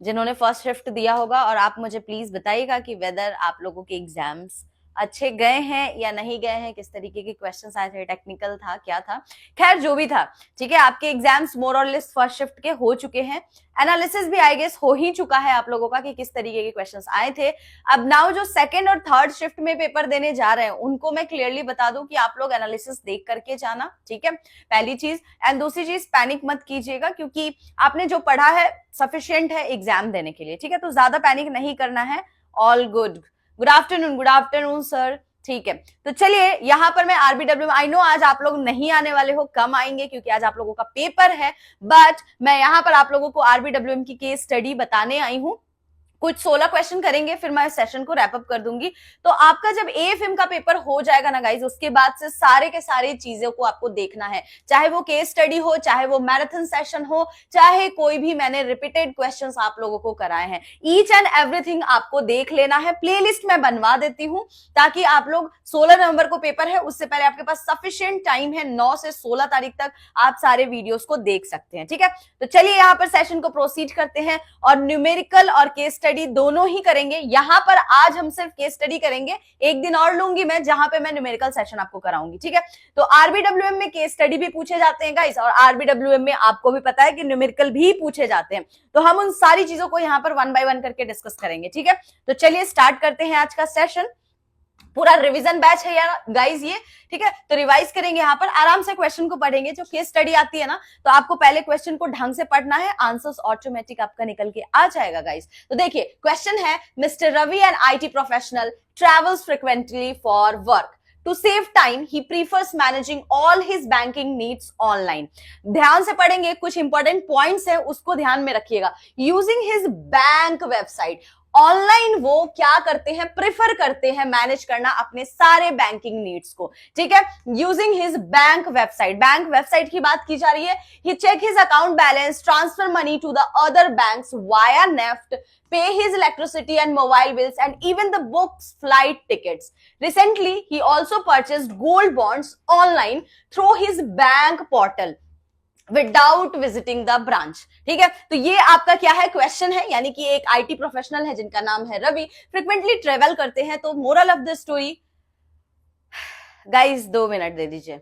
जिन्होंने फर्स्ट शिफ्ट दिया होगा, और आप मुझे प्लीज बताइएगा कि वेदर आप लोगों के एग्जाम्स अच्छे गए हैं या नहीं गए हैं, किस तरीके के क्वेश्चंस आए थे, टेक्निकल था क्या था, खैर जो भी था, ठीक है। आपके एग्जाम्स मोर और लेस फर्स्ट शिफ्ट के हो चुके हैं, एनालिसिस भी आई गेस हो ही चुका है आप लोगों का कि किस तरीके के क्वेश्चंस आए थे। अब नाउ जो सेकंड और थर्ड शिफ्ट में पेपर देने जा रहे हैं उनको मैं क्लियरली बता दूं कि आप लोग एनालिसिस देख करके जाना, ठीक है, पहली चीज। एंड दूसरी चीज, पैनिक मत कीजिएगा क्योंकि आपने जो पढ़ा है सफिशिएंट है एग्जाम देने के लिए, ठीक है, तो ज्यादा पैनिक नहीं करना है। All good, good afternoon sir, ठीक है। तो चलिए यहां पर मैं आरबीडब्ल्यू, आई नो आज आप लोग नहीं आने वाले हो, कम आएंगे क्योंकि आज आप लोगों का पेपर है, बट मैं यहां पर आप लोगों को आरबीडब्ल्यूएम की केस स्टडी बताने आई हूं। कुछ 16 क्वेश्चन करेंगे, फिर मैं सेशन को रैप अप कर दूंगी। तो आपका जब एएफएम का पेपर हो जाएगा ना गाइज, उसके बाद से सारे के सारे चीजों को आपको देखना है, चाहे वो केस स्टडी हो, चाहे वो मैराथन सेशन हो, चाहे कोई भी मैंने रिपीटेड क्वेश्चंस आप लोगों को कराए हैं, ईच एंड एवरीथिंग आपको देख लेना है। प्लेलिस्ट मैं बनवा देती हूं ताकि आप लोग 16 नवंबर को पेपर है, उससे पहले आपके पास सफिशिएंट टाइम है, 9 से 16 तारीख तक आप सारे वीडियोस को देख सकते हैं, ठीक है। तो चलिए यहां पर सेशन को प्रोसीड करते हैं और न्यूमेरिकल और केस स्टडी दोनों ही करेंगे। यहां पर आज हम सिर्फ केस स्टडी करेंगे, एक दिन और लूंगी मैं जहां पे मैं न्यूमेरिकल सेशन आपको कराऊंगी, ठीक है। तो आरबीडब्ल्यूएम में केस स्टडी भी पूछे जाते हैं गाइस, और आरबीडब्ल्यूएम में आपको भी पता है कि न्यूमेरिकल भी पूछे जाते हैं, तो हम उन सारी चीजों को यहां पर 1 बाय 1 करके डिस्कस करेंगे, ठीक है। तो चलिए स्टार्ट करते हैं आज का सेशन। पूरा रिवीजन बैच है यार गाइस ये, ठीक है। तो रिवाइज करेंगे, यहां पर आराम से क्वेश्चन को पढ़ेंगे। जो केस स्टडी आती है ना, तो आपको पहले क्वेश्चन को ढंग से पढ़ना है, आंसर्स ऑटोमेटिक आपका निकल के आ जाएगा गाइस। तो देखिए क्वेश्चन है, mister Ravi an IT professional travels frequently for work, to save time he prefers managing all his banking needs online। ध्यान से पढ़ेंगे, कुछ इंपॉर्टेंट पॉइंट्स है उसको ध्यान में रखिएगा। Using his bank website, online वो क्या करते हैं, प्रिफर करते हैं मैनेज करना अपने सारे बैंकिंग नीड्स को, ठीक है। यूजिंग हिज बैंक वेबसाइट की बात की जा रही है। He check his account balance, transfer money to the other banks via NEFT, pay his electricity and mobile bills, and even the books flight tickets. Recently, he also purchased gold bonds online through his bank portal without visiting the branch, ठीक है। तो ये आपका क्या है, question है, यानी कि एक आईटी प्रोफेशनल है जिनका नाम है रवि, फ्रिक्वेंटली ट्रेवल करते हैं। तो moral of the story guys, 2 minute दे दीजिए।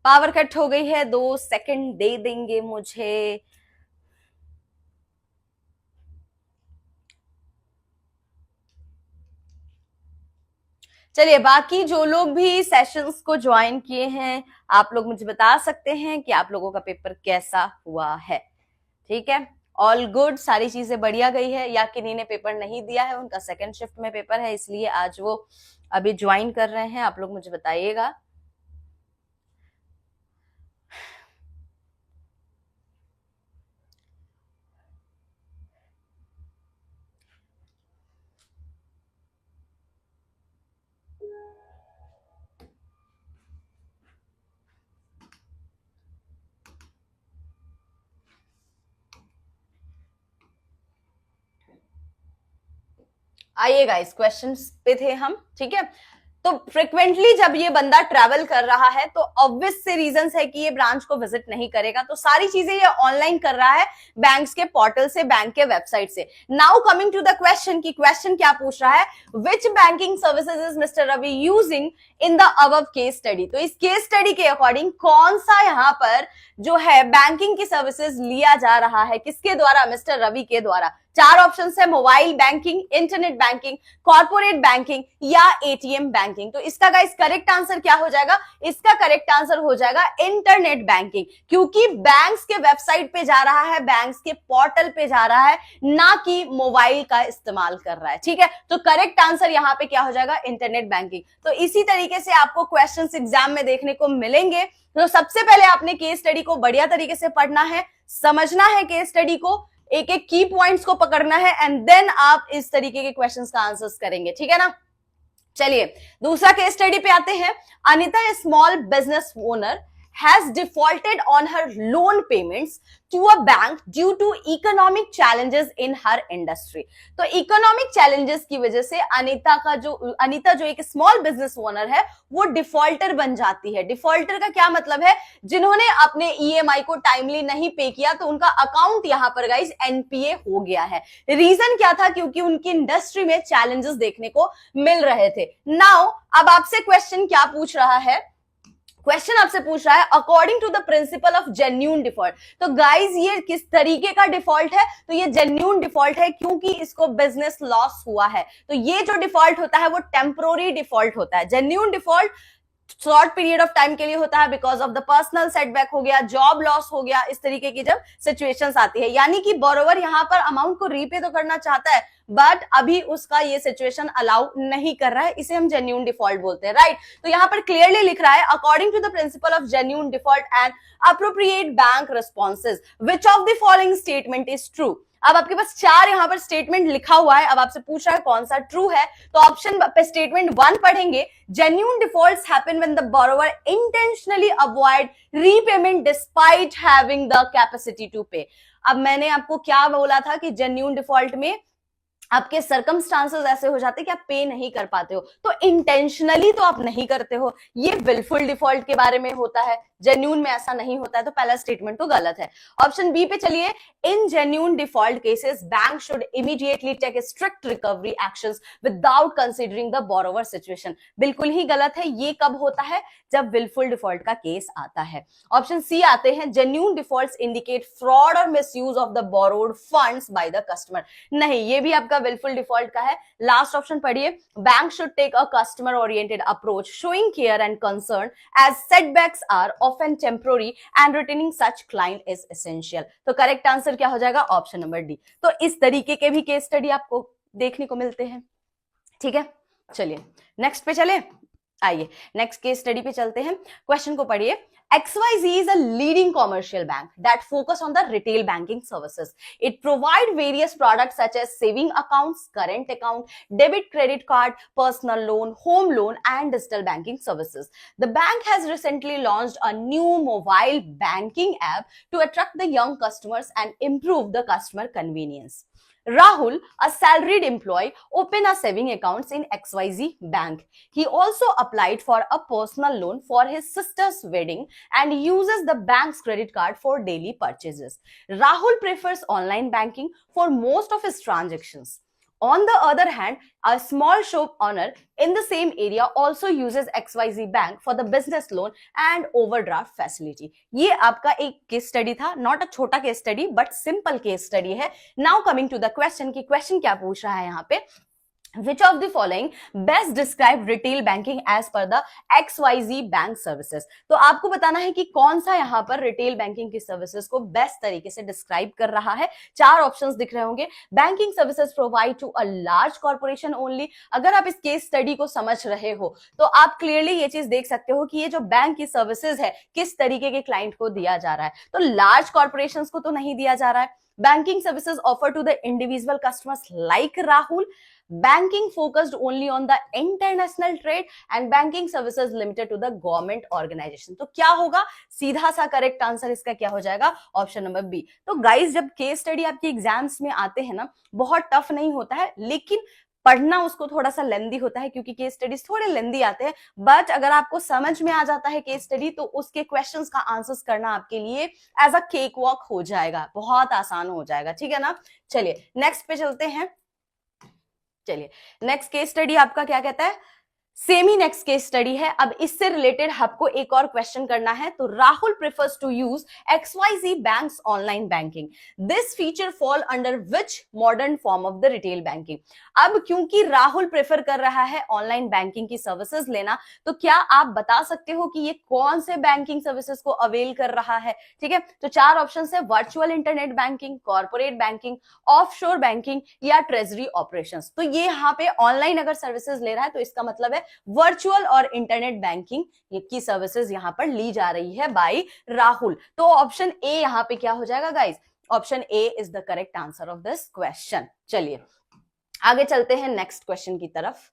पावर कट हो गई है, 2 सेकंड दे देंगे मुझे। चलिए बाकी जो लोग भी सेशंस को ज्वाइन किए हैं, आप लोग मुझे बता सकते हैं कि आप लोगों का पेपर कैसा हुआ है, ठीक है। ऑल गुड, सारी चीजें बढ़िया गई है, या किन्हीं ने पेपर नहीं दिया है, उनका सेकंड शिफ्ट में पेपर है, इसलिए आज वो अभी ज्वाइन कर रहे हैं, आप लोग मुझे बताइएगा। आइए गाइस, क्वेश्चंस पे थे हम, ठीक है। तो फ्रिक्वेंटली जब ये बंदा ट्रैवल कर रहा है तो ऑब्वियस से रीजंस है कि ये ब्रांच को विजिट नहीं करेगा, तो सारी चीजें ये ऑनलाइन कर रहा है, बैंक्स के पोर्टल से, बैंक के वेबसाइट से। Now coming to the question, की क्वेश्चन क्या पूछ रहा है, which banking services is mister Ravi using in the above case study. तो इस केस स्टडी के अकॉर्डिंग कौन सा यहाँ पर जो है बैंकिंग की सर्विसेज लिया जा रहा है, किसके द्वारा, मिस्टर रवि के द्वारा। 4 ऑप्शन है, mobile banking, internet banking, corporate banking या एटीएम बैंकिंग। तो इसका गाइस करेक्ट आंसर क्या हो जाएगा, इसका करेक्ट आंसर हो जाएगा इंटरनेट बैंकिंग, क्योंकि बैंक्स के वेबसाइट पे जा रहा है, बैंक्स के पोर्टल पे जा रहा है, ना कि मोबाइल का इस्तेमाल कर रहा है, ठीक है। तो करेक्ट आंसर यहाँ पे क्या हो जाएगा, इंटरनेट बैंकिंग। तो इसी तरीके से आपको क्वेश्चंस एग्जाम में देखने को मिलेंगे। तो सबसे पहले आपने केस स्टडी को बढ़िया तरीके से पढ़ना है, समझना है केस स्टडी को, एक एक की पॉइंट्स को पकड़ना है, एंड देन आप इस तरीके के क्वेश्चंस का आंसर्स करेंगे, ठीक है ना। चलिए दूसरा केस स्टडी पे आते हैं। Anita, a small business owner, has defaulted on her loan payments to a bank due to economic challenges in her industry. तो इकोनॉमिक चैलेंजेस की वजह से अनीता जो एक स्मॉल बिजनेस ओनर है वो डिफॉल्टर बन जाती है। डिफॉल्टर का क्या मतलब है? जिन्होंने अपने ईएमआई को टाइमली नहीं पे किया तो उनका अकाउंट यहां पर गाइस एनपीए हो गया है। रीजन क्या था? क्योंकि उनकी इंडस्ट्री में चैलेंजेस देखने को मिल रहे थे। नाउ अब आपसे क्वेश्चन क्या पूछ रहा है? क्वेश्चन आपसे पूछ रहा है according to the principle of genuine default. तो गाइज ये किस तरीके का डिफॉल्ट है? तो ये जेन्यून डिफॉल्ट है क्योंकि इसको बिजनेस लॉस हुआ है। तो ये जो डिफॉल्ट होता है वो टेम्पोररी डिफॉल्ट होता है। Genuine default short period of time के लिए होता है, because of the personal setback हो गया, जॉब लॉस हो गया, इस तरीके की जब सिचुएशंस आती है। यानी कि बोरोवर यहां पर अमाउंट को रीपे तो करना चाहता है बट अभी उसका ये सिचुएशन अलाउ नहीं कर रहा है, इसे हम जेन्यून डिफॉल्ट बोलते हैं, राइट। तो यहां पर क्लियरली लिख रहा है according to the principle of genuine default and appropriate bank responses which of the following statement is true. अब आपके पास 4 यहां पर स्टेटमेंट लिखा हुआ है। अब आपसे पूछ रहा है कौन सा ट्रू है। तो ऑप्शन पे स्टेटमेंट 1 पढ़ेंगे, genuine defaults happen when the borrower intentionally avoid repayment despite having the capacity to pay. अब मैंने आपको क्या बोला था कि जेन्यून डिफॉल्ट में आपके सर्कमस्टांसेस ऐसे हो जाते हैं कि आप पे नहीं कर पाते हो, तो इंटेंशनली तो आप नहीं करते हो। ये विलफुल डिफॉल्ट के बारे में होता है, जेन्यून में ऐसा नहीं होता है, तो पहला स्टेटमेंट तो गलत है। ऑप्शन बी पे चलिए, in genuine default cases bank should immediately take strict recovery actions without considering the borrower situation. बिल्कुल ही गलत है। ये कब होता है? जब विलफुल डिफॉल्ट का केस आता है। ऑप्शन सी आते हैं, जेन्यून डिफॉल्ट्स इंडिकेट फ्रॉड और misuse of the borrowed funds by the customer. नहीं, ये भी आपका विलफुल डिफॉल्ट का है। लास्ट ऑप्शन पढ़िए, bank should take a customer oriented approach showing care and concern as setbacks are often temporary and retaining such client is essential। तो correct answer क्या हो जाएगा? Option number D. तो इस तरीके के भी केस स्टडी आपको देखने को मिलते हैं, ठीक है। चलिए नेक्स्ट पे चले, आइए नेक्स्ट केस स्टडी पे चलते हैं। क्वेश्चन को पढ़िए, XYZ is a leading commercial bank that focus on the retail banking services. It provide various products such as saving accounts, current account, debit credit card, personal loan, home loan, and digital banking services. The bank has recently launched a new mobile banking app to attract the young customers and improve the customer convenience. Rahul, a salaried employee, opened a saving accounts in XYZ Bank. He also applied for a personal loan for his sister's wedding and uses the bank's credit card for daily purchases. Rahul prefers online banking for most of his transactions. On the other hand, a small shop owner in the same area also uses XYZ Bank for the business loan and overdraft facility. ये आपका एक case study था, not a छोटा case study but simple case study है। Now coming to the question की question क्या पूछ रहा है यहाँ पे, Which of the following best describe retail banking as per the XYZ bank services? तो आपको बताना है कि कौन सा यहाँ पर रिटेल बैंकिंग की सर्विसेज को बेस्ट तरीके से डिस्क्राइब कर रहा है। 4 ऑप्शंस दिख रहे होंगे। Banking services provide to a large corporation only. अगर आप इस केस स्टडी को समझ रहे हो तो आप क्लियरली ये चीज देख सकते हो कि ये जो बैंक की सर्विसेज है किस तरीके के क्लाइंट को दिया जा रहा है। तो लार्ज कॉर्पोरेशन को तो नहीं दिया जा रहा है। Banking services offered to the individual customers like Rahul. Banking focused only on the international trade and banking services limited to the government organization. तो क्या होगा? सीधा सा करेक्ट आंसर इसका क्या हो जाएगा? Option number B. तो गाइस जब केस स्टडी आपके एग्जाम्स में आते हैं ना, बहुत टफ नहीं होता है, लेकिन पढ़ना उसको थोड़ा सा लेंदी होता है क्योंकि केस स्टडीज थोड़े लेंदी आते हैं। बट अगर आपको समझ में आ जाता है केस स्टडी तो उसके क्वेश्चंस का आंसर्स करना आपके लिए एज अ केक वॉक हो जाएगा, बहुत आसान हो जाएगा, ठीक है ना। चलिए नेक्स्ट पे चलते हैं। चलिए नेक्स्ट केस स्टडी आपका क्या कहता है, सेम ही नेक्स्ट केस स्टडी है। अब इससे रिलेटेड आपको एक और क्वेश्चन करना है। तो Rahul prefers to use XYZ bank's online banking. This feature fall under which modern form of the retail banking. अब क्योंकि राहुल प्रेफर कर रहा है ऑनलाइन बैंकिंग की सर्विसेज लेना, तो क्या आप बता सकते हो कि ये कौन से बैंकिंग सर्विसेज को अवेल कर रहा है? ठीक है, तो 4 ऑप्शन है, virtual internet banking, corporate banking, offshore banking या ट्रेजरी ऑपरेशंस। तो ये यहाँ पे ऑनलाइन अगर सर्विसेज ले रहा है तो इसका मतलब है वर्चुअल और इंटरनेट बैंकिंग की सर्विसेज यहां पर ली जा रही है बाय राहुल। तो ऑप्शन ए यहां पे क्या हो जाएगा guys? Option A is the correct answer of this question. चलिए आगे चलते हैं नेक्स्ट क्वेश्चन की तरफ।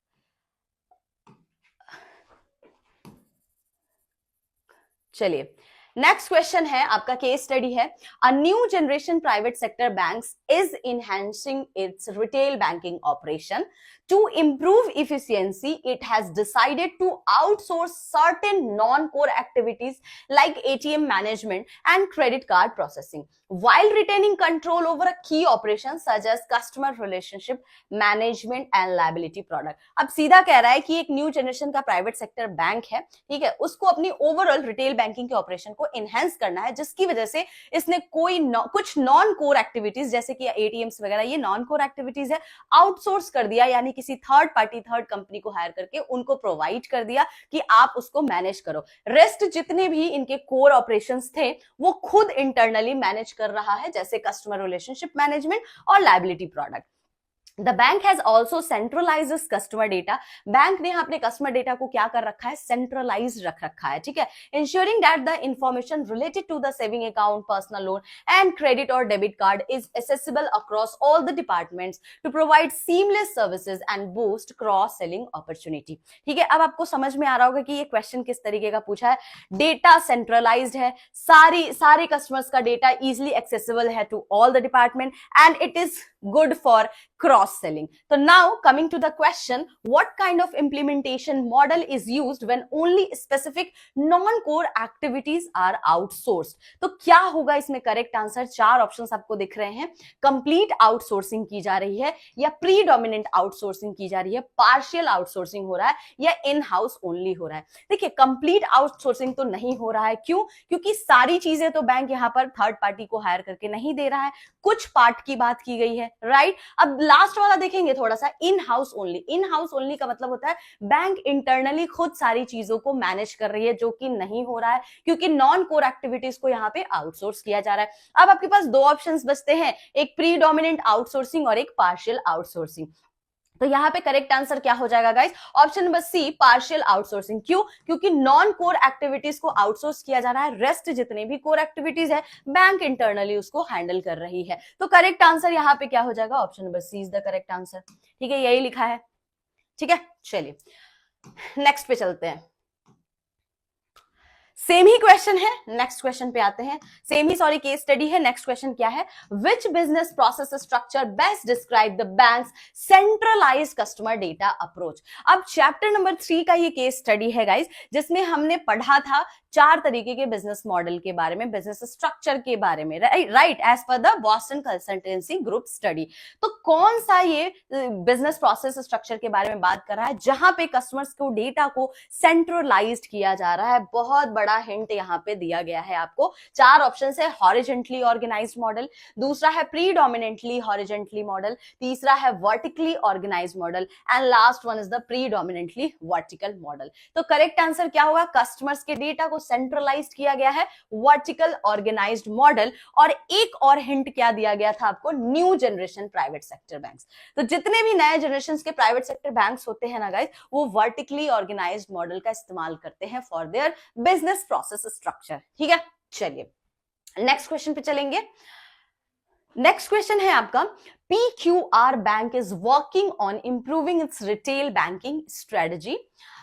चलिए नेक्स्ट क्वेश्चन है आपका, केस स्टडी है। A new generation private sector banks is enhancing its retail banking operation to improve efficiency. It has decided to outsource certain non-core activities like ATM management and credit card processing while retaining control over a key operation such as customer relationship management and liability product. अब सीधा कह रहा है कि एक new generation का private sector bank है, ठीक है, उसको अपनी ओवरऑल रिटेल बैंकिंग के ऑपरेशन को एनहांस करना है, जिसकी वजह से इसने कुछ नॉन कोर एक्टिविटीज जैसे कि एटीएम्स वगैरह, ये नॉन कोर एक्टिविटीज है, आउटसोर्स कर दिया, यानी किसी थर्ड पार्टी, थर्ड कंपनी को हायर करके उनको प्रोवाइड कर दिया कि आप उसको मैनेज करो। रेस्ट जितने भी इनके कोर ऑपरेशंस थे वो खुद इंटरनली मैनेज कर रहा है, जैसे कस्टमर रिलेशनशिप मैनेजमेंट और liability product. The bank has also centralized its customer data. Bank ने अपने कस्टमर डेटा को क्या कर रखा है, सेंट्रलाइज रख रखा है, ठीक है। Ensuring that the information related to the saving account, personal loan and credit or debit card is accessible across all the departments to provide seamless services and boost cross selling opportunity. ठीक है, अब आपको समझ में आ रहा होगा कि ये क्वेश्चन किस तरीके का पूछा है। डेटा सेंट्रलाइज्ड है, सारे कस्टमर्स का डेटा इजिली एक्सेसिबल है to all the department and it is good for cross selling. So now coming to the question, what kind of implementation model is used when only specific non-core activities are outsourced? तो क्या होगा इसमें correct answer? चार options आपको दिख रहे हैं। Complete outsourcing की जा रही है, या प्रीडोमिनेंट आउटसोर्सिंग की जा रही है, पार्शियल आउटसोर्सिंग हो रहा है, या इन हाउस ओनली हो रहा है। देखिए कंप्लीट आउटसोर्सिंग तो नहीं हो रहा है, क्यों? क्योंकि सारी चीजें तो बैंक यहाँ पर थर्ड पार्टी को हायर करके नहीं दे रहा है, कुछ पार्ट की बात की गई है, राइट। अब लास्ट वाला देखेंगे थोड़ा सा, in house only. In house only का मतलब होता है बैंक इंटरनली खुद सारी चीजों को मैनेज कर रही है, जो कि नहीं हो रहा है क्योंकि नॉन कोर एक्टिविटीज को यहाँ पे आउटसोर्स किया जा रहा है। अब आपके पास दो ऑप्शंस बचते हैं, एक प्रीडोमिनेंट आउटसोर्सिंग और एक पार्शियल आउटसोर्सिंग। तो यहाँ पे करेक्ट आंसर क्या हो जाएगा guys? Option number C, partial outsourcing. क्यों? क्योंकि नॉन कोर एक्टिविटीज को आउटसोर्स किया जा रहा है, रेस्ट जितने भी कोर एक्टिविटीज है बैंक इंटरनली उसको हैंडल कर रही है। तो करेक्ट आंसर यहाँ पे क्या हो जाएगा? Option number C is the correct answer. ठीक है, यही लिखा है, ठीक है। चलिए नेक्स्ट पे चलते हैं। सेम ही क्वेश्चन है, नेक्स्ट क्वेश्चन पे आते हैं। सेम ही सॉरी केस स्टडी है। नेक्स्ट क्वेश्चन क्या है? Which business process structure best describe the banks centralised customer data approach. अब चैप्टर नंबर 3 का ये केस स्टडी है गाइस, जिसमें हमने पढ़ा था चार तरीके के बिजनेस मॉडल के बारे में, बिजनेस स्ट्रक्चर के बारे में, right, as per the Boston Consultancy Group study. तो कौन सा ये बिजनेस प्रोसेस स्ट्रक्चर के बारे में बात कर रहा है, जहां पे कस्टमर्स को डेटा को सेंट्रलाइज्ड किया जा रहा है? बहुत बड़ा हिंट यहाँ पे दिया गया है आपको। चार ऑप्शन है, हॉरिजेंटली ऑर्गेनाइज्ड मॉडल, दूसरा है प्रीडोमिनेंटली हॉरिजेंटली मॉडल, तीसरा है vertically organised model and last one is the predominantly vertical model. तो करेक्ट आंसर क्या होगा? कस्टमर्स के डेटा को सेंट्रलाइज्ड किया गया है, वर्टिकल ऑर्गेनाइज्ड मॉडल। और एक और हिंट क्या दिया गया था आपको? New generation private sector banks. तो जितने भी नए जनरेशन के प्राइवेट सेक्टर बैंक्स होते हैं ना गाइस, वो वर्टिकली ऑर्गेनाइज्ड मॉडल का इस्तेमाल करते हैं for their business process structure. ठीक है, चलिए नेक्स्ट क्वेश्चन पे चलेंगे। नेक्स्ट क्वेश्चन है आपका, PQR Bank is working on improving its retail banking strategy.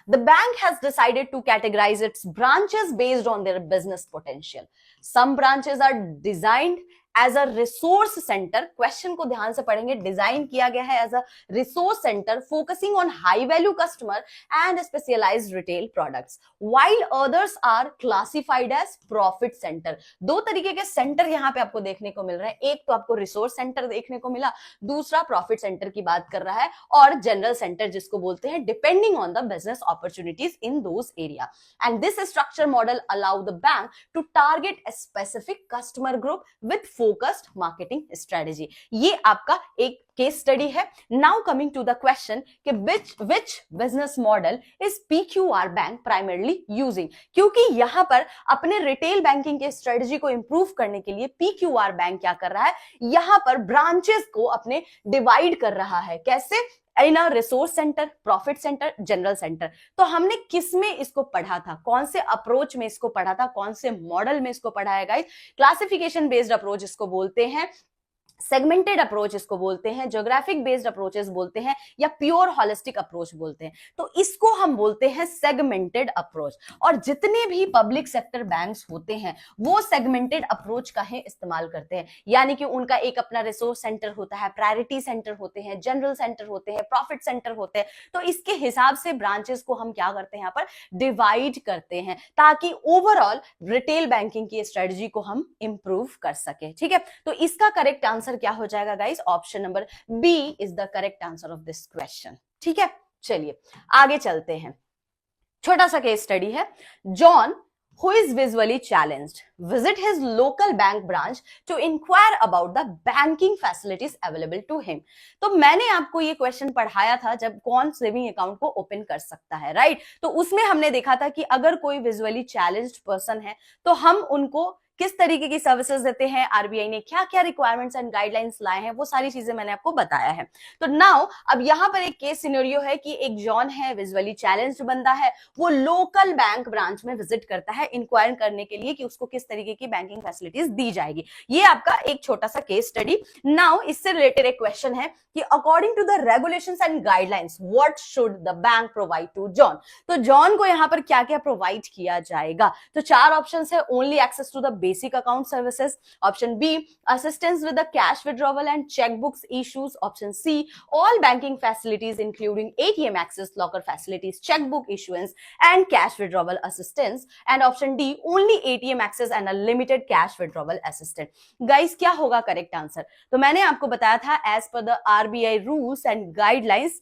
The bank has decided to categorize its branches based on their business potential. Some branches are designed as a resource center. Question को ध्यान से पढ़ेंगे। Design किया गया है as a resource centre focusing on high value customer and specialised retail products, while others are classified as profit center. दो तरीके के सेंटर यहाँ पे आपको देखने को मिल रहे हैं। एक तो आपको रिसोर्स सेंटर देखने को मिला, दूसरा प्रॉफिट सेंटर की बात कर रहा है, और जनरल सेंटर जिसको बोलते हैं, depending on the business opportunities in those area. And this structure model allow the bank to target a specific customer group with focused marketing strategy. ये आपका एक केस स्टडी है। Now coming to the question कि which business model is PQR Bank primarily using? क्योंकि यहां पर अपने retail banking के स्ट्रेटजी को इंप्रूव करने के लिए PQR बैंक क्या कर रहा है? यहां पर ब्रांचेस को अपने डिवाइड कर रहा है। कैसे? In a resource centre, profit centre, general centre. तो हमने किस में इसको पढ़ा था? कौन से अप्रोच में इसको पढ़ा था? कौन से मॉडल में इसको पढ़ा है गाइस? क्लासिफिकेशन बेस्ड अप्रोच इसको बोलते हैं। सेगमेंटेड अप्रोच इसको बोलते हैं, ज्योग्राफिक बेस्ड अप्रोचेस बोलते हैं, या प्योर हॉलिस्टिक अप्रोच बोलते हैं। तो इसको हम बोलते हैं सेगमेंटेड अप्रोच। और जितने भी पब्लिक सेक्टर बैंक्स होते हैं वो सेगमेंटेड अप्रोच का ही इस्तेमाल करते हैं, यानी कि उनका एक अपना रिसोर्स सेंटर होता है, प्रायोरिटी सेंटर होते हैं, जनरल सेंटर होते हैं, प्रॉफिट सेंटर होते हैं। तो इसके हिसाब से ब्रांचेस को हम क्या करते हैं, यहाँ पर डिवाइड करते हैं, ताकि ओवरऑल रिटेल बैंकिंग की स्ट्रेटजी को हम इंप्रूव कर सके। ठीक है, तो इसका करेक्ट आंसर क्या हो जाएगा guys, option number B is the correct answer of this question. ठीक है, चलिए आगे चलते हैं। छोटा सा केस स्टडी है। John who is visually challenged visit his local bank branch to inquire about the banking facilities available to him। तो मैंने आपको ये क्वेश्चन पढ़ाया था जब कौन सेविंग अकाउंट को ओपन कर सकता है, राइट। तो उसमें हमने देखा था कि अगर कोई विजुअली चैलेंज्ड पर्सन है तो हम उनको किस तरीके की सर्विसेज देते हैं, आरबीआई ने क्या क्या रिक्वायरमेंट्स एंड गाइडलाइंस लाए हैं, वो सारी चीजें मैंने आपको बताया है। तो नाउ अब यहां पर एक केस सिनेरियो है कि एक जॉन है, विजुअली चैलेंज्ड बंदा है, वो लोकल बैंक ब्रांच में विजिट करता है इंक्वायर करने के लिए कि उसको किस तरीके की बैंकिंग फैसिलिटीज दी जाएगी। ये आपका एक छोटा सा केस स्टडी। नाउ इससे रिलेटेड एक क्वेश्चन है कि according to the regulations and guidelines what should the bank provide to John. तो जॉन को यहां पर क्या क्या प्रोवाइड किया जाएगा। तो चार ऑप्शंस है, only access to the basic account services, option B assistance with the cash withdrawal and checkbooks issues, option C all banking facilities including ATM access, locker facilities, checkbook issuance and cash withdrawal assistance, and option D only ATM access and a limited cash withdrawal assistance। guys क्या होगा correct answer. तो मैंने आपको बताया था as per the RBI rules and guidelines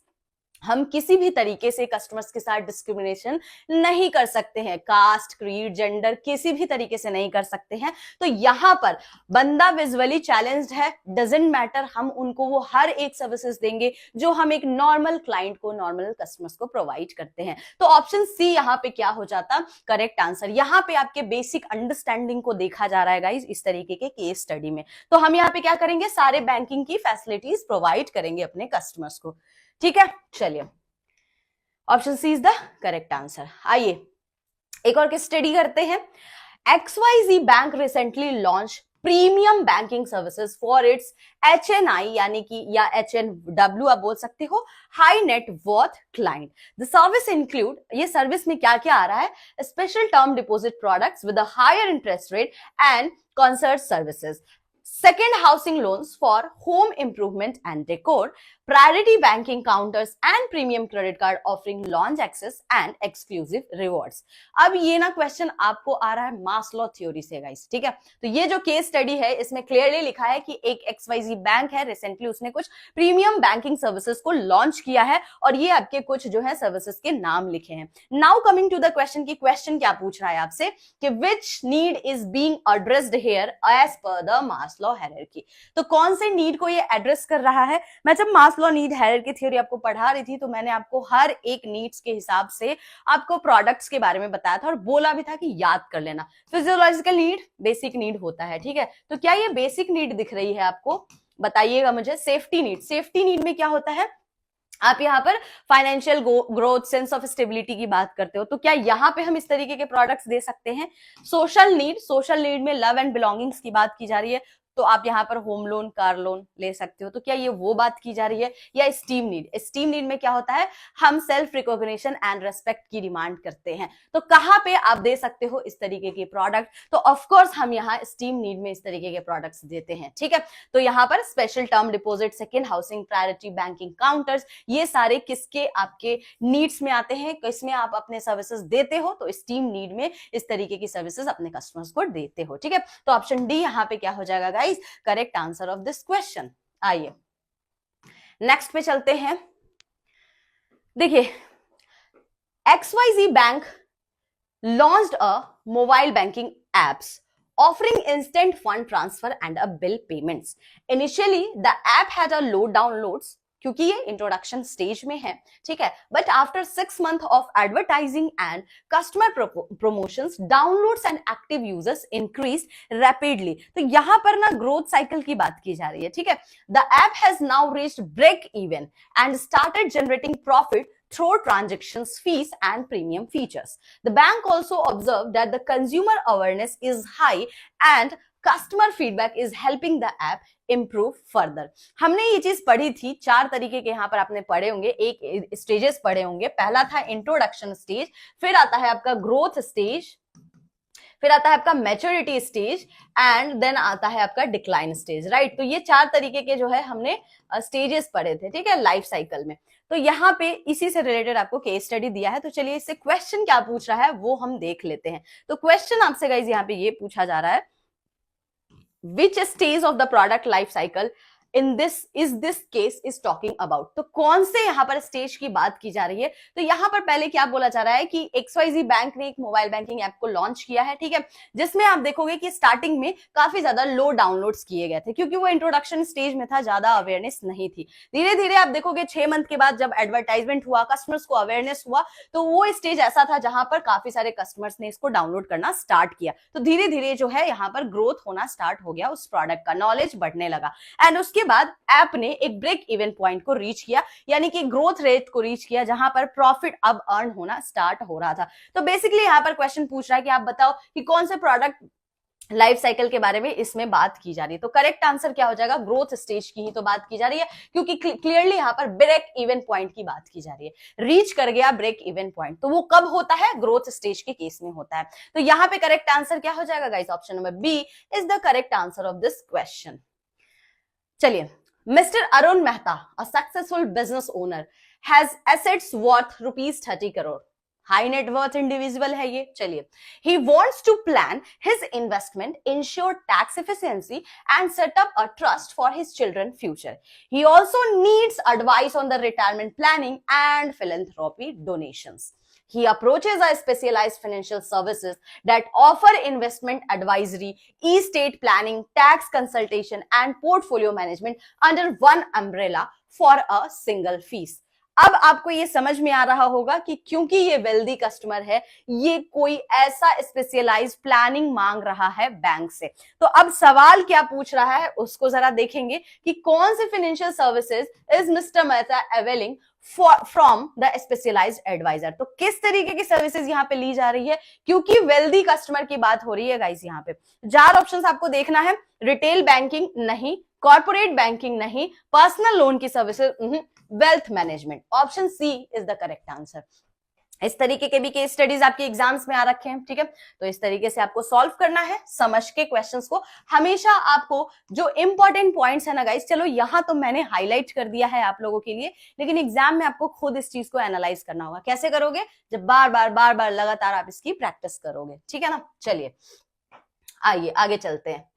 हम किसी भी तरीके से कस्टमर्स के साथ डिस्क्रिमिनेशन नहीं कर सकते हैं, कास्ट, क्रीड, जेंडर किसी भी तरीके से नहीं कर सकते हैं। तो यहां पर बंदा विजुअली चैलेंज्ड है, डजंट मैटर, हम उनको वो हर एक सर्विसेज देंगे जो हम एक नॉर्मल क्लाइंट को, नॉर्मल कस्टमर्स को प्रोवाइड करते हैं। तो ऑप्शन सी यहां पे क्या हो जाता करेक्ट आंसर। यहां पे आपके बेसिक अंडरस्टैंडिंग को देखा जा रहा है गाइस इस तरीके के केस स्टडी में। तो हम यहाँ पे क्या करेंगे, सारे बैंकिंग की फैसिलिटीज प्रोवाइड करेंगे अपने कस्टमर्स को। ठीक है, चलिए option C is the correct answer. आइए एक और केस स्टडी करते हैं। XYZ bank recently launch premium banking services for its HNI यानी कि या HNW आप बोल सकते हो, high net worth client. The service include, ये सर्विस में क्या क्या आ रहा है, special term deposit products with a higher interest rate and concert services, second housing loans for home improvement and decor, priority banking counters and premium credit card offering launch access and exclusive rewards। अब ये ना question आपको आ रहा है Maslow theory से guys. ठीक है, तो ये जो केस स्टडी है इसमें क्लियरली लिखा है कि एक XYZ बैंक है, रिसेंटली उसने कुछ प्रीमियम बैंकिंग सर्विसेज को लॉन्च किया है और ये आपके कुछ जो है सर्विसेज के नाम लिखे हैं। Now coming to the question की क्वेश्चन क्या पूछ रहा है आपसे कि which need is being addressed here as per the Maslow hierarchy. तो कौन से नीड को ये एड्रेस कर रहा है। मैं जब मास्लो नीड हायरार्की थ्योरी आपको पढ़ा रही थी तो मैंने आपको हर एक नीड्स के हिसाब से आपको प्रोडक्ट्स के बारे में बताया था और बोला भी था कि याद कर लेना। फिजियोलॉजिकल नीड बेसिक नीड होता है, ठीक है। तो क्या ये बेसिक नीड दिख रही है आपको, बताइएगा मुझे। सेफ्टी नीड, सेफ्टी नीड में क्या होता है, आप यहाँ पर financial growth, sense of stability की बात करते हो, तो क्या यहाँ पे हम इस तरीके के प्रोडक्ट्स दे सकते हैं। सोशल नीड, सोशल नीड में लव एंड बिलोंगिंग्स की बात की जा रही है, तो आप यहाँ पर होम लोन, कार लोन ले सकते हो, तो क्या ये वो बात की जा रही है। या स्टीम नीड, स्टीम नीड में क्या होता है, हम सेल्फ रिकॉग्निशन एंड रेस्पेक्ट की डिमांड करते हैं, तो कहाँ पे आप दे सकते हो इस तरीके के प्रोडक्ट। तो ऑफकोर्स हम यहाँ स्टीम नीड में इस तरीके के प्रोडक्ट्स देते हैं, ठीक है। तो यहाँ पर special term deposit, second housing, priority banking counters, ये सारे किसके आपके नीड्स में आते हैं, किसमें आप अपने सर्विसेज देते हो, तो स्टीम नीड में इस तरीके की सर्विसेज अपने कस्टमर्स को देते हो, ठीक है। तो ऑप्शन डी यहाँ पे क्या हो जाएगा guys, correct answer of this question. आइए नेक्स्ट पे चलते हैं। देखिए XYZ bank launched a mobile banking apps offering instant fund transfer and a bill payments. Initially the app had a low downloads क्योंकि ये इंट्रोडक्शन स्टेज में है, ठीक है। But after 6 months of advertising and customer promotions, downloads and active users increase rapidly. तो यहां पर ना ग्रोथ साइकिल की बात की जा रही है, ठीक है। The app has now reached break even and started generating profit through transactions, fees and premium features. The bank also observed that the consumer awareness is high and customer feedback is helping the app improve further. हमने ये चीज पढ़ी थी, 4 तरीके के यहाँ पर आपने पढ़े होंगे, एक स्टेजेस पढ़े होंगे। पहला था इंट्रोडक्शन स्टेज, फिर आता है आपका ग्रोथ स्टेज, फिर आता है आपका मैच्योरिटी स्टेज एंड देन आता है आपका डिक्लाइन स्टेज, राइट। तो ये 4 तरीके के जो है हमने स्टेजेस पढ़े थे, ठीक है, लाइफ साइकिल में। तो यहाँ पे इसी से रिलेटेड आपको केस स्टडी दिया है, तो चलिए इससे क्वेश्चन क्या पूछ रहा है वो हम देख लेते हैं। तो क्वेश्चन आपसे गाइस यहाँ पे ये पूछा जा रहा है, विच stage of the product life cycle in this case is talking about. तो कौन से यहाँ पर स्टेज की बात की जा रही है। तो यहाँ पर पहले क्या बोला जा रहा है कि XYZ बैंक ने एक मोबाइल बैंकिंग ऐप को लॉन्च किया है, ठीक है, जिसमें आप देखोगे कि स्टार्टिंग में काफी ज्यादा लो डाउनलोड्स किए गए थे, क्योंकि वो इंट्रोडक्शन स्टेज में था, ज्यादा अवेयरनेस नहीं थी। धीरे धीरे आप देखोगे 6 मंथ के बाद जब एडवर्टाइजमेंट हुआ, कस्टमर्स को अवेयरनेस हुआ, तो वो स्टेज ऐसा था जहां पर काफी सारे कस्टमर्स ने इसको डाउनलोड करना स्टार्ट किया। तो धीरे धीरे जो है यहाँ पर ग्रोथ होना स्टार्ट हो गया उस प्रोडक्ट का, नॉलेज बढ़ने लगा एंड उसके बाद ऐप ने एक ब्रेक इवन पॉइंट को रीच किया, यानी कि ग्रोथ रेट को रीच किया, जहां पर प्रॉफिट अब अर्न होना स्टार्ट हो रहा था। तो बेसिकली यहाँ पर क्वेश्चन पूछ रहा है कि आप बताओ कि कौन से प्रोडक्ट लाइफ साइकिल के बारे में इसमें बात की जा रही है। तो करेक्ट आंसर क्या हो जाएगा, ग्रोथ स्टेज की ही तो बात की जा रही है, क्योंकि क्लियरली यहाँ पर ब्रेक इवन पॉइंट की बात की जा रही है। रीच कर गया ब्रेक इवन पॉइंट, तो वो कब होता है, ग्रोथ स्टेज के केस में होता है। तो यहाँ पे करेक्ट आंसर क्या हो जाएगा guys, option number B is the correct answer of this question. चलिए, Mr. Arun Mehta, a successful business owner, has assets worth ₹30 crore. High net worth individual है ये। चलिए, he wants to plan his investment, ensure tax efficiency and set up a trust for his children future. He also needs advice on the retirement planning and philanthropy donations. He approaches a specialized financial services that offer investment advisory, estate planning, tax consultation and portfolio management under one umbrella for a single fees. अब आपको ये समझ में आ रहा होगा कि क्योंकि ये वेल्दी कस्टमर है, ये कोई ऐसा स्पेशलाइज्ड प्लानिंग मांग रहा है बैंक से। तो अब सवाल क्या पूछ रहा है उसको जरा देखेंगे कि कौन से financial services is mister Mehta availing from the specialised adviser. तो किस तरीके की सर्विसेज यहाँ पे ली जा रही है, क्योंकि वेल्दी कस्टमर की बात हो रही है गाइस। यहाँ पे 4 ऑप्शंस आपको देखना है, रिटेल बैंकिंग नहीं, कॉर्पोरेट बैंकिंग नहीं, पर्सनल लोन की services, wealth management. Option C is the correct answer. इस तरीके के भी केस स्टडीज आपके एग्जाम्स में आ रखे हैं, ठीक है। तो इस तरीके से आपको सॉल्व करना है, समझ के क्वेश्चंस को। हमेशा आपको जो इंपॉर्टेंट पॉइंट्स है ना गाइस, चलो यहां तो मैंने हाईलाइट कर दिया है आप लोगों के लिए, लेकिन एग्जाम में आपको खुद इस चीज को एनालाइज करना होगा। कैसे करोगे, जब बार बार लगातार आप इसकी प्रैक्टिस करोगे, ठीक है ना। चलिए आइए आगे चलते हैं।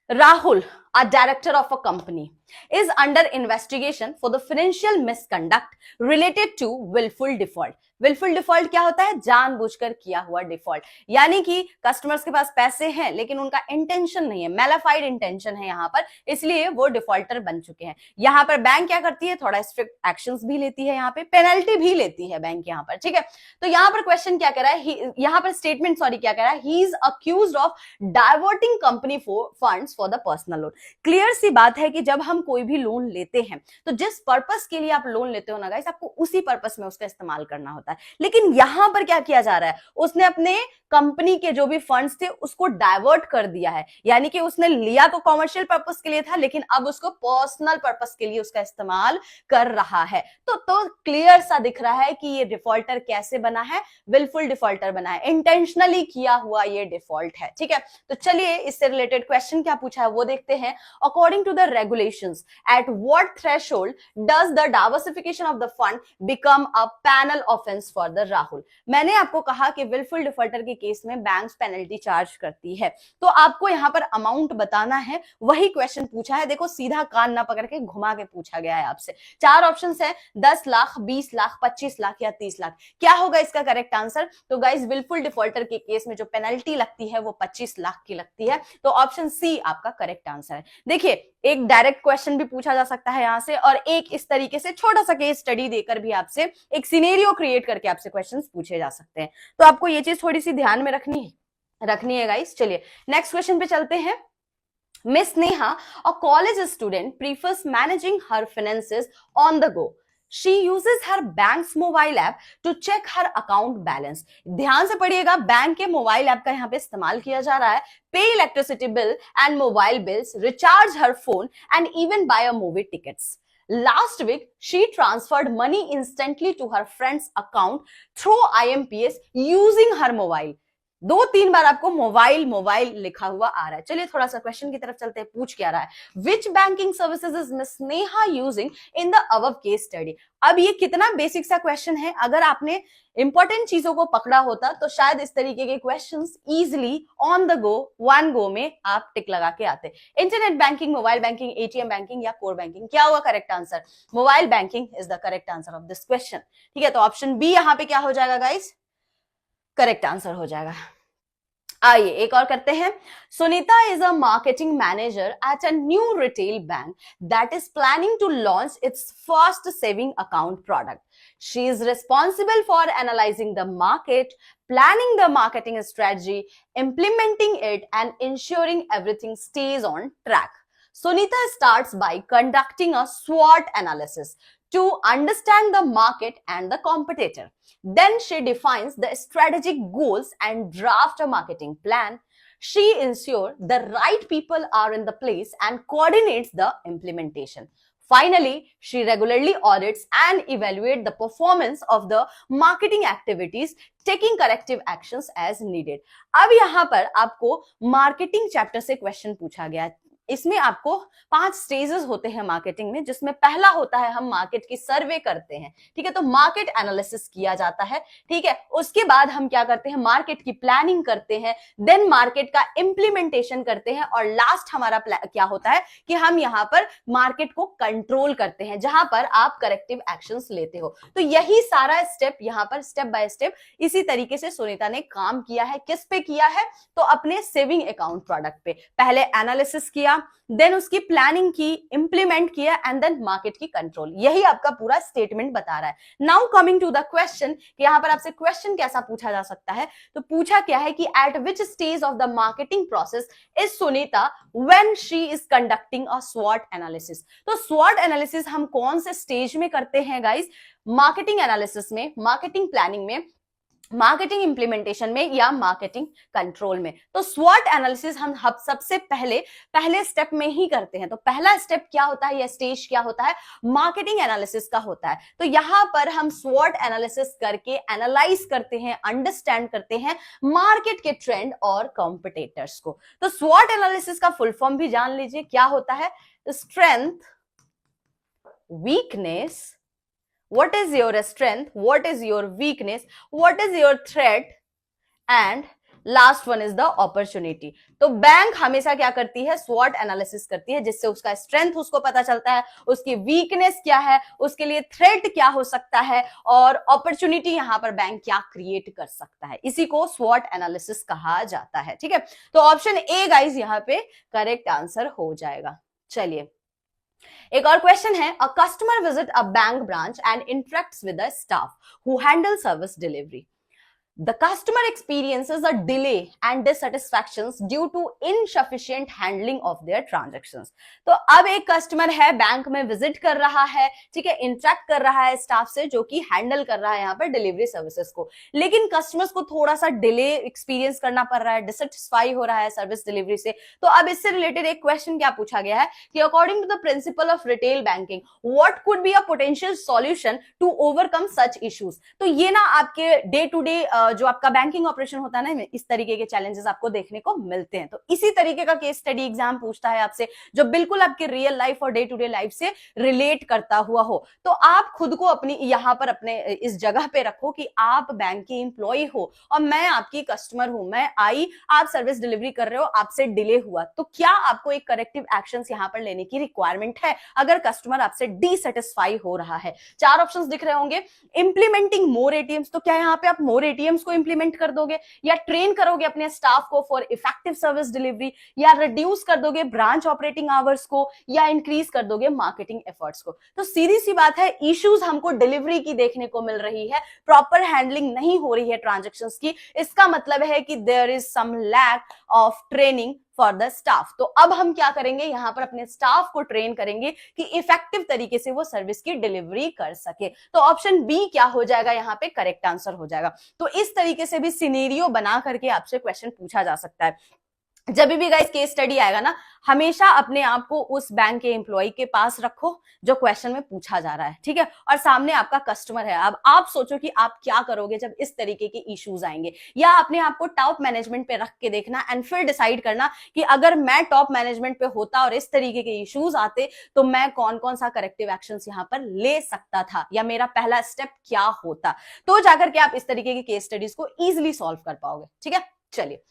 Rahul, a director of a company, is under investigation for the financial misconduct related to willful default. willful default क्या होता है, जानबूझकर किया हुआ डिफॉल्ट, यानी कि कस्टमर्स के पास पैसे हैं लेकिन उनका इंटेंशन नहीं है, मैलाफाइड इंटेंशन है यहाँ पर, इसलिए वो डिफॉल्टर बन चुके हैं। यहाँ पर बैंक क्या करती है, थोड़ा स्ट्रिक्ट एक्शंस भी लेती है, यहाँ पे पेनल्टी भी लेती है बैंक यहाँ पर, ठीक है। तो यहाँ पर क्वेश्चन क्या कह रहा है, यहाँ पर स्टेटमेंट क्या कह रहा है, he is accused of diverting company funds for the personal loan. Clear सी बात है कि जब हम कोई भी लोन लेते हैं तो जिस पर्पस के लिए आप लोन लेते हो ना गाइस, आपको उसी पर्पस में उसका इस्तेमाल करना होता है। लेकिन यहां पर क्या किया जा रहा है, उसने अपने कंपनी के जो भी फंड्स थे उसको डाइवर्ट कर दिया है, यानी कि उसने लिया तो कॉमर्शियल पर्पस के लिए था, लेकिन अब उसको पर्सनल पर्पस के लिए उसका इस्तेमाल कर रहा है। तो क्लियर सा दिख रहा है कि ये डिफॉल्टर कैसे बना है, विलफुल डिफॉल्टर बना है, इंटेंशनली किया हुआ ये डिफॉल्ट है, ठीक है। तो चलिए इससे रिलेटेड क्वेश्चन क्या पूछा है वो देखते हैं। According to the regulations, at what threshold does the diversification of the fund become a panel offence for the Rahul. मैंने आपको कहा कि विलफुल डिफॉल्टर के केस में बैंक्स पेनल्टी चार्ज करती है, तो आपको यहां पर अमाउंट बताना है, वही क्वेश्चन पूछा है। देखो सीधा कान ना पकड़ के घुमा के पूछा गया है आपसे। 4 ऑप्शंस है, 10 लाख, 20 लाख, 25 लाख या 30 लाख। क्या होगा इसका करेक्ट आंसर? तो गाइस विलफुल डिफॉल्टर के केस में जो पेनल्टी लगती है वो 25 लाख की लगती है, तो ऑप्शन सी आपका करेक्ट आंसर है। देखिए एक डायरेक्ट क्वेश्चन भी पूछा जा सकता है यहां से, और एक इस तरीके से छोटा सा केस स्टडी देकर भी आपसे एक सिनेरियो क्रिएट करके आपसे क्वेश्चंस पूछे जा सकते हैं। तो आपको ये चीज थोड़ी सी ध्यान में रखनी है गाइस। चलिए नेक्स्ट क्वेश्चन पे चलते हैं। Miss Neha, a college student, prefers managing her finances on the go. She uses her bank's mobile app to check her account balance. ध्यान से पढ़िएगा, बैंक के मोबाइल ऐप का यहाँ पे इस्तेमाल किया जा रहा है. Pay electricity bill and mobile bills, recharge her phone and even buy a movie tickets. Last week, she transferred money instantly to her friend's account through IMPS using her mobile. 2-3 बार आपको mobile mobile लिखा हुआ आ रहा है. चलिए थोड़ा सा question की तरफ चलते हैं. पूछ क्या रहा है? Which banking services is miss Neha using in the above case study. अब ये कितना बेसिक सा क्वेश्चन है. अगर आपने इंपॉर्टेंट चीजों को पकड़ा होता तो शायद इस तरीके के questions easily on the go, one go में आप टिक लगा के आते. Internet banking, mobile banking, ATM banking या कोर बैंकिंग. क्या होगा correct answer? Mobile banking is the correct answer of this question. ठीक है, तो ऑप्शन बी यहाँ पे क्या हो जाएगा गाइस? करेक्ट आंसर हो जाएगा. आइए एक और करते हैं. Sunita is a marketing manager at a new retail bank that is planning to launch its first saving account product. She is responsible for analysing the market, planning the marketing strategy, implementing it and ensuring everything stays on track. Sunita starts by conducting a SWOT analysis to understand the market and the competitor. Then she defines the strategic goals and draft a marketing plan. She ensures the right people are in the place and coordinates the implementation. Finally, she regularly audits and evaluates the performance of the marketing activities, taking corrective actions as needed. अब यहाँ पर आपको marketing chapter से question पूछा गया है. इसमें आपको 5 स्टेजेस होते हैं मार्केटिंग में, जिसमें पहला होता है हम मार्केट की सर्वे करते हैं. ठीक है, तो मार्केट एनालिसिस किया जाता है. ठीक है, उसके बाद हम क्या करते हैं? मार्केट की प्लानिंग करते हैं, देन मार्केट का इंप्लीमेंटेशन करते हैं और लास्ट हमारा क्या होता है कि हम यहाँ पर मार्केट को कंट्रोल करते हैं, जहां पर आप करेक्टिव एक्शंस लेते हो. तो यही सारा स्टेप यहाँ पर स्टेप बाय स्टेप इसी तरीके से सुनीता ने काम किया है. किस पे किया है? तो अपने सेविंग अकाउंट प्रोडक्ट पे. पहले एनालिसिस किया, देन उसकी प्लानिंग की, इंप्लीमेंट किया एंड देन मार्केट की कंट्रोल. यही आपका पूरा स्टेटमेंट बता रहा है. Now coming to the question, कि यहां पर आपसे क्वेश्चन कैसा पूछा जा सकता है. तो पूछा क्या है कि at which stage of the marketing process is Sunita when she is conducting a स्वॉट एनालिसिस. तो स्वॉट एनालिसिस हम कौन से स्टेज में करते हैं गाइस? मार्केटिंग एनालिसिस में, मार्केटिंग प्लानिंग में, मार्केटिंग इंप्लीमेंटेशन में या मार्केटिंग कंट्रोल में. तो स्वॉट एनालिसिस हम सबसे पहले स्टेप में ही करते हैं. तो पहला स्टेप क्या होता है या स्टेज क्या होता है? मार्केटिंग एनालिसिस का होता है. तो यहां पर हम स्वॉट एनालिसिस करके एनालाइज करते हैं, अंडरस्टैंड करते हैं मार्केट के ट्रेंड और कॉम्पिटिटर्स को. तो स्वॉट एनालिसिस का फुल फॉर्म भी जान लीजिए क्या होता है. Strength, weakness, what is your strength, what is your weakness, what is your threat and last one is the opportunity. तो बैंक हमेशा क्या करती है? स्वॉट एनालिसिस करती है, जिससे उसका स्ट्रेंथ उसको पता चलता है, उसकी वीकनेस क्या है, उसके लिए थ्रेट क्या हो सकता है और अपॉर्चुनिटी यहां पर बैंक क्या क्रिएट कर सकता है. इसी को स्वॉट एनालिसिस कहा जाता है. ठीक है, तो ऑप्शन ए गाइस यहां पे करेक्ट आंसर हो जाएगा. चलिए एक और क्वेश्चन है. A customer visit a bank branch and interacts with the staff who handle service delivery. The customer experiences a delay and dissatisfactions due to insufficient handling of their transactions. तो अब एक customer है, bank में visit कर रहा है, ठीक है, इंटरेक्ट कर रहा है स्टाफ से जो कि हैंडल कर रहा है यहाँ पर डिलीवरी सर्विसेज को. लेकिन कस्टमर्स को थोड़ा सा डिले एक्सपीरियंस करना पड़ रहा है, डिससेटिस्फाई हो रहा है सर्विस डिलीवरी से. तो अब इससे रिलेटेड एक क्वेश्चन क्या पूछा गया है कि according to the principle of retail banking what could be a potential solution to overcome such issues. तो ये ना आपके डे टू डे जो आपका बैंकिंग ऑपरेशन होता है ना, इस तरीके के चैलेंजेस आपको देखने को मिलते हैं. तो इसी तरीके का केस स्टडी एग्जाम पूछता है आपसे जो बिल्कुल आपके रियल लाइफ और डे टू डे लाइफ से रिलेट करता हुआ हो. तो आप खुद को अपनी यहां पर अपने इस जगह पे रखो कि आप बैंक की एम्प्लॉय हो और मैं आपकी कस्टमर हूं. मैं आई, आप सर्विस डिलीवरी कर रहे हो, आपसे डिले हुआ, तो क्या आपको एक करेक्टिव एक्शंस यहां पर लेने की रिक्वायरमेंट है अगर कस्टमर आपसे डिससेटिस्फाई हो रहा है. 4 ऑप्शंस दिख रहे होंगे. इंप्लीमेंटिंग मोर एटीएम्स, तो क्या यहां पे आप मोर एटीएम्स को इंप्लीमेंट कर दोगे या ट्रेन करोगे अपने स्टाफ को फॉर इफेक्टिव सर्विस डिलीवरी, या रिड्यूस कर दोगे ब्रांच ऑपरेटिंग आवर्स को, या इंक्रीज कर दोगे मार्केटिंग एफर्ट्स को. तो सीधी सी बात है, इश्यूज हमको डिलीवरी की देखने को मिल रही है, प्रॉपर हैंडलिंग नहीं हो रही है ट्रांजैक्शंस की. इसका मतलब है कि there is some lack of training for the staff. तो अब हम क्या करेंगे, यहां पर अपने स्टाफ को ट्रेन करेंगे कि इफेक्टिव तरीके से वो सर्विस की डिलीवरी कर सके। तो ऑप्शन बी क्या हो जाएगा, यहाँ पे करेक्ट आंसर हो जाएगा। तो इस तरीके से भी सिनेरियो बना करके आपसे क्वेश्चन पूछा जा सकता है। जब भी गाइस केस स्टडी आएगा ना, हमेशा अपने आप को उस बैंक के एम्प्लॉय के पास रखो जो क्वेश्चन में पूछा जा रहा है, ठीक है, और सामने आपका कस्टमर है। अब आप सोचो कि आप क्या करोगे जब इस तरीके के इश्यूज आएंगे, या अपने आप को टॉप मैनेजमेंट पे रख के देखना एंड फिर डिसाइड करना कि अगर मैं टॉप मैनेजमेंट पे होता और इस तरीके के इश्यूज आते तो मैं कौन कौन सा करेक्टिव एक्शन यहां पर ले सकता था, या मेरा पहला स्टेप क्या होता। तो जाकर के आप इस तरीके के केस स्टडीज को इजिली सॉल्व कर पाओगे, ठीक है। चलिए,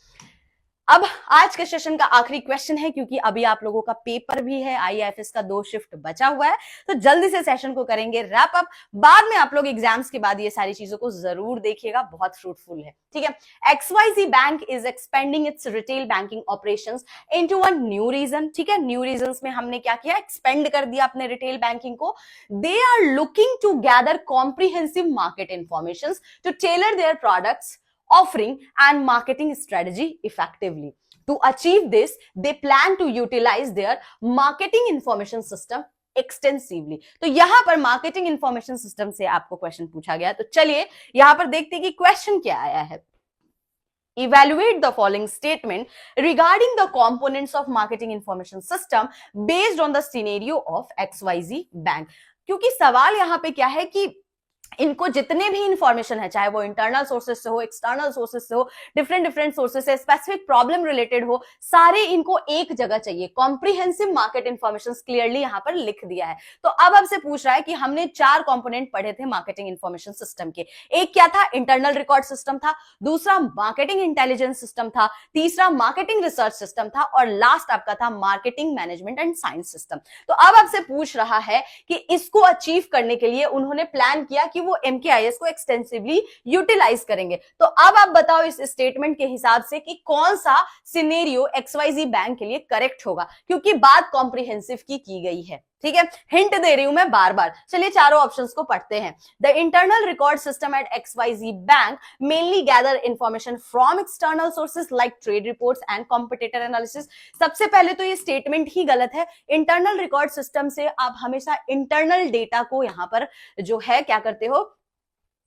अब आज के सेशन का आखिरी क्वेश्चन है, क्योंकि अभी आप लोगों का पेपर भी है, आईएएफएस का 2 शिफ्ट बचा हुआ है, तो जल्दी से सेशन को करेंगे रैप अप। बाद में आप लोग एग्जाम्स के बाद ये सारी चीजों को जरूर देखिएगा, बहुत फ्रूटफुल है, ठीक है। XYZ bank is expanding its retail banking operations into a new region, ठीक है। न्यू रीजन में हमने क्या किया, एक्सपेंड कर दिया अपने रिटेल बैंकिंग को। They are looking to gather comprehensive market information to tailor their products, offering and marketing strategy effectively. To achieve this, they plan to utilize their marketing information system extensively. तो यहां पर marketing information system से आपको question पूछा गया, तो चलिए यहां पर देखते हैं कि क्वेश्चन क्या आया है। Evaluate the following statement regarding the components of marketing information system based on the scenario of XYZ bank. क्योंकि सवाल यहां पे क्या है कि इनको जितने भी इंफॉर्मेशन है, चाहे वो इंटरनल सोर्सेज से हो, एक्सटर्नल सोर्सेज से हो, डिफरेंट सोर्सेज से, स्पेसिफिक प्रॉब्लम रिलेटेड हो, सारे इनको एक जगह चाहिए। कॉम्प्रिहेंसिव मार्केट इंफॉर्मेशन क्लियरली यहां पर लिख दिया है। तो अब आपसे पूछ रहा है कि हमने 4 कंपोनेंट पढ़े थे मार्केटिंग इंफॉर्मेशन सिस्टम के। एक क्या था, इंटरनल रिकॉर्ड सिस्टम था, दूसरा मार्केटिंग इंटेलिजेंस सिस्टम था, तीसरा मार्केटिंग रिसर्च सिस्टम था, और लास्ट आपका था marketing management and science system. तो अब आपसे पूछ रहा है कि इसको अचीव करने के लिए उन्होंने प्लान किया कि वो MKIS को एक्सटेंसिवली यूटिलाइज करेंगे। तो अब आप बताओ इस स्टेटमेंट के हिसाब से कि कौन सा सिनेरियो XYZ बैंक के लिए करेक्ट होगा, क्योंकि बात कॉम्प्रिहेंसिव की गई है, ठीक है। हिंट दे रही हूं मैं बार बार। चलिए चारों ऑप्शंस को पढ़ते हैं। The internal record system eight XYZ bank mainly gather information from external sources like trade reports and competitor analysis. सबसे पहले तो ये स्टेटमेंट ही गलत है। इंटरनल रिकॉर्ड सिस्टम से आप हमेशा इंटरनल डेटा को यहां पर जो है क्या करते हो,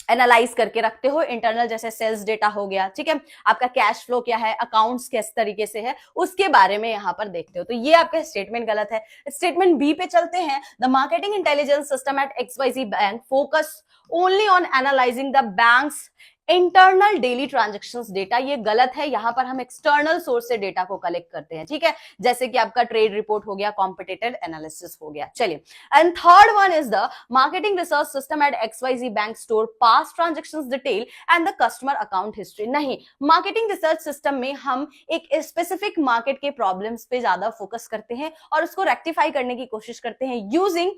एनालाइज करके रखते हो। इंटरनल जैसे सेल्स डेटा हो गया, ठीक है, आपका कैश फ्लो क्या है, अकाउंट्स किस तरीके से है, उसके बारे में यहां पर देखते हो। तो ये आपका स्टेटमेंट गलत है। स्टेटमेंट बी पे चलते हैं। The marketing intelligence system eight XYZ bank focus only on analysing the banks internal daily transactions data. ये गलत है। यहां पर हम एक्सटर्नल सोर्स से डेटा को कलेक्ट करते हैं, ठीक है, जैसे कि आपका ट्रेड रिपोर्ट हो गया, कॉम्पिटिटर एनालिसिस हो गया। चलिए, and third one is the marketing research system eight XYZ bank store past transactions detail and the customer account history. नहीं, मार्केटिंग रिसर्च सिस्टम में हम एक स्पेसिफिक मार्केट के प्रॉब्लम्स पे ज्यादा फोकस करते हैं और उसको रेक्टिफाई करने की कोशिश करते हैं यूजिंग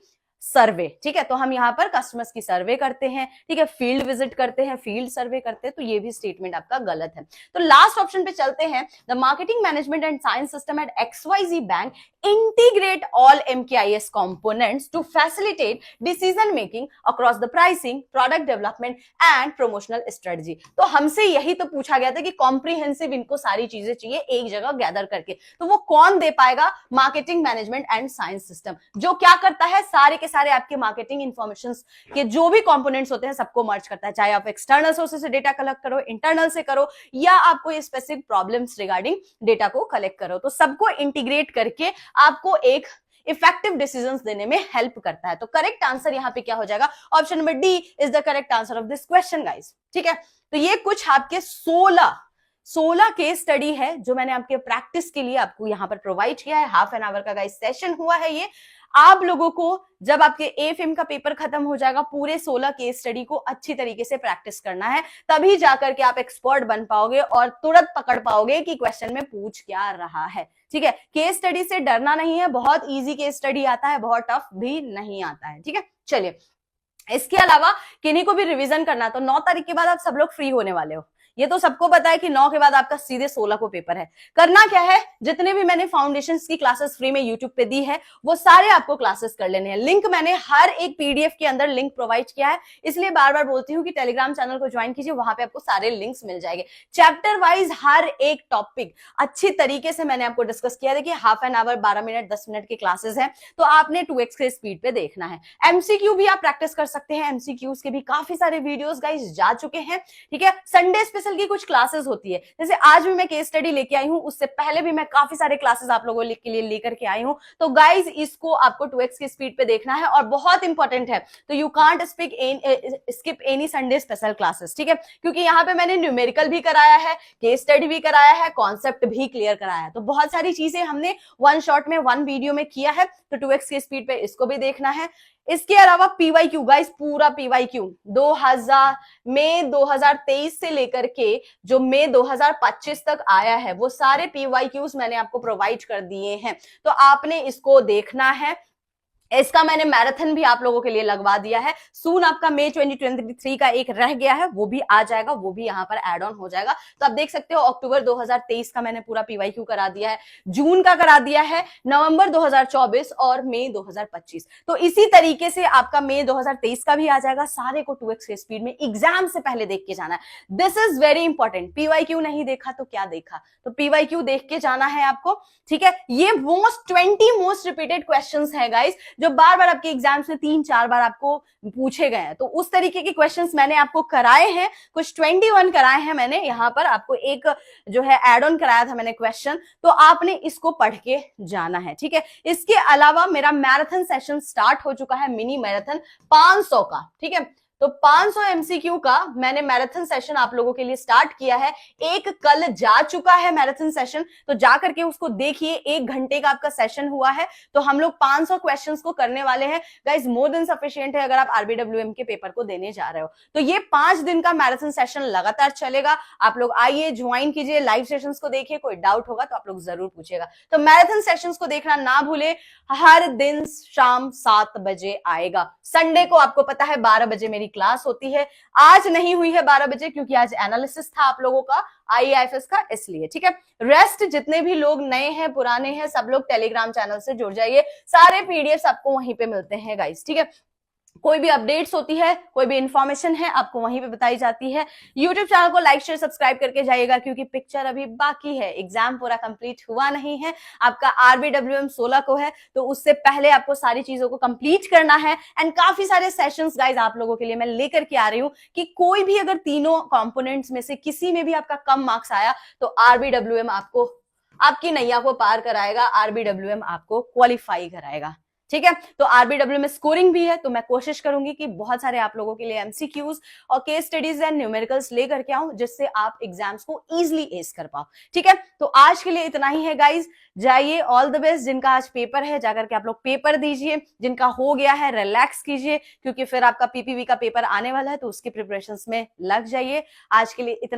सर्वे, ठीक है। तो हम यहाँ पर कस्टमर्स की सर्वे करते हैं, ठीक है, फील्ड विजिट करते हैं, फील्ड सर्वे करते हैं। तो ये भी स्टेटमेंट आपका गलत है। तो लास्ट ऑप्शन पे चलते हैं। The marketing management and science system eight XYZ bank integrate all MKIS components to facilitate decision making across the pricing, product development and promotional strategy। तो हमसे यही तो पूछा गया था कि कॉम्प्रिहेंसिव इनको सारी चीजें चाहिए एक जगह गैदर करके। तो वो कौन दे पाएगा, marketing management and science system, जो क्या करता है, सारे के सारे आपके मार्केटिंग इंफॉर्मेशन के जो भी कंपोनेंट्स होते हैं सबको मर्ज करता है। चाहे आप एक्सटर्नल सोर्सेज से डेटा कलेक्ट करो, इंटरनल से करो, या आपको ये स्पेसिफिक प्रॉब्लम्स रिगार्डिंग डेटा को कलेक्ट करो, तो सबको इंटीग्रेट करके आपको एक इफेक्टिव डिसीजंस देने में हेल्प करता है। तो करेक्ट आंसर यहां पे क्या हो जाएगा, option number D is the correct answer of this question guys, ठीक है। तो ये कुछ आपके 16 केस स्टडी है जो मैंने आपके प्रैक्टिस के लिए आपको यहां पर प्रोवाइड किया है। हाफ एन आवर का गाइस सेशन हुआ है ये। आप लोगों को जब आपके AFM का पेपर खत्म हो जाएगा, पूरे 16 केस स्टडी को अच्छी तरीके से प्रैक्टिस करना है, तभी जाकर के आप एक्सपर्ट बन पाओगे और तुरंत पकड़ पाओगे कि क्वेश्चन में पूछ क्या रहा है, ठीक है। केस स्टडी से डरना नहीं है, बहुत इजी केस स्टडी आता है, बहुत टफ भी नहीं आता है, ठीक है। चलिए, इसके अलावा किन्हीं को भी रिवीजन करना, तो 9 तारीख के बाद आप सब लोग फ्री होने वाले हो। ये तो सबको पता है कि 9 के बाद आपका सीधे 16 को पेपर है। करना क्या है, जितने भी मैंने फाउंडेशन की क्लासेस फ्री में यूट्यूब पे दी है वो सारे आपको क्लासेस कर लेने हैं। लिंक मैंने हर एक पीडीएफ के अंदर लिंक प्रोवाइड किया है, इसलिए बार बार बोलती हूँ कि टेलीग्राम चैनल को ज्वाइन कीजिए, वहां पे आपको सारे लिंक्स मिल जाएंगे। चैप्टर वाइज हर एक टॉपिक अच्छी तरीके से मैंने आपको डिस्कस किया। देखिए half an hour 12 minute 10 minute की क्लासेस है, तो आपने 2x के स्पीड पे देखना है। एमसीक्यू भी आप प्रैक्टिस कर सकते हैं, एमसीक्यूज के भी काफी सारे वीडियोस गाइस जा चुके हैं। ठीक है, संडे स्पेशल की कुछ क्लासेस होती है, जैसे आज भी मैं केस स्टडी लेके आई हूं, उससे पहले भी मैं काफी सारे क्लासेस आप लोगों के लिए लेकर के आई हूं। तो गाइस इसको आपको 2x की स्पीड पे देखना है, और बहुत इंपॉर्टेंट है, तो you can't skip any Sunday special classes. ठीक है, क्योंकि यहाँ पे मैंने न्यूमेरिकल भी कराया है, केस स्टडी भी कराया है, कॉन्सेप्ट भी क्लियर कराया है, तो बहुत सारी चीजें हमने वन शॉट में वन वीडियो में किया है। तो 2x की स्पीड पे इसको भी देखना है। इसके अलावा पीवाईक्यू गाइस, पूरा पीवाईक्यू 2023 से लेकर के जो मई 2025 तक आया है, वो सारे पीवाईक्यूज मैंने आपको प्रोवाइड कर दिए हैं, तो आपने इसको देखना है। इसका मैंने मैराथन भी आप लोगों के लिए लगवा दिया है। सून आपका मई 2023 का एक रह गया है, वो भी आ जाएगा, वो भी यहाँ पर एड ऑन हो जाएगा। तो आप देख सकते हो अक्टूबर 2023 का मैंने पूरा पीवाईक्यू करा दिया है, जून का करा दिया है, नवंबर 2024 और मई 2025। तो इसी तरीके से आपका मई 2023 का भी आ जाएगा। सारे को 2x के स्पीड में एग्जाम से पहले देख के जाना है। This is very important. PYQ नहीं देखा तो क्या देखा, तो पीवाईक्यू देख के जाना है आपको। ठीक है, ये 20 मोस्ट रिपीटेड क्वेश्चंस है गाइस, जो बार बार आपके एग्जाम्स में 3-4 बार आपको पूछे गए हैं। तो उस तरीके के क्वेश्चंस मैंने आपको कराए हैं, कुछ 21 कराए हैं मैंने। यहाँ पर आपको एक जो है एड ऑन कराया था मैंने क्वेश्चन, तो आपने इसको पढ़ के जाना है। ठीक है, इसके अलावा मेरा मैराथन सेशन स्टार्ट हो चुका है, मिनी मैराथन 500 का। ठीक है, तो 500 एमसीक्यू का मैंने मैराथन सेशन आप लोगों के लिए स्टार्ट किया है। एक कल जा चुका है मैराथन सेशन, तो जाकर के उसको देखिए, 1 घंटे का आपका सेशन हुआ है। तो हम लोग 500 क्वेश्चंस को करने वाले हैं गाइस, मोर देन सफिशिएंट है अगर आप आरबीडब्ल्यूएम के पेपर को देने जा रहे हो। तो ये 5 दिन का मैराथन सेशन लगातार चलेगा। आप लोग आइए, ज्वाइन कीजिए, लाइव सेशंस को देखिए, कोई डाउट होगा तो आप लोग जरूर पूछिएगा। तो मैराथन सेशंस को देखना ना भूले, हर दिन शाम 7 बजे आएगा। संडे को आपको पता है 12 बजे मेरी क्लास होती है। आज नहीं हुई है 12 बजे, क्योंकि आज एनालिसिस था आप लोगों का आईएएफएस का, इसलिए। ठीक है, रेस्ट जितने भी लोग नए हैं पुराने हैं, सब लोग टेलीग्राम चैनल से जुड़ जाइए, सारे पीडीएफ आपको वहीं पे मिलते हैं गाइस। ठीक है, कोई भी अपडेट्स होती है, कोई भी इंफॉर्मेशन है, आपको वहीं पे बताई जाती है। यूट्यूब चैनल को लाइक शेयर सब्सक्राइब करके जाइएगा, क्योंकि पिक्चर अभी बाकी है, एग्जाम पूरा कंप्लीट हुआ नहीं है। आपका आरबीडब्ल्यूएम 16 को है, तो उससे पहले आपको सारी चीजों को कंप्लीट करना है। एंड काफी सारे सेशंस गाइज आप लोगों के लिए मैं लेकर के आ रही हूँ, कि कोई भी अगर तीनों कंपोनेंट्स में से किसी में भी आपका कम मार्क्स आया, तो आरबीडब्ल्यूएम आपको आपकी नैया को पार कराएगा, आरबीडब्ल्यूएम आपको क्वालिफाई कराएगा। ठीक है, तो आरबीडब्ल्यू में स्कोरिंग भी है, तो मैं कोशिश करूंगी कि बहुत सारे आप लोगों के लिए एमसीक्यूज और केस स्टडीज एंड न्यूमेरिकल्स लेकर के आऊं, जिससे आप एग्जाम्स को इजीली एस कर पाओ। ठीक है, तो आज के लिए इतना ही है गाइज। जाइए, ऑल द बेस्ट। जिनका आज पेपर है जाकर के आप लोग पेपर दीजिए, जिनका हो गया है रिलैक्स कीजिए, क्योंकि फिर आपका पीपीवी का पेपर आने वाला है, तो उसकी प्रिपरेशंस में लग जाइए। आज के लिए इतना